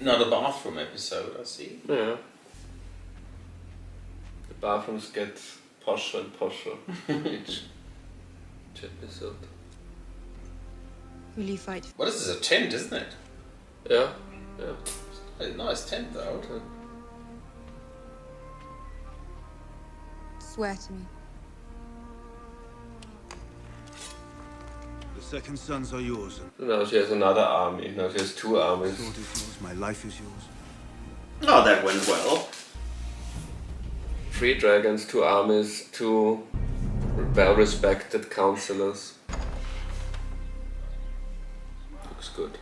Not a bathroom episode, I see. Yeah. The bathrooms get posher and posher each episode. Will you fight? Well, this is a tent, isn't it? Yeah. A nice tent, though. Swear to me. The second sons are yours. Now she has another army. Now she has two armies. Sword is yours, my life is yours. Oh, that went well. 3 dragons, 2 armies, 2 well-respected counselors. Looks good.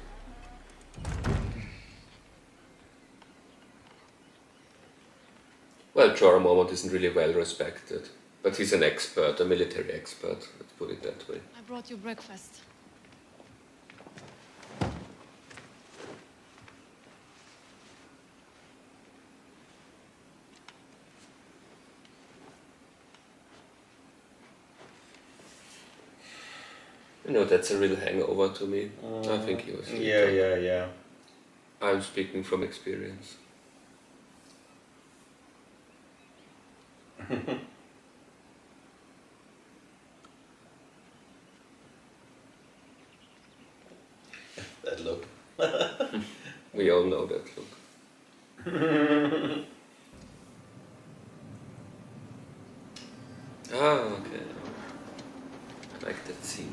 Well, Jorah Mormont isn't really well-respected, but he's an expert, a military expert, let's put it that way. I brought you breakfast. You know, that's a real hangover to me. I think he was... Yeah. I'm speaking from experience. That look. We all know that look. Okay. I like that scene.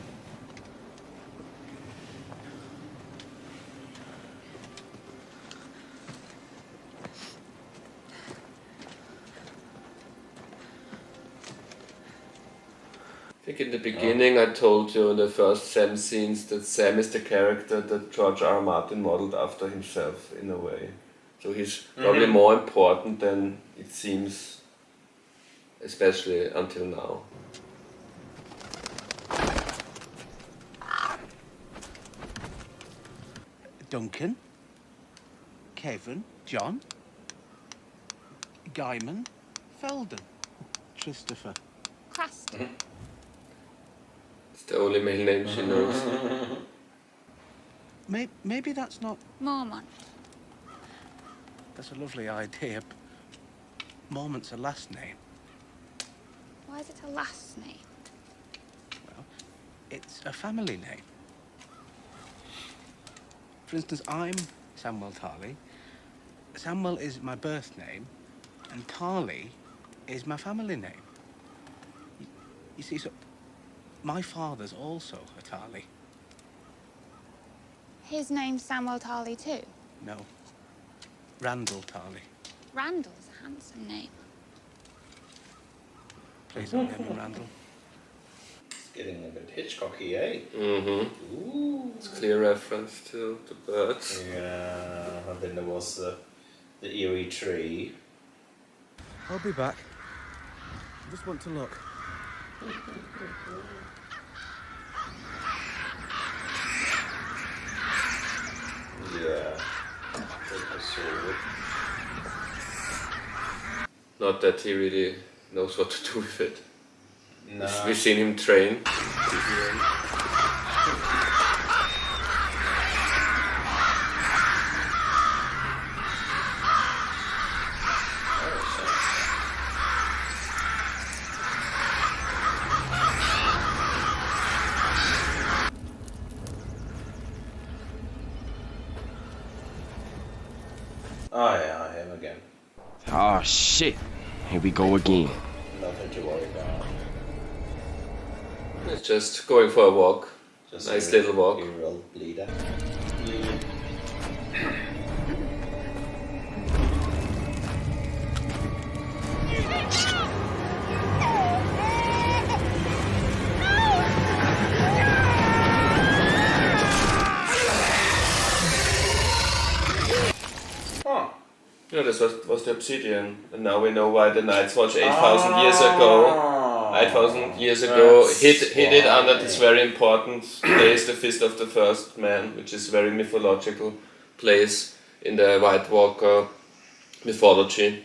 I think in the beginning I told you in the first Sam scenes that Sam is the character that George R. R. Martin modeled after himself in a way. So he's probably more important than it seems, especially until now. Duncan, Kevin, John, Guyman, Felden, Christopher. Cranston. It's the only male name she knows. Maybe that's not... Mormont. That's a lovely idea. Mormont's a last name. Why is it a last name? Well, it's a family name. For instance, I'm Samuel Tarley. Samuel is my birth name, and Tarley is my family name. You see, so my father's also a Tarley. His name's Samuel Tarley too. No, Randall Tarley. Randall's a handsome name. Please don't get me Randall. It's getting a bit Hitchcocky, eh? Mm-hmm. Ooh. It's a clear reference to the birds. Yeah, and then there was the eerie tree. I'll be back. I just want to look. Yeah. I saw it. Not that he really knows what to do with it. No. We've seen him train. Oh yeah, him again. Oh shit. Here we go again. Nothing to worry about. It's just going for a walk. Just nice a little walk. real bleeder. Yeah, this was the obsidian, and now we know why the Night's Watch 8,000 years ago, 8,000 years ago, hid it under this very important place, the Fist of the First Man, which is a very mythological place in the White Walker mythology.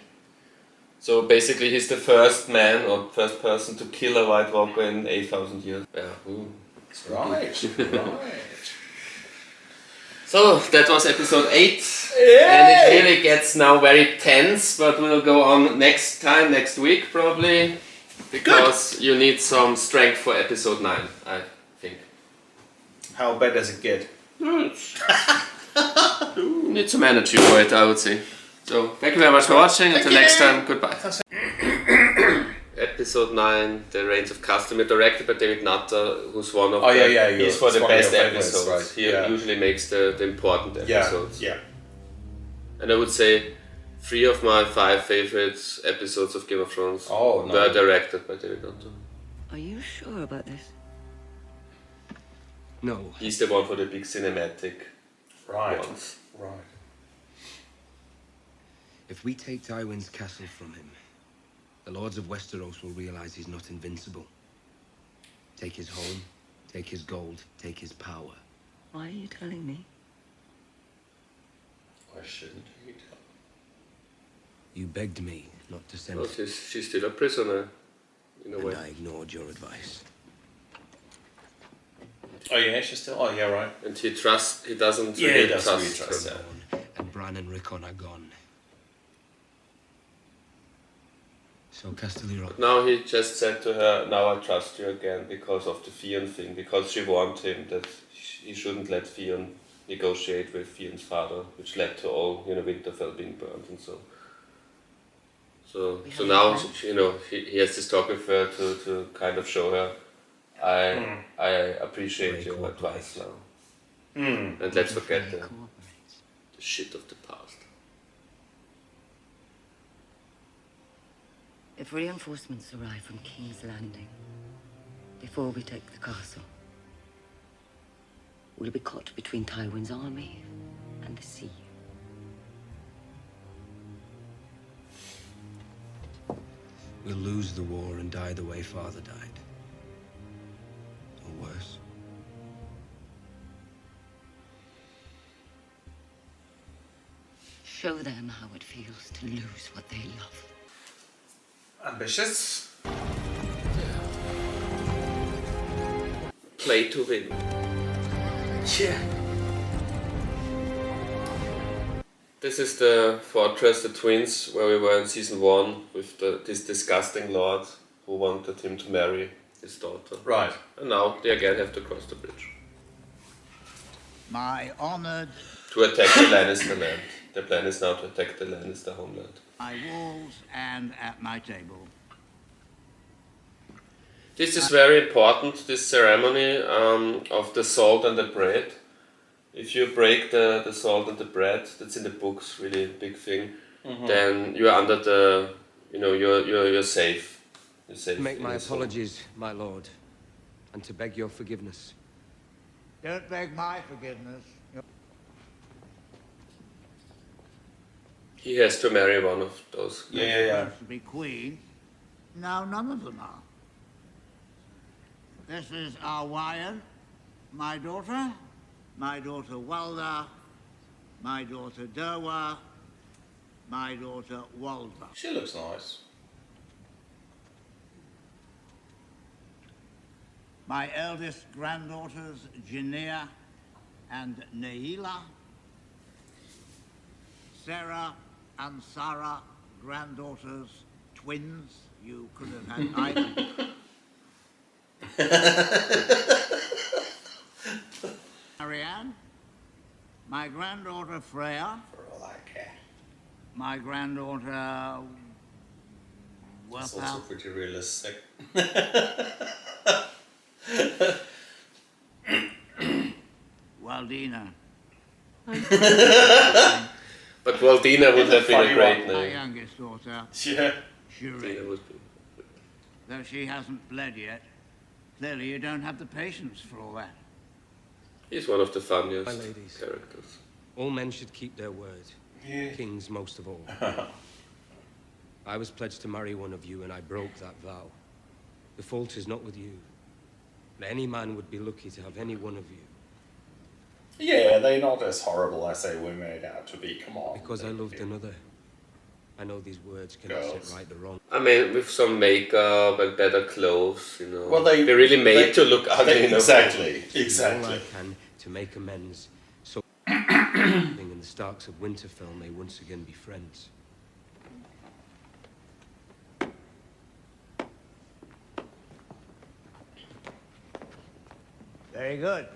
So basically, he's the first man or first person to kill a White Walker in 8,000 years. Yeah, Right. So that was episode 8, and it really gets now very tense, but we'll go on next week probably, because you need some strength for episode 9, I think. How bad does it get? You need some energy for it, I would say. So thank you very much for watching, until next time, goodbye. Episode 9, The Reigns of Castamere, directed by David Nutter, who's one of he's for the best episodes. Right. He usually makes the important episodes. Yeah. And I would say 3 of my 5 favorite episodes of Game of Thrones were directed by David Nutter. Are you sure about this? No. He's the one for the big cinematic ones. Right. If we take Tywin's castle from him, the Lords of Westeros will realize he's not invincible. Take his home, take his gold, take his power. Why are you telling me? Why shouldn't he tell? You begged me not to send... Well, she's still a prisoner, in a way. And I ignored your advice. Oh yeah, she's still... Oh yeah, right. And he doesn't he really doesn't really trust her. And Bran and Rickon are gone. So Casterly Rock. But now he just said to her, now I trust you again because of the Theon thing, because she warned him that he shouldn't let Theon negotiate with Theon's father, which led to all, Winterfell being burned and so. So now, he has this talk with her to kind of show her, I appreciate your advice now. And let's forget the shit of the past. If reinforcements arrive from King's Landing before we take the castle, we'll be caught between Tywin's army and the sea. We'll lose the war and die the way Father died. Or worse. Show them how it feels to lose what they love. Ambitious. Play to win. Yeah. This is the fortress, the twins, where we were in season 1 with this disgusting lord who wanted him to marry his daughter. Right. And now they again have to cross the bridge. My honored... To attack the Lannister land. The plan is now to attack the Lannister homeland. My walls and at my table. This is very important, this ceremony of the salt and the bread. If you break the salt and the bread, that's in the books, really big thing, then you're under the, you're safe. You're safe. To make my apologies, my lord, and to beg your forgiveness. Don't beg my forgiveness. He has to marry one of those. Yeah. To be queen. Now none of them are. This is Arwayan, my daughter Walda, my daughter Derwa, my daughter Walda. She looks nice. My eldest granddaughters, Janea and Neila. Sarah and Sarah, granddaughters, twins. You could have had either. Marianne. My granddaughter, Freya. For all I care. My granddaughter, It's also pretty realistic. Waldina. But Waldina would have been a great My name. youngest daughter, Yeah. Shuri. Though she hasn't bled yet, clearly you don't have the patience for all that. He's one of the funniest My ladies. characters. All men should keep their word. Yeah. Kings most of all. I was pledged to marry one of you, and I broke that vow. The fault is not with you. Any man would be lucky to have any one of you. Yeah, they're not as horrible as they were made out to be. Come on. Because I loved another. I know these words cannot set right the wrong. I mean, with some makeup and better clothes, you know. Well, they're really made to look ugly. in a way. Exactly. All Exactly. I can to make amends, so and the Starks of Winterfell may once again be friends. Very good.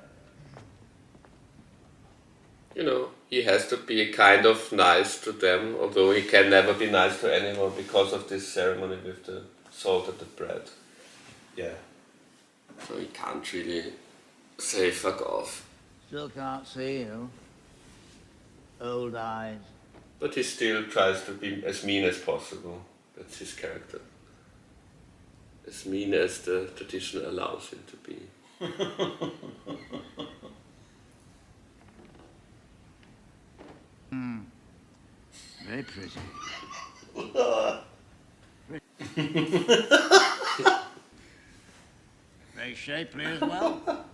You know, he has to be kind of nice to them, although he can never be nice to anyone because of this ceremony with the salt and the bread. Yeah. So he can't really say fuck off. Still can't see you. Old eyes. But he still tries to be as mean as possible. That's his character. As mean as the tradition allows him to be. Very pretty. Very shapely as well.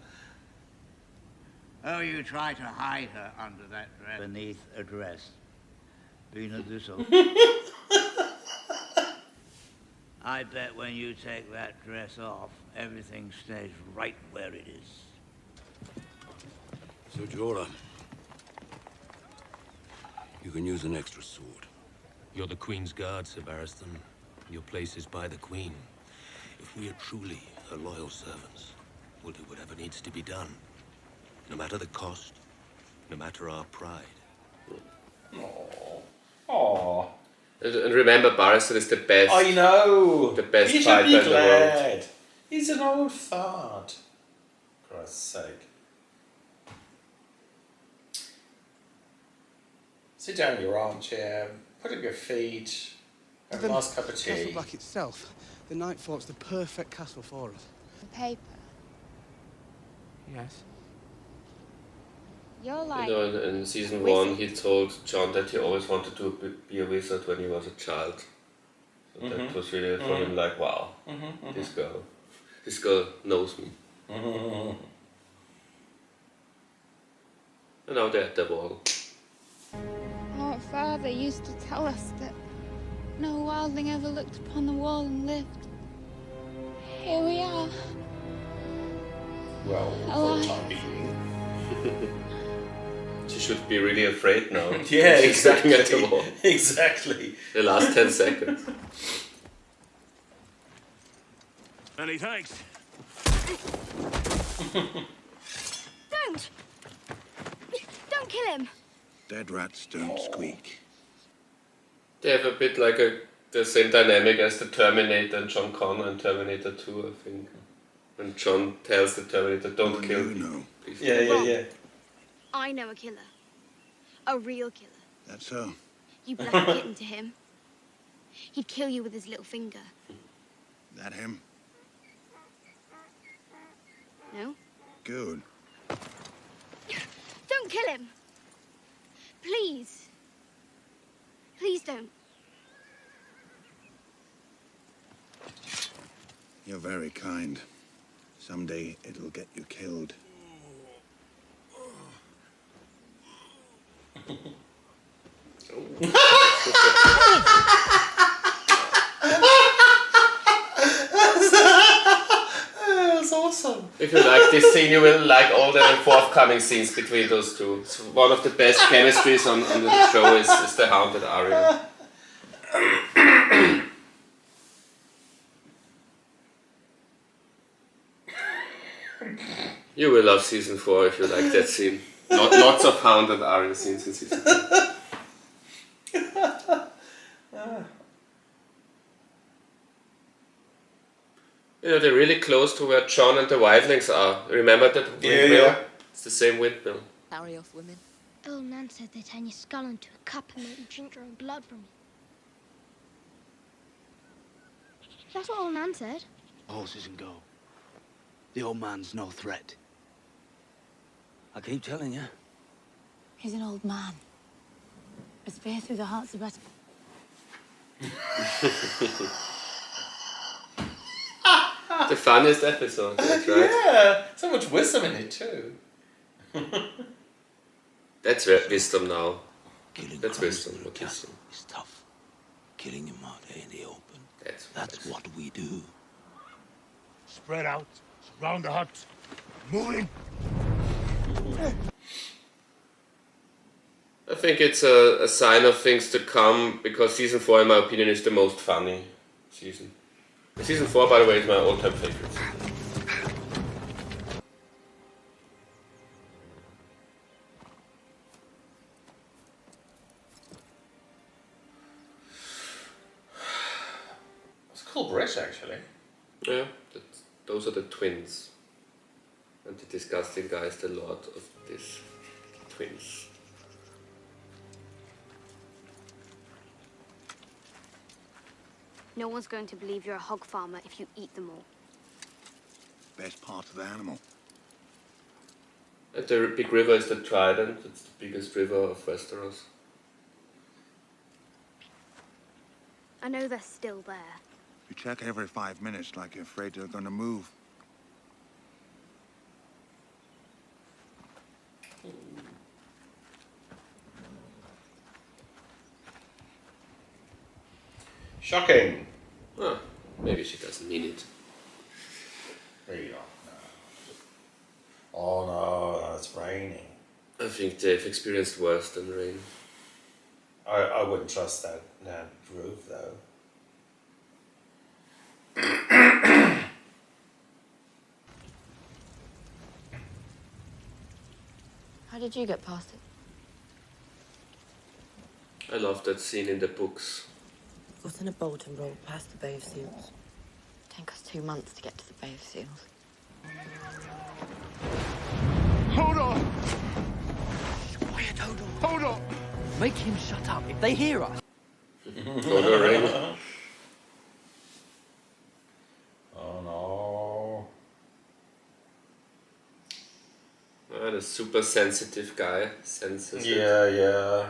Oh, you try to hide her under that dress. Beneath a dress. Bina Dussel. I bet when you take that dress off, everything stays right where it is. So, Jorah, you can use an extra sword. You're the Queen's guard, Sir Barristan. Your place is by the Queen. If we are truly her loyal servants, we'll do whatever needs to be done. No matter the cost, no matter our pride. Aww. Aww. And remember, Barristan is the best. I know. The best He should fighter be in the world. glad. He's an old fart. For Christ's sake. Sit down in your armchair, put up your feet, have a nice cup of tea. Castle Black itself, the Night Fort's the perfect castle for us. The paper. Yes. You're like... You know, in season wizard. 1 he told Jon that he always wanted to be a wizard when he was a child. So that was really for him like, wow, this girl knows me. And now they're at the wall. Our father used to tell us that no wildling ever looked upon the wall and lived. Here we are. Well, for the Alive. time being. She should be really afraid now. Yeah, She's looking exactly. at the wall. Exactly. The last 10 seconds. Many thanks. Don't! Don't kill him! Dead rats don't squeak. They have a bit like the same dynamic as the Terminator and John Connor in Terminator 2, I think. When John tells the Terminator, don't kill people. Please. Yeah. I know a killer. A real killer. That's so. You black kitten to him. He'd kill you with his little finger. That him? No? Good. Don't kill him! Please. Please don't. You're very kind. Someday it'll get you killed. That's awesome. this scene, you will like all the forthcoming scenes between those two. It's one of the best chemistries on the show is the Haunted Arno. You will love season 4 if you like that scene. Lots of Haunted Arno scenes in season 4. You know, they're really close to where John and the wildlings are. Remember that windmill? Yeah. It's the same windmill. Carry off women. Old Nan said they turn your skull into a cup and make you drink your own blood from it. That's what old Nan said. Horses and go. The old man's no threat. I keep telling you. He's an old man. A spear through the heart's the better. The funniest episode, that's right? Yeah, so much wisdom in it too. That's wisdom now. That's wisdom, not wisdom. It's tough. Killing him out here in the open. That's what we do. Spread out. Surround the hut. Moving. I think it's a sign of things to come, because season 4, in my opinion, is the most funny season. Season 4, by the way, is my all-time favorite. It's a cool bridge, actually. Yeah, those are the twins. And the disgusting guy is the lord of these twins. No one's going to believe you're a hog farmer if you eat them all. Best part of the animal. And the big river is the Trident. It's the biggest river of Westeros. I know they're still there. You check every 5 minutes like you're afraid they're gonna move. Shocking. Huh. Maybe she doesn't mean it. Maybe not. No. Oh no, it's raining. I think they've experienced worse than rain. I wouldn't trust that roof though. How did you get past it? I love that scene in the books. Got in a boat and rolled past the Bay of Seals. Take us 2 months to get to the Bay of Seals. Hold on! Quiet, hold on. Hold on! Make him shut up if they hear us. Lord of the Rings. Oh no. Ah, the super sensitive guy. Sensitive. Yeah.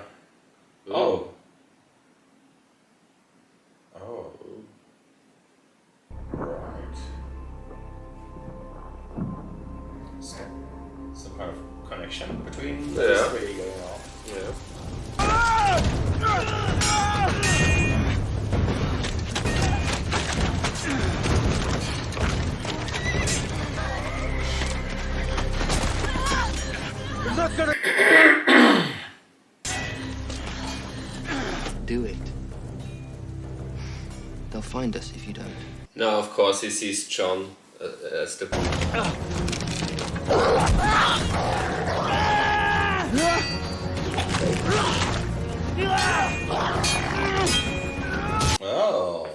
Ooh. Oh. Oh. Right. Some kind of connection between those three going on. Yeah. We're not gonna do it. They'll find us if you don't. Now, of course, he sees John as the. Oh.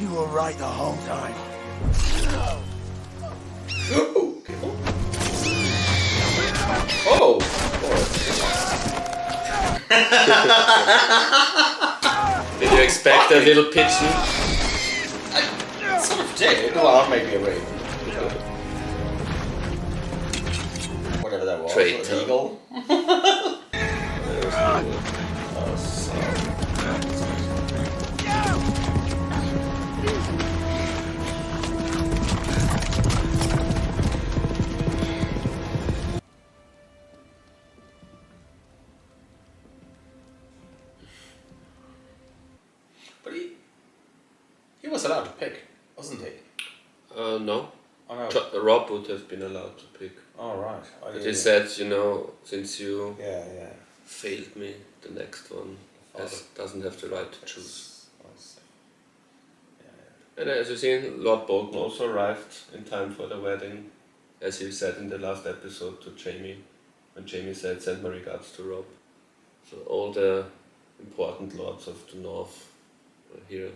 You were right the whole time. Oh! Did you expect a little pigeon? I sort of did. Well, maybe a raven. Whatever that was. Traitor. An eagle. But he was allowed to pick, wasn't he? No. Oh, no. Rob would have been allowed to pick. Oh, right. But he said, you know, since you Yeah. failed me, the next one doesn't have the right to choose. And as you've seen, Lord Bolton also arrived in time for the wedding, as he said in the last episode to Jamie, when Jamie said, "Send my regards to Rob." So all the important lords of the North are here.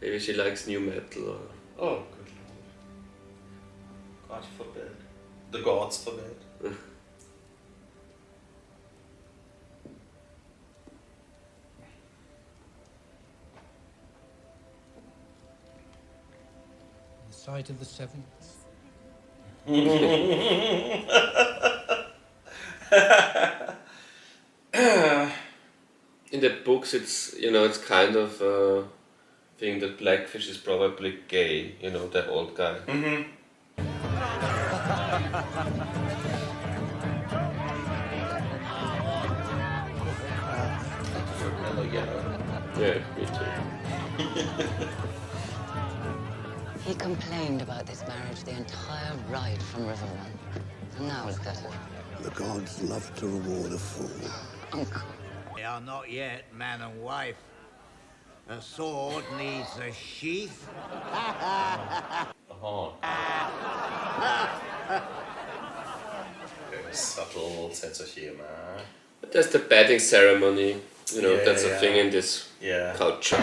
Maybe she likes new metal or... Oh, good lord. God forbid. The gods forbid. The sight of the seventh. In the books, it's, you know, it's kind of a thing that Blackfish is probably gay, you know, the old guy. Mm-hmm. Yeah, me too. He complained about this marriage the entire ride from River Run. And now look at it. The gods love to reward a fool. Uncle. They are not yet man and wife. A sword needs a sheath. Oh. Very subtle sense of humor. But there's the batting ceremony, you know, Yeah, that's a yeah. thing in this culture.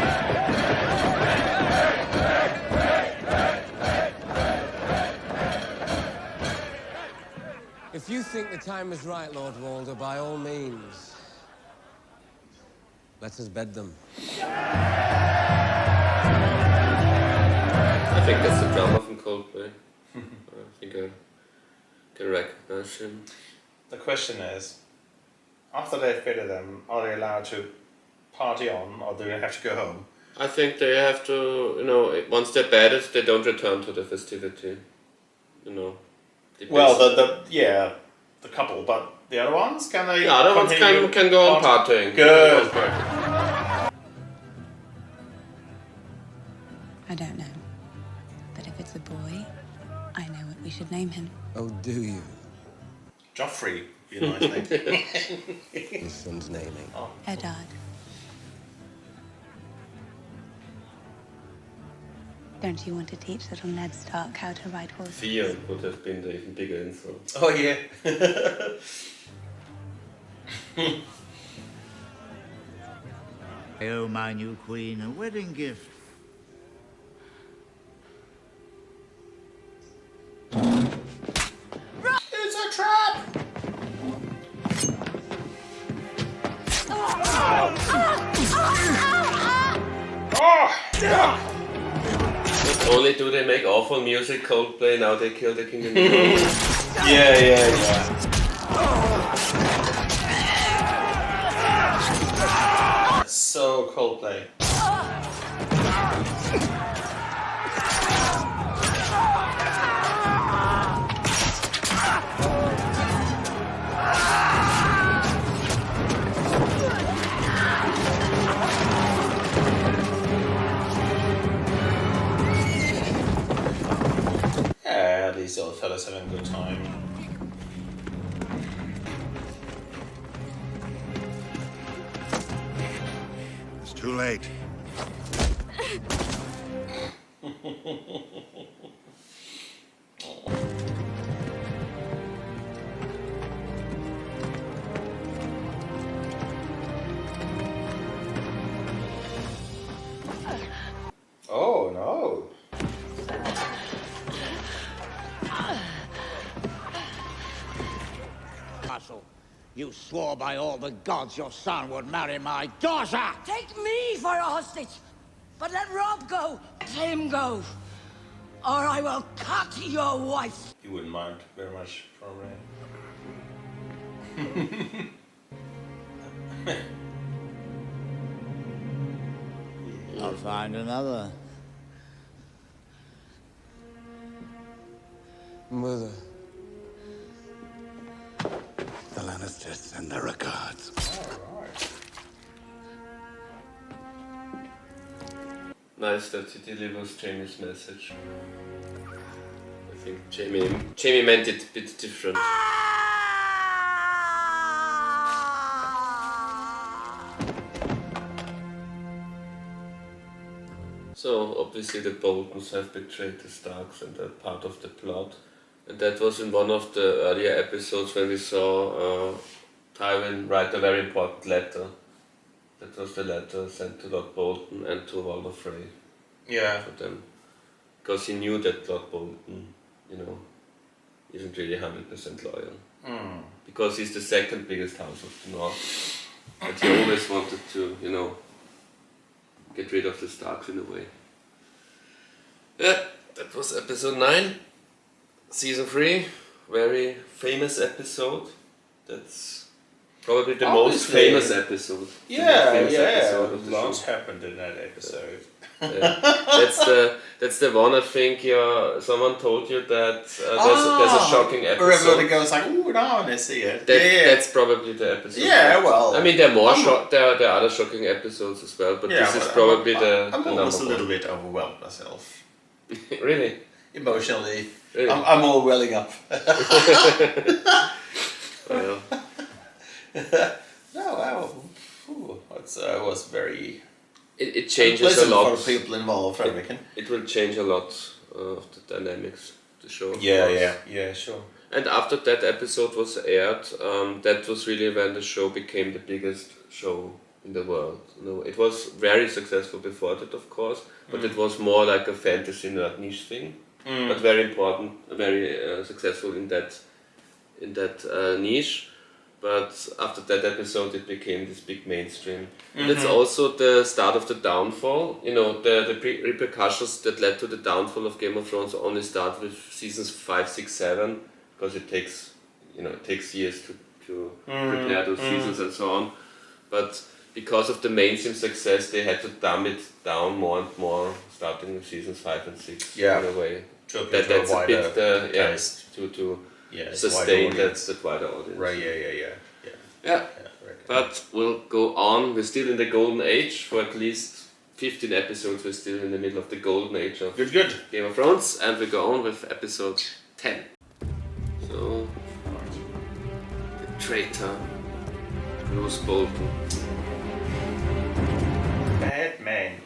If you think the time is right, Lord Walder, by all means, let us bed them. I think that's the drummer from Coldplay. I think I can recognize him. The question is, after they've fitted them, are they allowed to party on, or do they have to go home? I think they have to, you know, once they're bedded, they don't return to the festivity. You know. Well, the couple, but the other ones, can they? The other ones can go on partying. Good. I don't know. But if it's a boy, I know what we should name him. Oh, do you? Joffrey, be a nice name. His son's naming. Oh. Eddard. Don't you want to teach little Ned Stark how to ride horses? Fear would have been the even bigger insult. Oh, yeah. I owe my new queen a wedding gift. It's a trap! Not only do they make awful music, Coldplay, now they kill the king and the queen. Yeah. So Coldplay. Yeah, these old fellas having a good time. It's too late. Oh, no. Castle, you swore by all the gods your son would marry my daughter! Take me for a hostage, but let Rob go. Let him go, or I will cut your wife. You wouldn't mind very much, probably. I'll find another. Mother. The Lannisters send their regards. Nice that he delivers Jamie's message. think Jamie meant it a bit different. So obviously the Boltons have betrayed the Starks and they're part of the plot. And that was in one of the earlier episodes when we saw Tywin write a very important letter. That was the letter sent to Lord Bolton and to Walder Frey. Yeah. For them. Because he knew that Lord Bolton, isn't really 100% loyal. Mm. Because he's the second biggest house of the North. But he always wanted to, get rid of the Starks in a way. Yeah, that was episode 9, season 3. Very famous episode. That's probably the most famous episode. Lots happened in that episode. That's the one I think someone told you that there's a shocking episode. Where everybody goes like, ooh, now I want to see it. That's probably the episode. Yeah, well. I mean, there are other shocking episodes as well, but this is probably the I'm number almost a little one. bit overwhelmed myself. Really? Emotionally. Really? I'm all welling up. Well. It was very... It changes a lot. For people involved, I reckon. It will change a lot of the dynamics of the show. Yeah, sure. And after that episode was aired, that was really when the show became the biggest show in the world. It was very successful before that, of course, but it was more like a fantasy nerd niche thing, but very important, very successful in that niche. But after that episode, it became this big mainstream. And it's also the start of the downfall. The repercussions that led to the downfall of Game of Thrones only start with seasons 5, 6, 7, because it takes years to prepare those seasons and so on. But because of the mainstream success, they had to dumb it down more and more, starting with seasons 5 and 6 in a way. That's a bit to sustain that wider audience. Right, yeah. But we'll go on. We're still in the golden age. For at least 15 episodes, we're still in the middle of the golden age of Game of Thrones. And we go on with episode 10. So, the traitor, Bruce Bolton. Batman.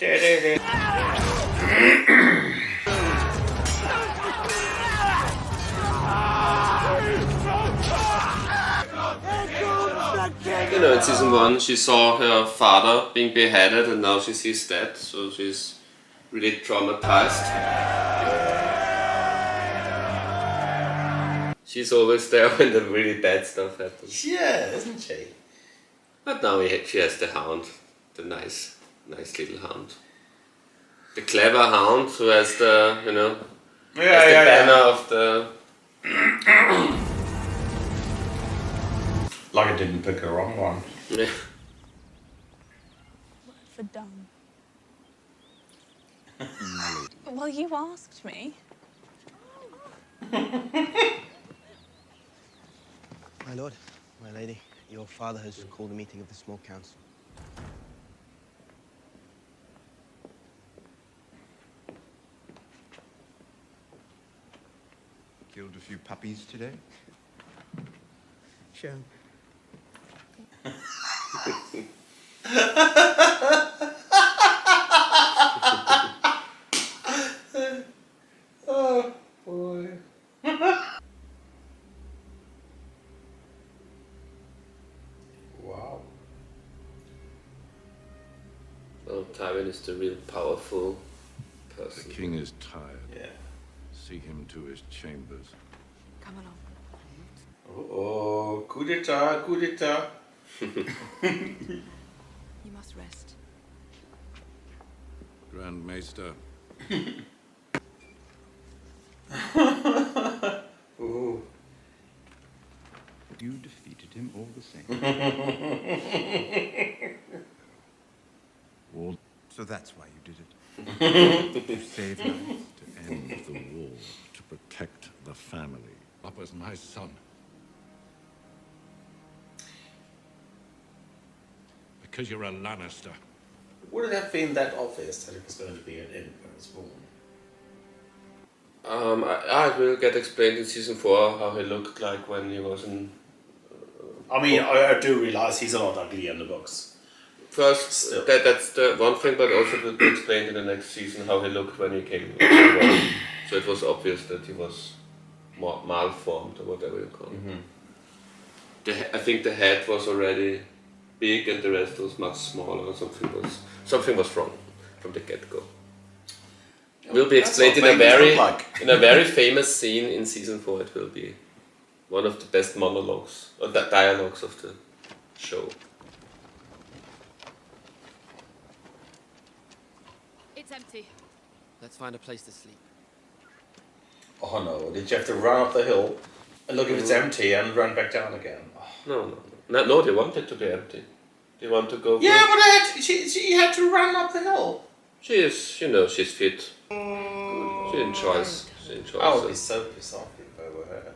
In season 1 she saw her father being beheaded and now she sees that, so she's really traumatized. She's always there when the really bad stuff happens. Yeah, isn't she? But now she has the hound, the nice little hound. The clever hound who has the, banner of the... Like I didn't pick the wrong one. Yeah. For dumb. Well, you asked me. My lord, my lady, your father has called a meeting of the small council. Killed a few puppies today? Sure. Oh boy. Wow. Well, Tywin is the real powerful person. The king is tired. Yeah. See him to his chambers. Come along. Oh, coup d'etat, coup d'etat. You must rest. Grand Maester. Ooh. You defeated him all the same. War. So that's why you did it. To save lives, to end the war, to protect the family. That was my son. Because you're a Lannister. Would it have been that obvious that it was going to be an Emperor's woman? It will get explained in season 4 how he looked like when he was in. I mean, I do realise he's a lot uglier in the books. First, that's the one thing, but also it will be explained in the next season how he looked when he came. So it was obvious that he was more malformed or whatever you call it. I think the head was already big and the rest was much smaller. Or something was wrong from the get-go. Will be explained in a very famous scene in season 4. It will be one of the best monologues or dialogues of the show. It's empty. Let's find a place to sleep. Oh no, did you have to run up the hill and look if it's empty and run back down again? Oh. No, they want it to be empty. They want to go. Yeah, but she had to run up the hill. She is, she's fit. She enjoys. I would be so pissed off if I were her.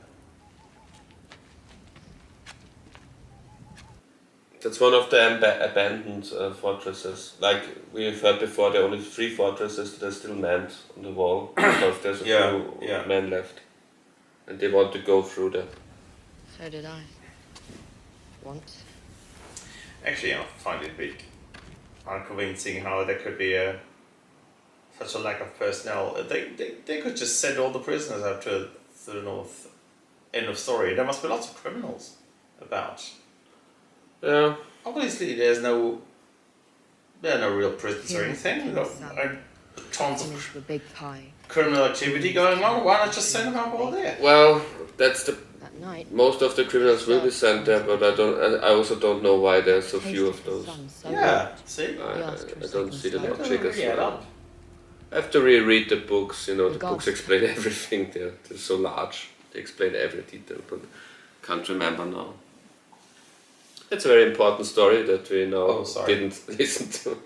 That's one of the abandoned fortresses. Like we've heard before, there are only 3 fortresses that are still manned on the wall because there's a few men left, and they want to go through them. So did I. Once. Actually, I find it a bit unconvincing how there could be such a lack of personnel. They could just send all the prisoners out to the north. End of story. There must be lots of criminals about. Yeah. Obviously, there are no real prisons or anything. Tons of a big pie. Criminal activity going on. Why not just send them out all there? Well, that's the. That night. Most of the criminals will be sent there, but I also don't know why there's so few of those. Yeah, see? I don't see the logic as Yeah, well. I have to reread the books, the books explain everything, they're so large, they explain every detail, but can't remember now. It's a very important story that we now didn't listen to.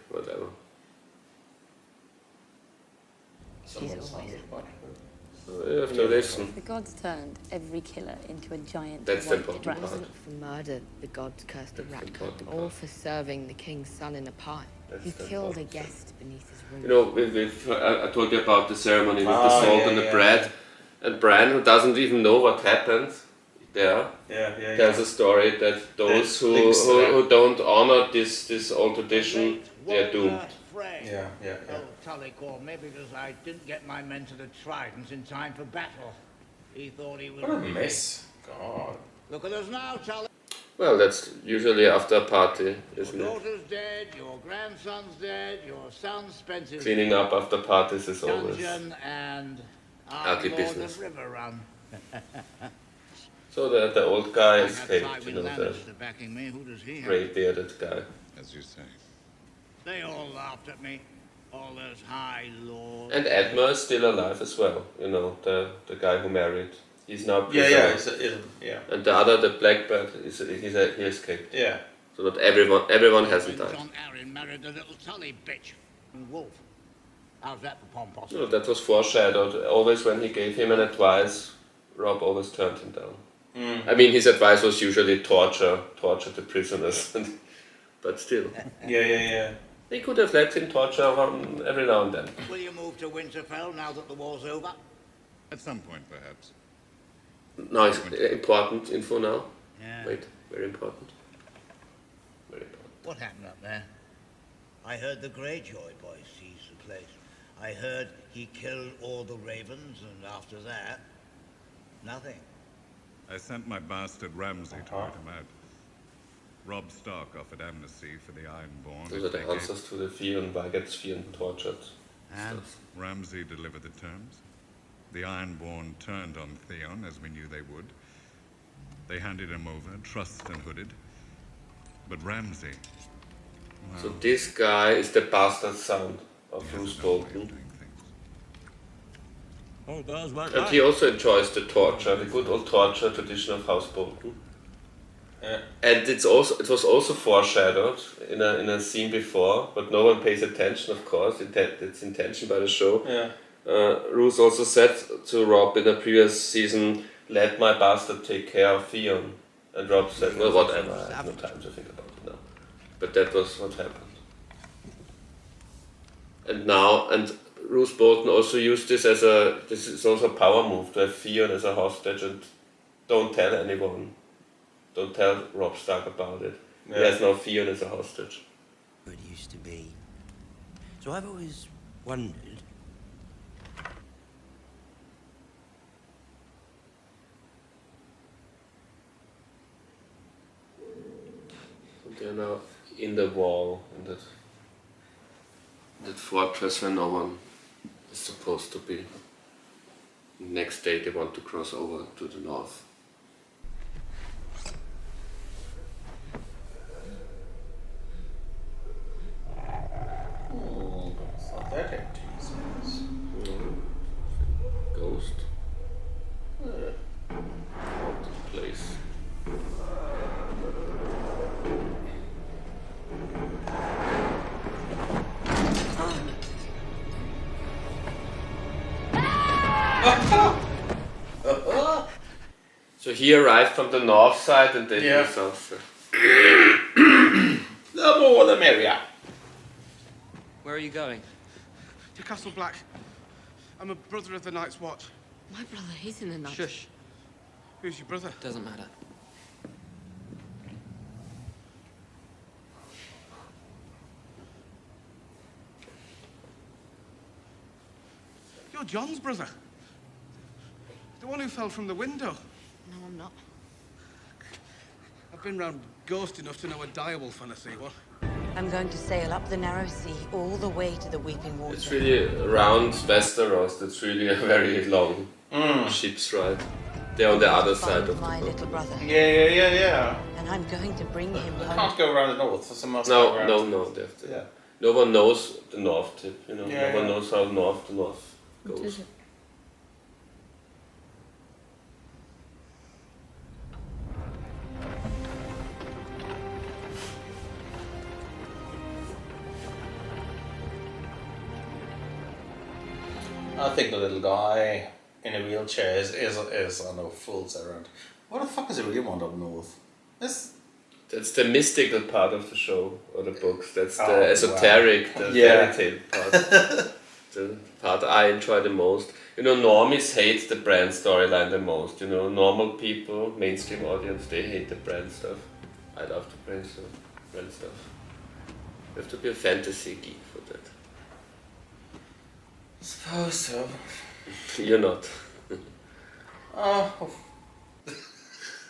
Whatever. So you have to listen. The gods turned every killer into a giant That's the white important dragon. part. It wasn't for murder the gods cursed the rat cunt, or for serving the king's son in a pie. He killed a guest beneath his roof. I told you about the ceremony with the salt and the bread, and Bran, who doesn't even know what happened there, tells a story that those who don't honor this old tradition, they're doomed. Tully called me because I didn't get my men to the Tridents in time for battle. He thought he was... What a mess. God. Look at us now, Tully. Well, that's usually after a party, isn't Your it? daughter's dead, your grandson's dead, your son spent his... Cleaning up after parties is always dungeon and ugly Arno business. the river run. So the old guy I have escaped, Tywin the Lannister backing me. Who does he have? grey-bearded guy. As you say. They all laughed at me. All those high lords. And Edmure is still alive as well, the guy who married. He's now Yeah, prisoner. yeah. And the other, the Blackbird, he escaped. Yeah. So not everyone hasn't died. John Arryn married the little Tully bitch. And Wolf. How's that for pompous? No, that was foreshadowed. Always when he gave him an advice, Rob always turned him down. I mean, his advice was usually torture the prisoners, but still. Yeah. They could have let him torture every now and then. Will you move to Winterfell now that the war's over? At some point, perhaps. Now it's important info now. Yeah. Wait, very important. Very important. What happened up there? I heard the Greyjoy boy seized the place. I heard he killed all the ravens, and after that, nothing. I sent my bastard Ramsay to root him out. Robb Stark offered amnesty for the Ironborn. Those are the answers to the fear and why gets fear and tortured. And Ramsay delivered the terms. The Ironborn turned on Theon, as we knew they would. They handed him over, trussed and hooded. But Ramsay... Well, So this guy is the bastard son of Roose Bolton. And he also enjoys the torture, the good old torture tradition of House Bolton. And it was also foreshadowed in a scene before, but no one pays attention, of course. It's intention by the show. Yeah. Roose also said to Robb in a previous season, "Let my bastard take care of Theon." And Robb said, "Well, whatever. I have no time to think about it now." But that was what happened. And Roose Bolton also used this as this is also a power move, to have Theon as a hostage and don't tell anyone. Don't tell Robb Stark about it. Yeah. He has now Theon as a hostage. It used to be. So I've always wondered. They're now in the wall, in that fortress where no one is supposed to be. Next day they want to cross over to the north. It's not that empty, is it? Ghost. Haunted place. So he arrived from the north side and they from the south side. The more the merrier. Where are you going? To Castle Black. I'm a brother of the Night's Watch. My brother, he's in the night. Shush. Who's your brother? Doesn't matter. You're John's brother. The one who fell from the window. No, I'm not. I've been round ghost enough to know a direwolf when I see one. I'm going to sail up the narrow sea all the way to the Weeping Water. It's really around Westeros, it's really a very long ship's ride. They're on the other side of my the little boat. brother. Yeah. And I'm going to bring him They home. can't go around the north, so some must go around. No, they have to. Yeah. No one knows the north tip, you know. Yeah, no one yeah. knows how north to north What goes. is it? I think the little guy in a wheelchair is I know, fools around. What the fuck is it really want up north? That's the mystical part of the show or the books. That's the Oh, esoteric, wow. the Yeah. fairy tale part. The part I enjoy the most. You know, normies hate the Bran storyline the most. You know, normal people, mainstream audience, they hate the Bran stuff. I love the Bran stuff. You have to be a fantasy geek for that. Suppose so. You're not. Oh.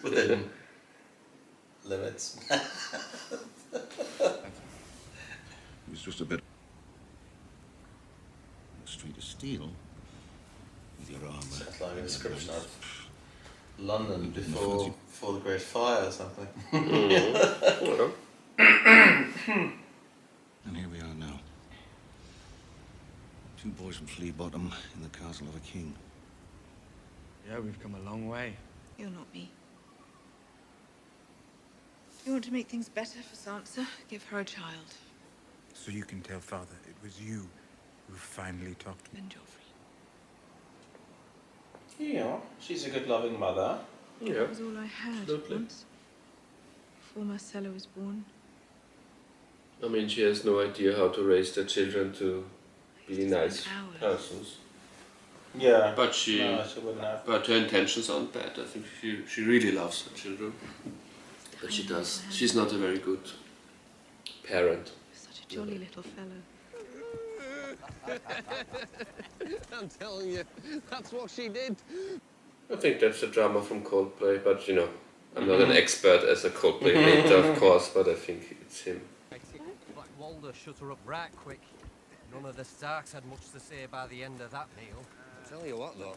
Within limits. It was just a bit. Street of steel. With your armor. Sounds like a description of London before the Great Fire or something. And here we are now. Two boys from Flea Bottom in the castle of a king. Yeah, we've come a long way. You're not me. You want to make things better for Sansa? Give her a child. So you can tell Father it was you who finally talked to And Joffrey. Yeah, she's a good loving mother. Yeah. That was all I had Absolutely. once. Before Marcella was born. I mean, she has no idea how to raise their children to be nice hours. persons. Yeah. But she wouldn't have. but her intentions aren't bad. I think she really loves her children. But she does. She's not a very good parent. Such a jolly little fellow. I'm telling you, that's what she did. I think that's the drama from Coldplay, but you know, I'm not an expert as a Coldplay hater, of course, but I think it's him. Black Walder shut her up right quick. None of the Starks had much to say by the end of that meal. I tell you what, though,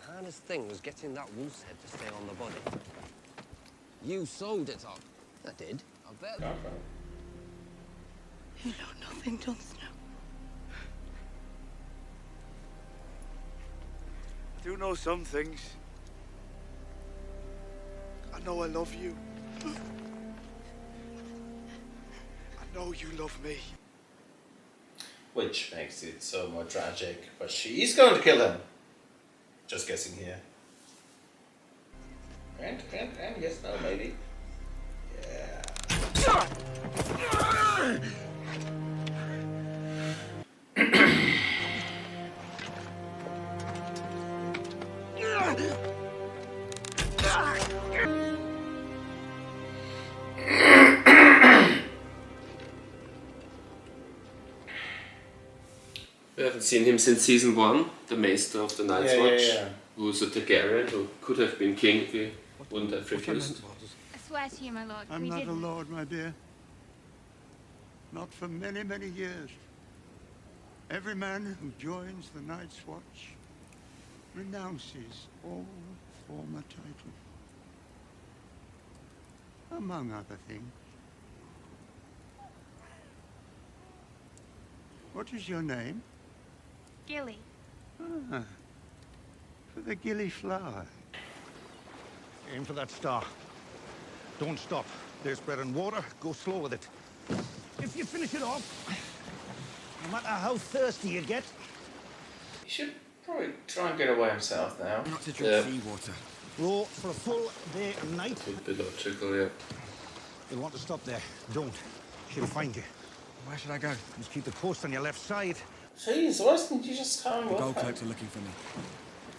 the hardest thing was getting that wolf's head to stay on the body. You sewed it on. I did. I bet. You know nothing, Jon Snow. I do know some things. I know I love you. I know you love me. Which makes it so more tragic. But she's going to kill him. Just guessing here. And yes, no, maybe. Yeah. haven't seen him since season 1, the Maester of the Night's Watch, who's a Targaryen who could have been king if he wouldn't have refused. I swear to you, my lord, I'm we not didn't. a lord, my dear. Not for many, many years. Every man who joins the Night's Watch renounces all former titles. Among other things. What is your name? Gilly. Ah, for the Gilly flower. Aim for that star. Don't stop. There's bread and water. Go slow with it. If you finish it off, no matter how thirsty you get. He should probably try and get away himself now. Not to drink seawater. Row for a full day and night. Would be logical, yeah. You'll want to stop there. Don't. She'll find you. Where should I go? Just keep the coast on your left side. Jeez, why didn't you just come The with gold him? cloaks are looking for me.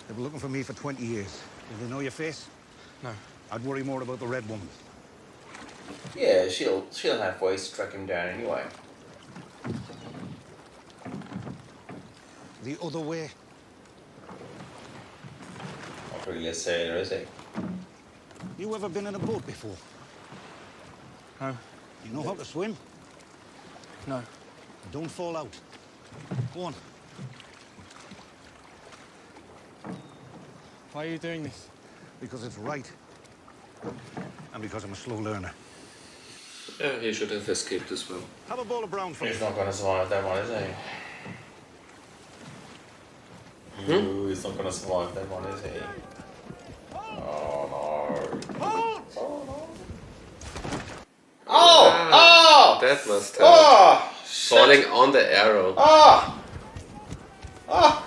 They've been looking for me for 20 years. Do they know your face? No. I'd worry more about the Red Woman. Yeah, she'll have ways to track him down anyway. The other way. Not really a sailor, is he? You ever been in a boat before? No. You know how to swim? No. Don't fall out. Go on. Why are you doing this? Because it's right. And because I'm a slow learner. Yeah, he should have escaped as well. Have a bowl of brown for me. He's not going to survive that one, is he? Ooh, he's not going to survive that one, is he? Oh no. Oh no. Oh! That must have. Oh! Falling on the arrow. Oh! Oh!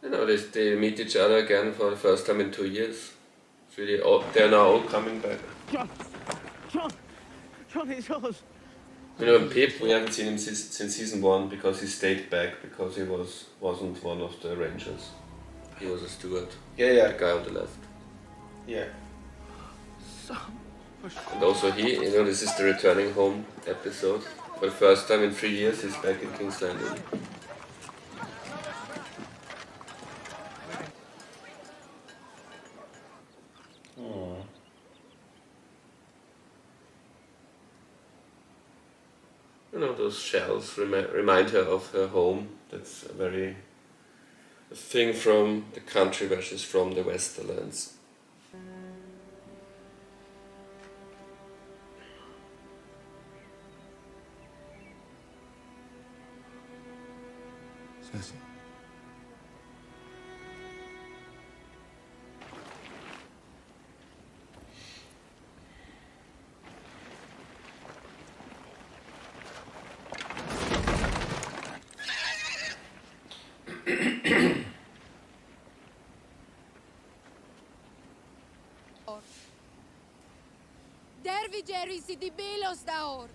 You know, they meet each other again for the first time in 2 years. It's really old. They're now all coming back. John, it's us. You know, Pip, we haven't seen him since season 1 because he stayed back because he wasn't one of the Rangers. He was a steward. Yeah. The guy on the left. Yeah. And also he, you know, this is the returning home episode. For the first time in 3 years, he's back in King's Landing. You know, those shells remind her of her home. That's a thing from the country where she's from, the Westerlands. Cersei. Dervi Jerry Sitibilos daor.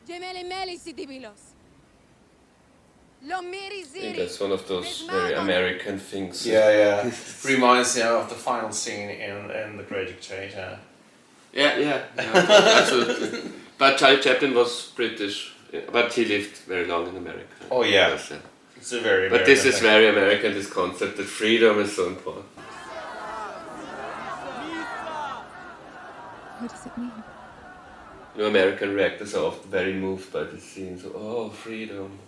Gemele Meli Sitibilos. I think that's one of those very American things. Yeah. Reminds me of the final scene in The Great Dictator. Yeah, absolutely. But Charlie Chaplin was British, but he lived very long in America. Oh yeah, it's a very. But this is very American. This concept that freedom is so important. What does it mean? You know, American reactors are often very moved by this scene. So, oh, freedom.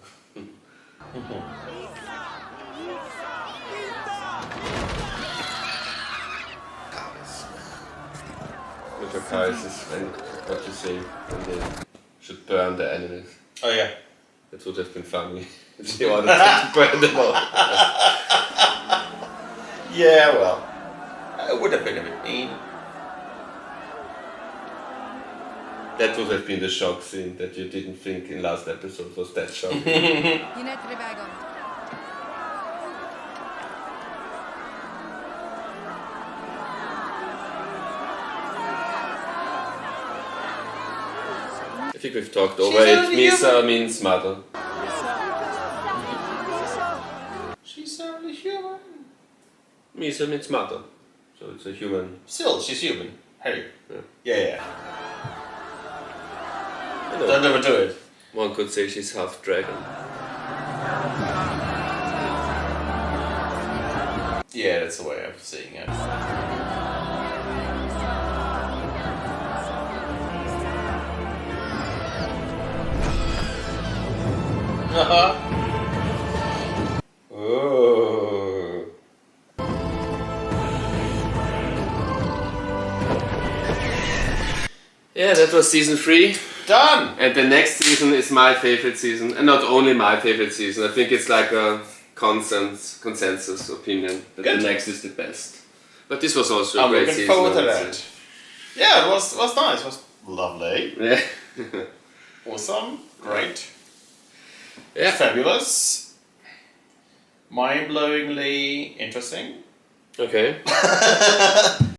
Which of course is what you say when they should burn the enemies. Oh yeah. That would have been funny if they wanted to burn them all. Yeah, well, it would have been a bit mean. That would have been the shock scene that you didn't think in last episode was that shocking. Ynet Rebagon. I think we've talked over it. Misa means mother. She's only human. Misa means mother. So it's a human. Still, she's human. Hey. Yeah. Don't overdo it. One could say she's half dragon. Yeah, that's the way I'm seeing it. Oh. Yeah, that was season 3. Done! And the next season is my favorite season. And not only my favorite season. I think it's like a consensus opinion that Good. the next is the best. But this was also a I'm great looking season. forward to I would that. say. Yeah, it was nice. It was lovely. Yeah. Awesome. Great. Yeah. Fabulous. Mind-blowingly interesting. Okay.